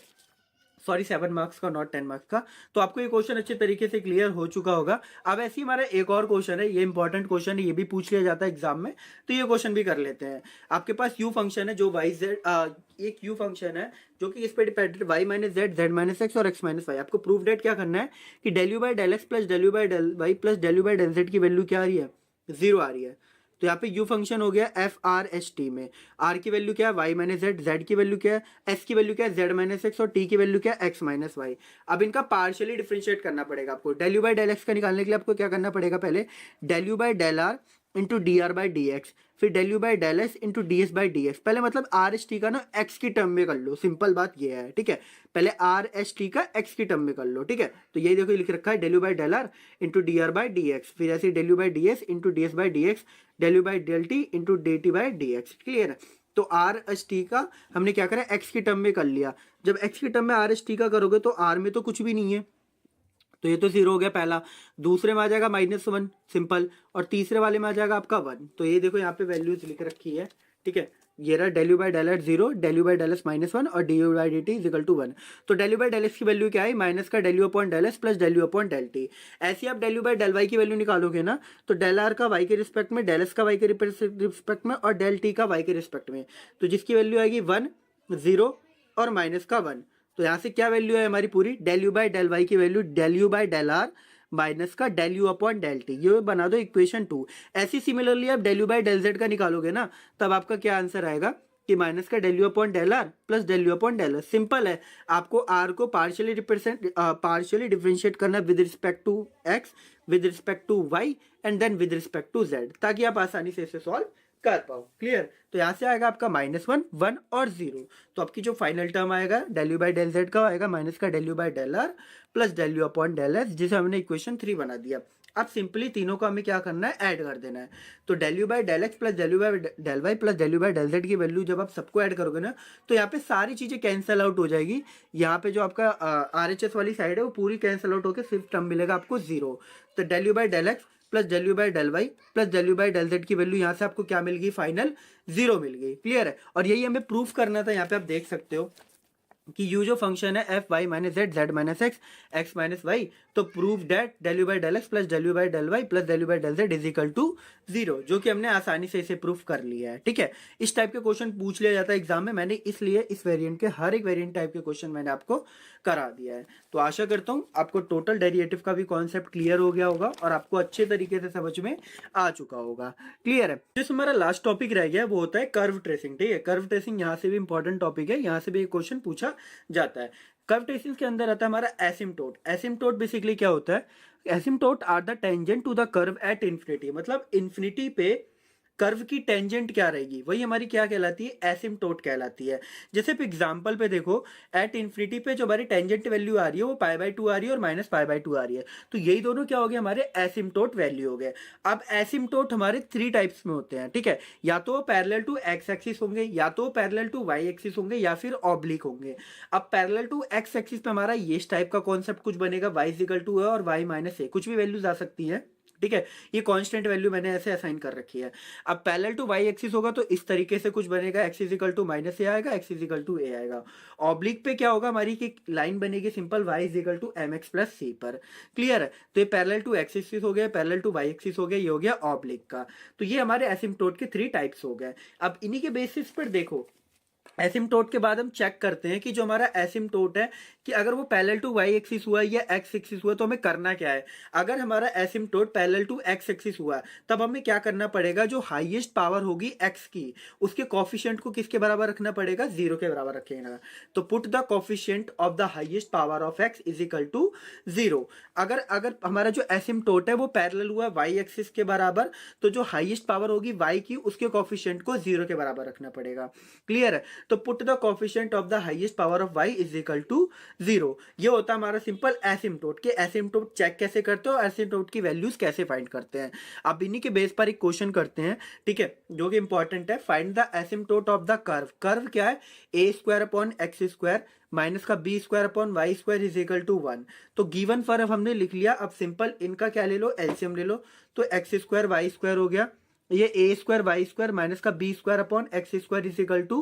सॉरी 7 मार्क्स का, नॉट 10 मार्क्स का। तो आपको ये क्वेश्चन अच्छे तरीके से क्लियर हो चुका होगा। अब ऐसे ही हमारा एक और क्वेश्चन है, ये इंपॉर्टेंट क्वेश्चन है, ये भी पूछ लिया जाता है एग्जाम में, तो ये क्वेश्चन भी कर लेते हैं। आपके पास u फंक्शन है जो वाई जेड, एक u फंक्शन है जो कि इस पे dependent y minus z, z minus x और एक्स माइनस वाई। आपको प्रूफ डेट क्या करना है कि del u by del x plus del u by del y plus del u by del z की वैल्यू क्या आ रही है, 0 आ रही है। तो यहाँ पे u फंक्शन हो गया एफ आर एस टी में, r की वैल्यू क्या है y माइनस जेड, z की वैल्यू क्या है, s की वैल्यू क्या है z माइनस एक्स, और t की वैल्यू क्या है x माइनस वाई। अब इनका पार्शियली डिफरेंशिएट करना पड़ेगा आपको। Del u by del x का निकालने के लिए आपको क्या करना पड़ेगा, पहले del u by del r into d r by d x, फिर del u by del s into d s by d x. पहले मतलब आर एस टी का ना एक्स की टर्म में कर लो, सिंपल बात ये है। ठीक है, पहले आर एस टी का एक्स की टर्म में कर लो। ठीक है, तो यही देखो लिख रखा है del u by del r into d r by d x, फिर ऐसे del u by d s into d s by d x, del u by del t into d t by d x. Clear है, तो are s T का हमने क्या करा, x की term में कर लिया। जब एक्स की टर्म में आर एस टी का करोगे तो आर में तो कुछ भी नहीं है, तो ये तो 0 हो गया पहला। दूसरे में आ जाएगा -1 सिंपल, और तीसरे वाले में आ जाएगा आपका 1। तो ये देखो यहाँ पे वैल्यूज लिख रखी है, ठीक है। ये रहा del u by del x 0, del u by del s -1 और du by dt is equal to 1। तो del u by del x की वैल्यू क्या है, माइनस का del u upon del s plus del u upon del t। ऐसे आप del u by del y की value निकालोगे ना, तो del r का y के रिस्पेक्ट में, del s का y के रिस्पेक्ट में और del t का y के रिस्पेक्ट में, तो जिसकी वैल्यू आएगी 1, 0 और माइनस का 1। तो यहाँ से क्या वैल्यू है हमारी पूरी, del u by del y की value del u by del r minus का del u upon del t, ये बना दो इक्वेशन 2। ऐसी सिमिलरली आप del u by del z का निकालोगे ना, तब आपका क्या आंसर आएगा कि माइनस का del u upon del r plus del u upon del s। Simple है, आपको r को पार्शियली डिफरेंशिएट करना with respect to x, with respect to y and then with respect to z, ताकि आप आसानी से इसे सॉल्व कर पाओ। क्लियर। तो यहाँ से आएगा आपका -1, 1 और 0। तो आपकी जो फाइनल टर्म आएगा del u by del z का आएगा माइनस का del u by del r plus del u upon del s, जिसे हमने इक्वेशन 3 बना दिया। अब सिंपली तीनों को हमें क्या करना है, ऐड कर देना है। तो del u by del x plus del u by del y plus del u by del z की वैल्यू जब आप सबको ऐड करोगे ना, तो यहाँ पे सारी चीजें कैंसिल आउट हो जाएगी। यहाँ पे जो आपका RHS वाली साइड है वो पूरी कैंसिल आउट होकर सिर्फ टर्म मिलेगा आपको 0। तो del u by del x plus del u by del y plus del u by del z की वैल्यू यहाँ से आपको क्या मिल गई, फाइनल 0 मिल गई। क्लियर है। और यही हमें प्रूफ करना था। यहाँ पे आप देख सकते हो कि u जो फंक्शन है f y minus z, z minus x, x minus y, तो prove that del u by del x plus del u by del y plus del u by del z is equal to 0, जो कि हमने आसानी से इसे proof कर लिया है। ठीक है, इस टाइप के क्वेश्चन पूछ लिया जाता है एग्जाम में, मैंने इसलिए इस वेरिएंट के हर एक वेरिएंट टाइप के क्वेश्चन मैंने आपको करा दिया है। तो आशा करता हूँ आपको टोटल डेरिवेटिव का भी कॉन्सेप्ट क्लियर हो गया होगा और आपको अच्छे तरीके से समझ में आ चुका होगा। क्लियर है। जिस हमारा लास्ट टॉपिक रह गया वो होता है कर्व ट्रेसिंग। ठीक है, कर्व ट्रेसिंग यहाँ से भी इंपॉर्टेंट टॉपिक है, यहाँ से भी एक क्वेश्चन पूछा जाता है। कर्व ट्रेसिंग के अंदर आता है हमारा एसिम्पटोट। एसिम्पटोट बेसिकली क्या होता है, asymptote are the tangent to the curve at infinity, मतलब इन्फिनिटी पे कर्व की टेंजेंट क्या रहेगी वही हमारी क्या कहलाती है, एसिम्पटोट कहलाती है। जैसे एग्जांपल पे देखो, एट इन्फिनिटी पे जो हमारी टेंजेंट वैल्यू आ रही है वो π/2 आ रही है और -π/2 आ रही है, तो यही दोनों क्या हो गए, हमारे एसिम्पटोट वैल्यू हो गए। अब एसिम्पटोट हमारे 3 टाइप्स में होते हैं। ठीक है, या तो पैरेलल टू एक्स एक्सिस होंगे, या तो पैरेलल टू वाई एक्सिस होंगे, या फिर ऑब्लिक होंगे। अब पैरेलल टू एक्स एक्सिस पे हमारा ये टाइप का कॉन्सेप्ट कुछ बनेगा, y इक्वल टू है और y माइनस ए, कुछ भी वैल्यूज आ सकती है। ठीक है, ये कांस्टेंट वैल्यू मैंने ऐसे असाइन कर रखी है। अब पैरेलल टू वाई एक्सिस होगा तो इस तरीके से कुछ बनेगा, x इक्वल टू माइनस ए आएगा, x इक्वल टू ए आएगा। ऑब्लिक पे क्या होगा, हमारी की लाइन बनेगी simple, y equal to m x plus c पर। क्लियर है। तो ये पैरेलल टू एक्स एक्सिस हो गया, पैरेलल टू वाई एक्सिस हो गया, ये हो गया ऑब्लिक का। तो ये हमारे एसिम्पटोट के 3 टाइप्स हो गए। अब इन्हीं के बेसिस पर देखो, एसिम्पटोट के बाद हम चेक करते हैं कि जो हमारा एसिम्पटोट है कि अगर वो पैरेलल टू वाई एक्सिस हुआ या एक्स एक्सिस हुआ तो हमें करना क्या है। अगर हमारा एसिम्पटोट पैरेलल टू एक्स एक्सिस हुआ तब हमें क्या करना पड़ेगा, जो हाईएस्ट पावर होगी एक्स की उसके कोफिशिएंट को किसके बराबर रखना पड़ेगा, 0 के बराबर रखेगा। तो put the coefficient of the highest power of x is equal to 0। अगर हमारा जो एसिम्पटोट है वो पैरेलल हुआ वाई एक्सिस के बराबर, तो जो हाईएस्ट पावर होगी वाई की उसके कोफिशिएंट को 0 के बराबर रखना पड़ेगा। क्लियर है। तो put the coefficient of the highest power of y is equal to 0। ये होता है हमारा सिंपल एसिम्पटोट। के एसिम्पटोट चेक कैसे करते हो, एसिम्पटोट की वैल्यूज कैसे फाइंड करते हैं। अब इन्हीं के बेस पर एक क्वेश्चन करते हैं, ठीक है, जो कि इंपॉर्टेंट है। Find the asymptote of the curve. Curve क्या है, a square upon x square minus का b square upon y square is equal to 1। तो गिवन फॉर हमने लिख लिया। अब सिंपल इनका क्या ले लो, एलसीएम ले लो। तो एक्स स्क्वायर वाई स्क्वायर हो गया, ये a square y square minus का b square upon x square is equal to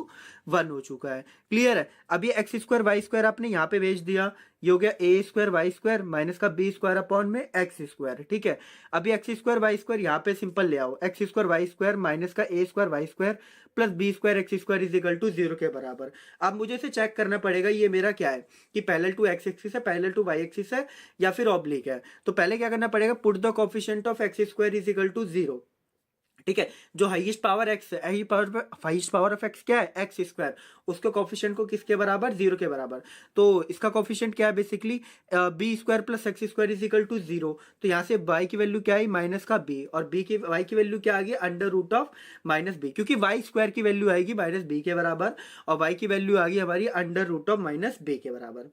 1 हो चुका है। क्लियर है। अब ये एक्स स्क्वायर वाई स्क्वायर आपने यहाँ पे भेज दिया, ये हो गया a square y square minus का बी स्क्वायर अपॉन में एक्स स्क्वायर। ठीक है, अब ये एक्स स्क्वायर वाई स्क्वायर यहाँ पे सिंपल ले आओ, x square y square minus का a square y square plus b square x square is equal to 0 के बराबर। अब मुझे इसे चेक करना पड़ेगा, ये मेरा क्या है कि पैरेलल टू एक्स एक्सिस है, पैरेलल टू वाई एक्सिस है, या फिर ऑब्लिक है। तो पहले क्या करना पड़ेगा, put the coefficient of x square is equal to 0। ठीक है, जो हाईएस्ट पावर एक्स है, हाईएस्ट पावर ऑफ एक्स क्या है, एक्स स्क्वायर, उसके कोफिशिएंट को किसके बराबर, 0 के बराबर। तो इसका कोफिशिएंट क्या है, basically b square plus x square is equal to 0। तो यहाँ से वाई की वैल्यू क्या आई, माइनस का बी, और बी की वाई की वैल्यू क्या आ गई, under root of minus b, क्योंकि वाई स्क्वायर की वैल्यू आएगी माइनस बी के बराबर और वाई की वैल्यू आ गई हमारी under root of minus b के बराबर।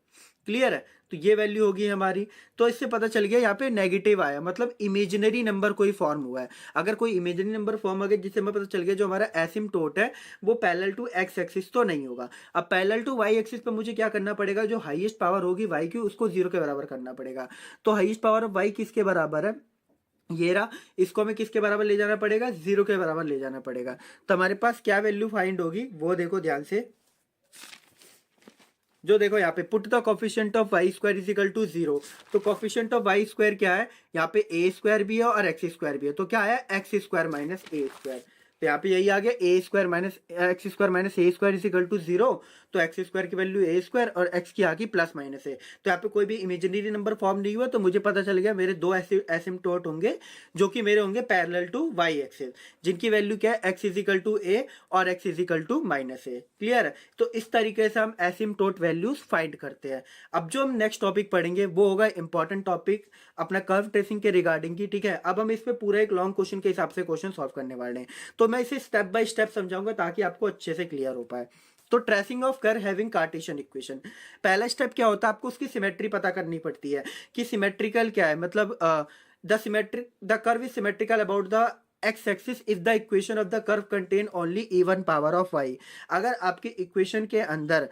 क्लियर है। तो ये वैल्यू होगी हमारी। तो इससे पता चल गया यहाँ पे नेगेटिव आया, मतलब इमेजिनरी नंबर कोई फॉर्म हुआ है। अगर कोई इमेजिनरी नंबर नंबर फॉर्म आ गया जिससे हमें पता चल गया जो हमारा एसिम्प्टोट है वो पैरेलल टू एक्स एक्सिस तो नहीं होगा। अब पैरेलल टू वाई एक्सिस पे मुझे क्या करना पड़ेगा, जो हाईएस्ट पावर होगी वाई की उसको 0 के बराबर करना पड़ेगा। तो हाईएस्ट पावर ऑफ वाई किसके बराबर है, ये रहा, इसको हमें किसके बराबर ले जाना पड़ेगा, 0 के बराबर ले जाना पड़ेगा। तो हमारे पास क्या वैल्यू फाइंड होगी वो देखो ध्यान से, जो देखो यहाँ पे put the coefficient of y square is equal to 0। तो कोफिशिएंट ऑफ वाई स्क्वायर क्या है, यहाँ पे ए स्क्वायर भी है और एक्स स्क्वायर भी है, तो क्या है x square minus a square. तो यहाँ पे यही आ गया a square minus x square minus a square is equal to 0। तो एक्स स्क्वायर की वैल्यू ए स्क्वायर और एक्स की आ गई प्लस माइनस है। तो यहाँ पे कोई भी इमेजिनरी नंबर फॉर्म नहीं हुआ, तो मुझे पता चल गया मेरे दो एसिम्प्टोट होंगे जो कि मेरे होंगे पैरेलल टू वाई एक्सिस, जिनकी वैल्यू क्या है x is equal to a और x is equal to minus a. Clear है। तो इस तरीके से हम एसिम्प्टोट वैल्यूज फाइंड करते हैं। अब जो हम नेक्स्ट टॉपिक पढ़ेंगे वो होगा इंपॉर्टेंट टॉपिक अपना कर्व ट्रेसिंग के रिगार्डिंग की। ठीक है, अब हम इस पे पूरा एक लॉन्ग क्वेश्चन के हिसाब से क्वेश्चन सॉल्व करने वाले हैं, तो मैं इसे स्टेप बाय स्टेप समझाऊंगा ताकि आपको अच्छे से क्लियर हो पाए। तो tracing of curve having Cartesian equation, पहला स्टेप क्या होता है, आपको उसकी सिमेट्री पता करनी पड़ती है कि सिमेट्रिकल क्या है, मतलब the curve is symmetrical about the x axis if the equation of the curve contain only even power of y. अगर आपके इक्वेशन के अंदर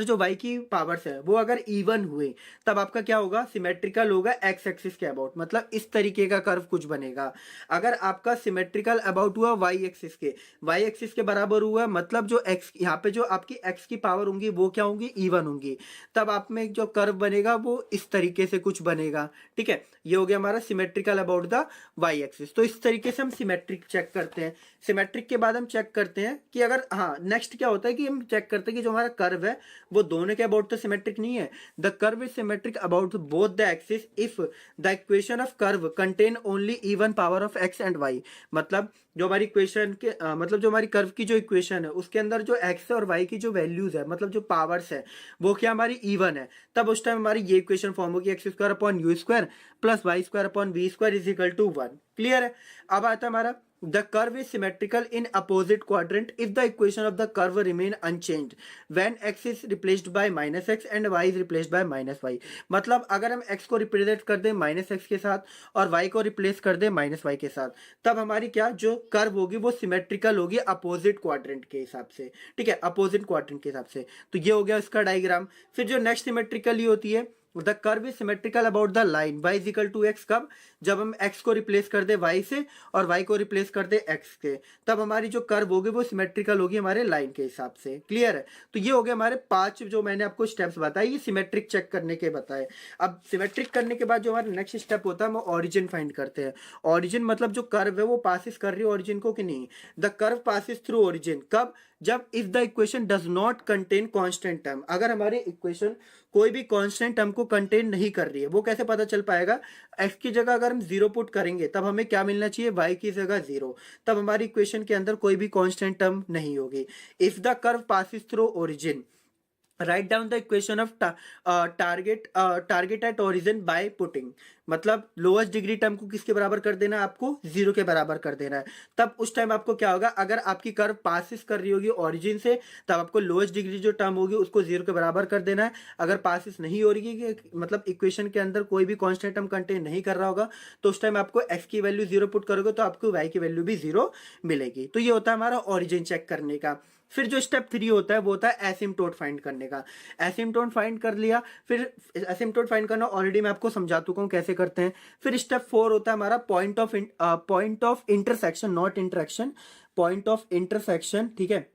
जो y की पावर्स है वो अगर इवन हुए तब आपका क्या होगा, सिमेट्रिकल होगा एक्स एक्सिस के अबाउट, मतलब इस तरीके का कर्व कुछ बनेगा। अगर आपका सिमेट्रिकल अबाउट हुआ y एक्सिस के बराबर हुआ, मतलब जो x यहाँ पे जो आपकी x की पावर होंगी वो क्या होंगी, इवन होंगी, तब आप में जो कर्व बनेगा वो इस तरीके से कुछ बनेगा। ठीक है, ये हो गया हमारा symmetrical about the y axis. तो इस तरीके से हम सिमेट्रिक चेक करते हैं। सिमेट्रिक के बाद हम चेक करते हैं कि अगर नेक्स्ट क्या होता है कि हम चेक करते हैं कि जो हमारा कर्व है वो दोनों के अबाउट तो सिमेट्रिक नहीं है। The curve is symmetric about both the axis if the equation of curve contain only even power of x and y. मतलब जो हमारी इक्वेशन के मतलब जो हमारी कर्व की जो इक्वेशन है उसके अंदर जो एक्स और वाई की जो वैल्यूज है, मतलब जो पावर्स है वो क्या हमारी इवन है, तब उस टाइम हमारी ये इक्वेशन फॉर्म होगी x square upon u square plus y square upon v square is equal to 1। Clear है। अब आता है हमारा the curve is symmetrical in opposite quadrant if the equation of the curve remain unchanged when x is replaced by minus x and y is replaced by minus y। मतलब अगर हम x को represent कर दें minus x के साथ और y को रिप्लेस कर दें माइनस वाई के साथ, तब हमारी क्या जो कर्व होगी वो सिमेट्रिकल होगी अपोजिट क्वाड्रेंट के हिसाब से। ठीक है, अपोजिट क्वाड्रेंट के हिसाब से। तो ये हो गया इसका डायग्राम। फिर जो नेक्स्ट सिमेट्रिकली होती है the curve is symmetrical about the line y is equal to x, कब, जब हम x को रिप्लेस कर दे y से और y को रिप्लेस कर दे x के, तब हमारी जो कर्व होगी वो सिमेट्रिकल होगी हमारे लाइन के हिसाब से। क्लियर है। तो ये हो गया हमारे 5 जो मैंने आपको स्टेप्स बताए, ये सिमेट्रिक चेक करने के बताए। अब सिमेट्रिक करने के बाद जो हमारा नेक्स्ट स्टेप होता है हम ऑरिजिन फाइंड करते हैं। ऑरिजिन मतलब जो कर्व है वो पासिस कर रही है ऑरिजिन को कि नहीं। The curve passes through origin, कब, जब if the equation does not contain constant term, अगर हमारी इक्वेशन कोई भी कांस्टेंट टर्म को कंटेन नहीं कर रही है। वो कैसे पता चल पाएगा, x की जगह अगर हम 0 पुट करेंगे तब हमें क्या मिलना चाहिए, y की जगह 0, तब हमारी इक्वेशन के अंदर कोई भी कांस्टेंट टर्म नहीं होगी। If the curve passes through origin, write down the equation of target at origin by putting, मतलब लोएस्ट डिग्री टर्म को किसके बराबर कर देना है, आपको 0 के बराबर कर देना है। तब उस टाइम आपको क्या होगा, अगर आपकी कर्व पासिस कर रही होगी ओरिजिन से तब आपको लोएस्ट डिग्री जो टर्म होगी उसको 0 के बराबर कर देना है। अगर पासिस नहीं हो रही है, मतलब इक्वेशन के अंदर कोई भी कांस्टेंट टर्म कंटेन नहीं कर रहा होगा, तो उस टाइम आपको x की वैल्यू 0 पुट करोगे तो आपको y की वैल्यू भी 0 मिलेगी। तो ये होता है हमारा ओरिजिन चेक करने का। फिर जो स्टेप 3 होता है वो होता है एसिम्प्टोट फाइंड करने का। एसिम्प्टोट फाइंड कर लिया, फिर एसिम्प्टोट फाइंड करना ऑलरेडी मैं आपको समझा चुका हूं कैसे करते हैं। फिर स्टेप 4 होता है हमारा point of intersection, not interaction, point of intersection. ठीक है,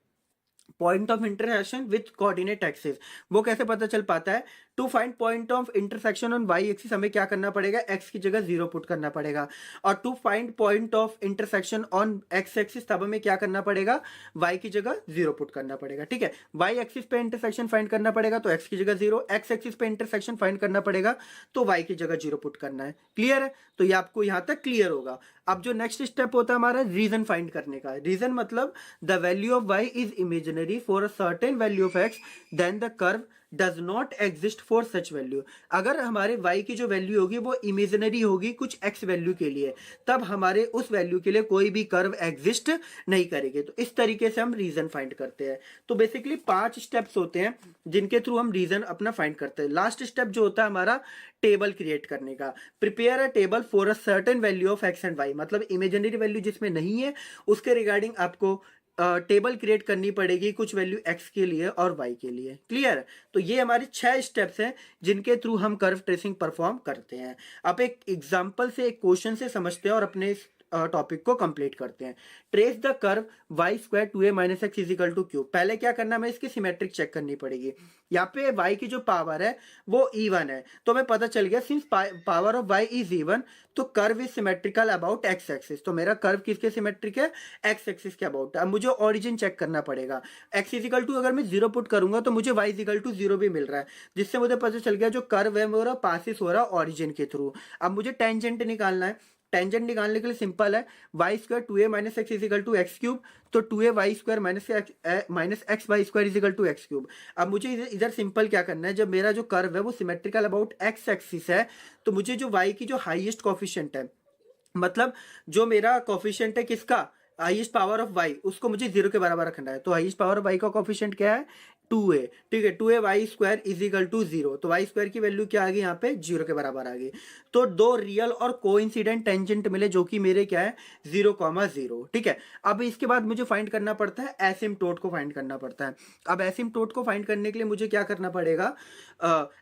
point of intersection with coordinate axis. वो कैसे पता चल पाता है, to find point of intersection on y axis हमें क्या करना पड़ेगा, एक्स की जगह 0 पुट करना पड़ेगा, और to find point of intersection on x axis तब हमें क्या करना पड़ेगा, वाई की जगह 0 पुट करना पड़ेगा। ठीक है, वाई एक्सिस पे इंटरसेक्शन फाइंड करना पड़ेगा तो एक्स की जगह 0, एक्स एक्सिस पे इंटरसेक्शन फाइंड करना पड़ेगा तो वाई की जगह 0 पुट करना है। क्लियर है। तो ये आपको यहां तक क्लियर होगा। अब जो नेक्स्ट स्टेप होता है हमारा रीजन फाइंड करने का। रीजन मतलब the value of y is imaginary for a certain value of x then the curve does not exist for such value. अगर हमारे y की जो वैल्यू होगी वो इमेजिनरी होगी कुछ x वैल्यू के लिए, तब हमारे उस वैल्यू के लिए कोई भी कर्व एग्जिस्ट नहीं करेगी। तो इस तरीके से हम रीजन फाइंड करते हैं। तो बेसिकली 5 स्टेप्स होते हैं जिनके थ्रू हम रीजन अपना फाइंड करते हैं। लास्ट स्टेप जो होता है हमारा टेबल क्रिएट करने का। Prepare a table for a certain value of x and y, मतलब इमेजिनरी वैल्यू जिसमें नहीं है उसके रिगार्डिंग आपको टेबल क्रिएट करनी पड़ेगी कुछ वैल्यू x के लिए और y के लिए। क्लियर? तो ये हमारे 6 स्टेप्स हैं जिनके थ्रू हम कर्व ट्रेसिंग परफॉर्म करते हैं। अब एक एग्जांपल से, एक क्वेश्चन से समझते हैं और अपने टॉपिक को कंप्लीट करते हैं। Trace the curve y square 2a minus x is equal to cube. पहले क्या करना, हमें इसकी सिमेट्रिक चेक करनी पड़ेगी। यहाँ पे y की जो पावर है वो E1 है, तो हमें पता चल गया since power of y is E1 तो curve is symmetrical about x axis. तो मेरा कर्व किसके सिमेट्रिक है? x एक्सिस के अबाउट। अब मुझे ओरिजिन चेक करना पड़ेगा। x इज इक्वल टू अगर मैं 0 पुट करूंगा तो मुझे y इज इक्वल टू 0 भी मिल रहा है, जिससे मुझे पता चल गया जो कर्व है मेरा पासिस हो रहा है ओरिजिन के थ्रू। अब मुझे टेंजेंट निकालना है। टेंजेंट निकालने के लिए सिंपल है, y square 2a minus x is equal to x cube, तो 2a y square minus x y square is equal to x cube. अब मुझे इधर सिंपल क्या करना है, जब मेरा जो कर्व है वो सिमेट्रिकल अबाउट एक्स एक्सिस है तो मुझे जो y की जो हाईएस्ट कोफिशिएंट है, मतलब जो मेरा कोफिशिएंट है किसका, हाईएस्ट पावर ऑफ y, उसको मुझे 0 के बराबर रखना है। तो हाईएस्ट पावर ऑफ y का कोफिशिएंट क्या है? 2a। ठीक है, 2a y square is equal to 0, तो वाई स्क्वायर की वैल्यू क्या आ गई यहाँ पे? 0 के बराबर आ गई। तो दो रियल और कोइंसिडेंट टेंजेंट मिले जो कि मेरे क्या है? 0,0। ठीक है, अब इसके बाद मुझे फाइंड करना पड़ता है एसिम्पटोट को फाइंड करना पड़ता है। अब एसिम्पटोट को फाइंड करने के लिए मुझे क्या करना पड़ेगा?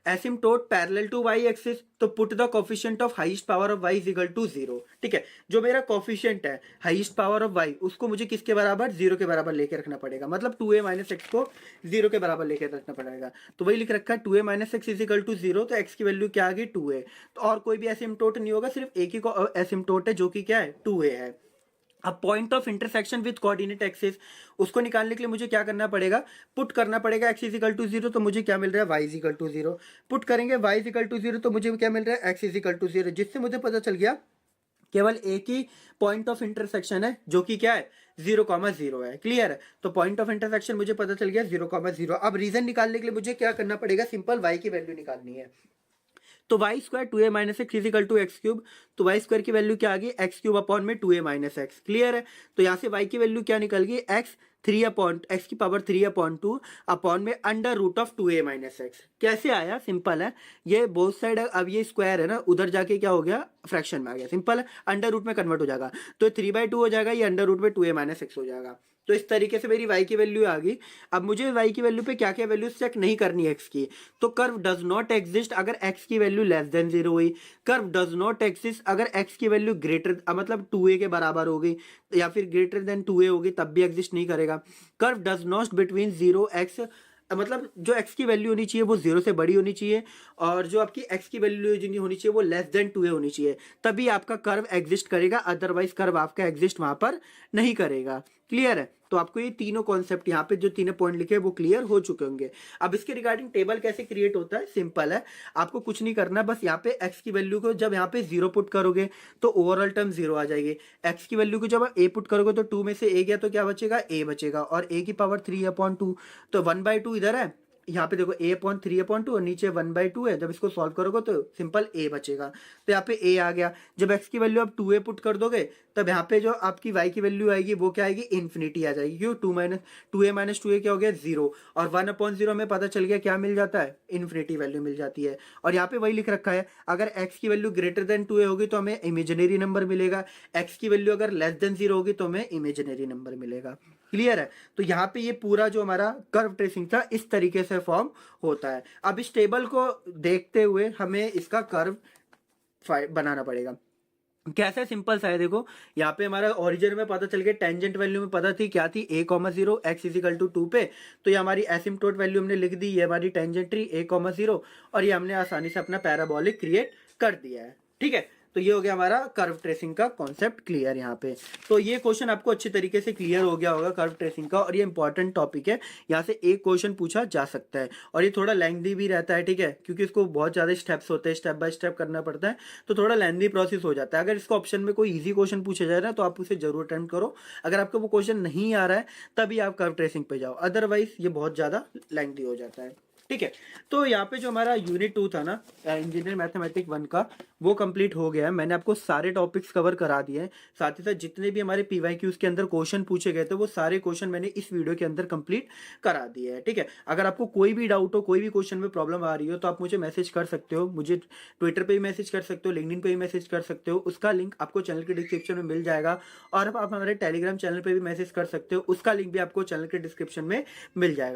Asymptote parallel to y axis, तो put the coefficient of highest power of y is equal to 0। ठीक है, जो मेरा कोफिशिएंट है हाईएस्ट पावर ऑफ y उसको मुझे किसके बराबर? 0 के बराबर लेके रखना पड़ेगा, मतलब 2a माइनस एक्स को 0 के बराबर लेके रखना पड़ेगा। तो वही लिख रखा है 2a minus x is equal to 0, तो x की वैल्यू क्या आ गई? 2a। तो और कोई भी एसिम्पटोट नहीं होगा, सिर्फ एक ही एसिम्पटोट है जो कि क्या है? 2a है। अब point of intersection with coordinate axis, उसको निकालने के लिए मुझे क्या करना पड़ेगा? पुट करना पड़ेगा x इज इक्वल टू 0, तो मुझे क्या मिल रहा है? y is equal to 0। पुट करेंगे y इज इक्वल टू 0 तो मुझे क्या मिल रहा है? x इज इक्वल टू 0, जिससे मुझे पता चल गया केवल एक ही पॉइंट ऑफ इंटरसेक्शन है जो कि क्या है? 0,0 है। क्लियर है? तो पॉइंट ऑफ इंटरसेक्शन मुझे पता चल गया 0,0। अब रीजन निकालने के लिए मुझे क्या करना पड़ेगा? सिंपल y की वैल्यू निकालनी है। तो y square 2a minus x is equal to x cube, तो वाई स्क्वायर की वैल्यू क्या आ गई? एक्स क्यूब अपॉन में 2a माइनस एक्स। क्लियर है? तो यहाँ से y की वैल्यू क्या निकल गई? एक्स की पावर 3/2 अपॉन में under root of 2a minus x. कैसे आया? सिंपल है, ये बोथ साइड, अब ये स्क्वायर है ना, उधर जाके क्या हो गया? फ्रैक्शन में आ गया। सिंपल है, अंडर रूट में कन्वर्ट हो जाएगा, तो 3/2 हो जाएगा, ये अंडर रूट में 2a माइनस एक्स हो जाएगा। तो इस तरीके से मेरी y की वैल्यू आ गई। अब मुझे y की वैल्यू पे क्या क्या वैल्यू चेक नहीं करनी है x की, तो कर्व डज नॉट एग्जिस्ट अगर x की वैल्यू लेस देन 0 हुई, कर्व डज नॉट एग्जिस्ट अगर x की वैल्यू ग्रेटर मतलब 2a के बराबर हो गई या फिर ग्रेटर देन 2a होगी तब भी एग्जिस्ट नहीं करेगा। Curve does not between 0x, मतलब जो x की वैल्यू होनी चाहिए वो 0 से बड़ी होनी चाहिए और जो आपकी x की वैल्यू जितनी होनी चाहिए वो लेस देन 2a होनी चाहिए, तभी आपका कर्व एग्जिस्ट करेगा, अदरवाइज कर्व आपका एग्जिस्ट वहां पर नहीं करेगा। क्लियर है? तो आपको ये तीनों कॉन्सेप्ट यहाँ पे जो तीनों पॉइंट लिखे हैं वो क्लियर हो चुके होंगे। अब इसके रिगार्डिंग टेबल कैसे क्रिएट होता है? सिंपल है, आपको कुछ नहीं करना, बस यहाँ पे x की वैल्यू को जब यहाँ पे 0 पुट करोगे तो ओवरऑल टर्म 0 आ जाएगी। x की वैल्यू को जब आप a पुट करोगे तो 2 में से a गया तो क्या बचेगा? a बचेगा, और a की पावर 3/2, तो 1/2 इधर है, यहाँ पे देखो a/3/2 और नीचे 1/2 है, जब इसको सॉल्व करोगे तो सिंपल a बचेगा, तो यहाँ पे a आ गया। जब x की वैल्यू आप 2a पुट कर दोगे तब यहाँ पे जो आपकी y की वैल्यू आएगी वो क्या आएगी? इन्फिनिटी आ जाएगी। क्यों? 2a माइनस 2a क्या हो गया? 0, और 1/0 में पता चल गया क्या मिल जाता है? इन्फिनिटी वैल्यू मिल जाती है। और यहाँ पे वही लिख रखा है, अगर x की वैल्यू ग्रेटर देन 2a होगी तो हमें इमेजिनरी नंबर मिलेगा, x की वैल्यू अगर लेस देन 0 होगी तो हमें इमेजिनरी नंबर मिलेगा। क्लियर है? तो यहाँ पे ये पूरा जो हमारा कर्व ट्रेसिंग था इस तरीके से फॉर्म होता है। अब इस टेबल को देखते हुए हमें इसका कर्व बनाना पड़ेगा। कैसे? सिंपल सा है, देखो यहाँ पे हमारा ओरिजिन में पता चल गया, टेंजेंट वैल्यू में पता थी क्या थी? a,0 x इजिकल टू 2 पे, तो ये हमारी एसिम्पटोट वैल्यू हमने लिख दी, ये हमारी टेंजेंट्री a,0, और ये हमने आसानी से अपना पैराबोलिक क्रिएट कर दिया है। ठीक है, तो ये हो गया हमारा कर्व ट्रेसिंग का कॉन्सेप्ट क्लियर यहाँ पे। तो ये क्वेश्चन आपको अच्छी तरीके से क्लियर हो गया होगा कर्व ट्रेसिंग का, और ये इंपॉर्टेंट टॉपिक है, यहाँ से एक क्वेश्चन पूछा जा सकता है, और ये थोड़ा लेंथी भी रहता है। ठीक है, क्योंकि इसको बहुत ज्यादा स्टेप्स होते हैं, स्टेप बाय स्टेप करना पड़ता है, तो थोड़ा लेंथी प्रोसेस हो जाता है। अगर इसको ऑप्शन में कोई ईजी क्वेश्चन पूछा जाए ना तो आप उसे जरूर अटेम्प्ट करो, अगर आपको वो क्वेश्चन नहीं आ रहा है तभी आप कर्व ट्रेसिंग पे जाओ, अदरवाइज ये बहुत ज्यादा लेंथी हो जाता है। ठीक है। तो यहाँ पे जो हमारा यूनिट 2 था ना, इंजीनियर मैथमेटिक्स 1 का, वो कंप्लीट हो गया है। मैंने आपको सारे टॉपिक्स कवर करा दिए हैं। साथ ही साथ जितने भी हमारे पीवाईक्यूज के अंदर क्वेश्चन पूछे गए थे वो सारे क्वेश्चन मैंने इस वीडियो के अंदर कंप्लीट करा दिए हैं। ठीक है। अगर आपको कोई भी डाउट हो, कोई भी क्वेश्चन में प्रॉब्लम आ रही हो, तो आप मुझे मैसेज कर सकते हो। मुझे ट्विटर पे भी मैसेज कर सकते हो, लिंक्डइन पे भी मैसेज कर सकते हो। उसका लिंक आपको चैनल के डिस्क्रिप्शन में मिल जाएगा। और आप हमारे टेलीग्राम चैनल पे भी मैसेज कर सकते हो, उसका लिंक भी आपको चैनल के डिस्क्रिप्शन में मिल जाएगा।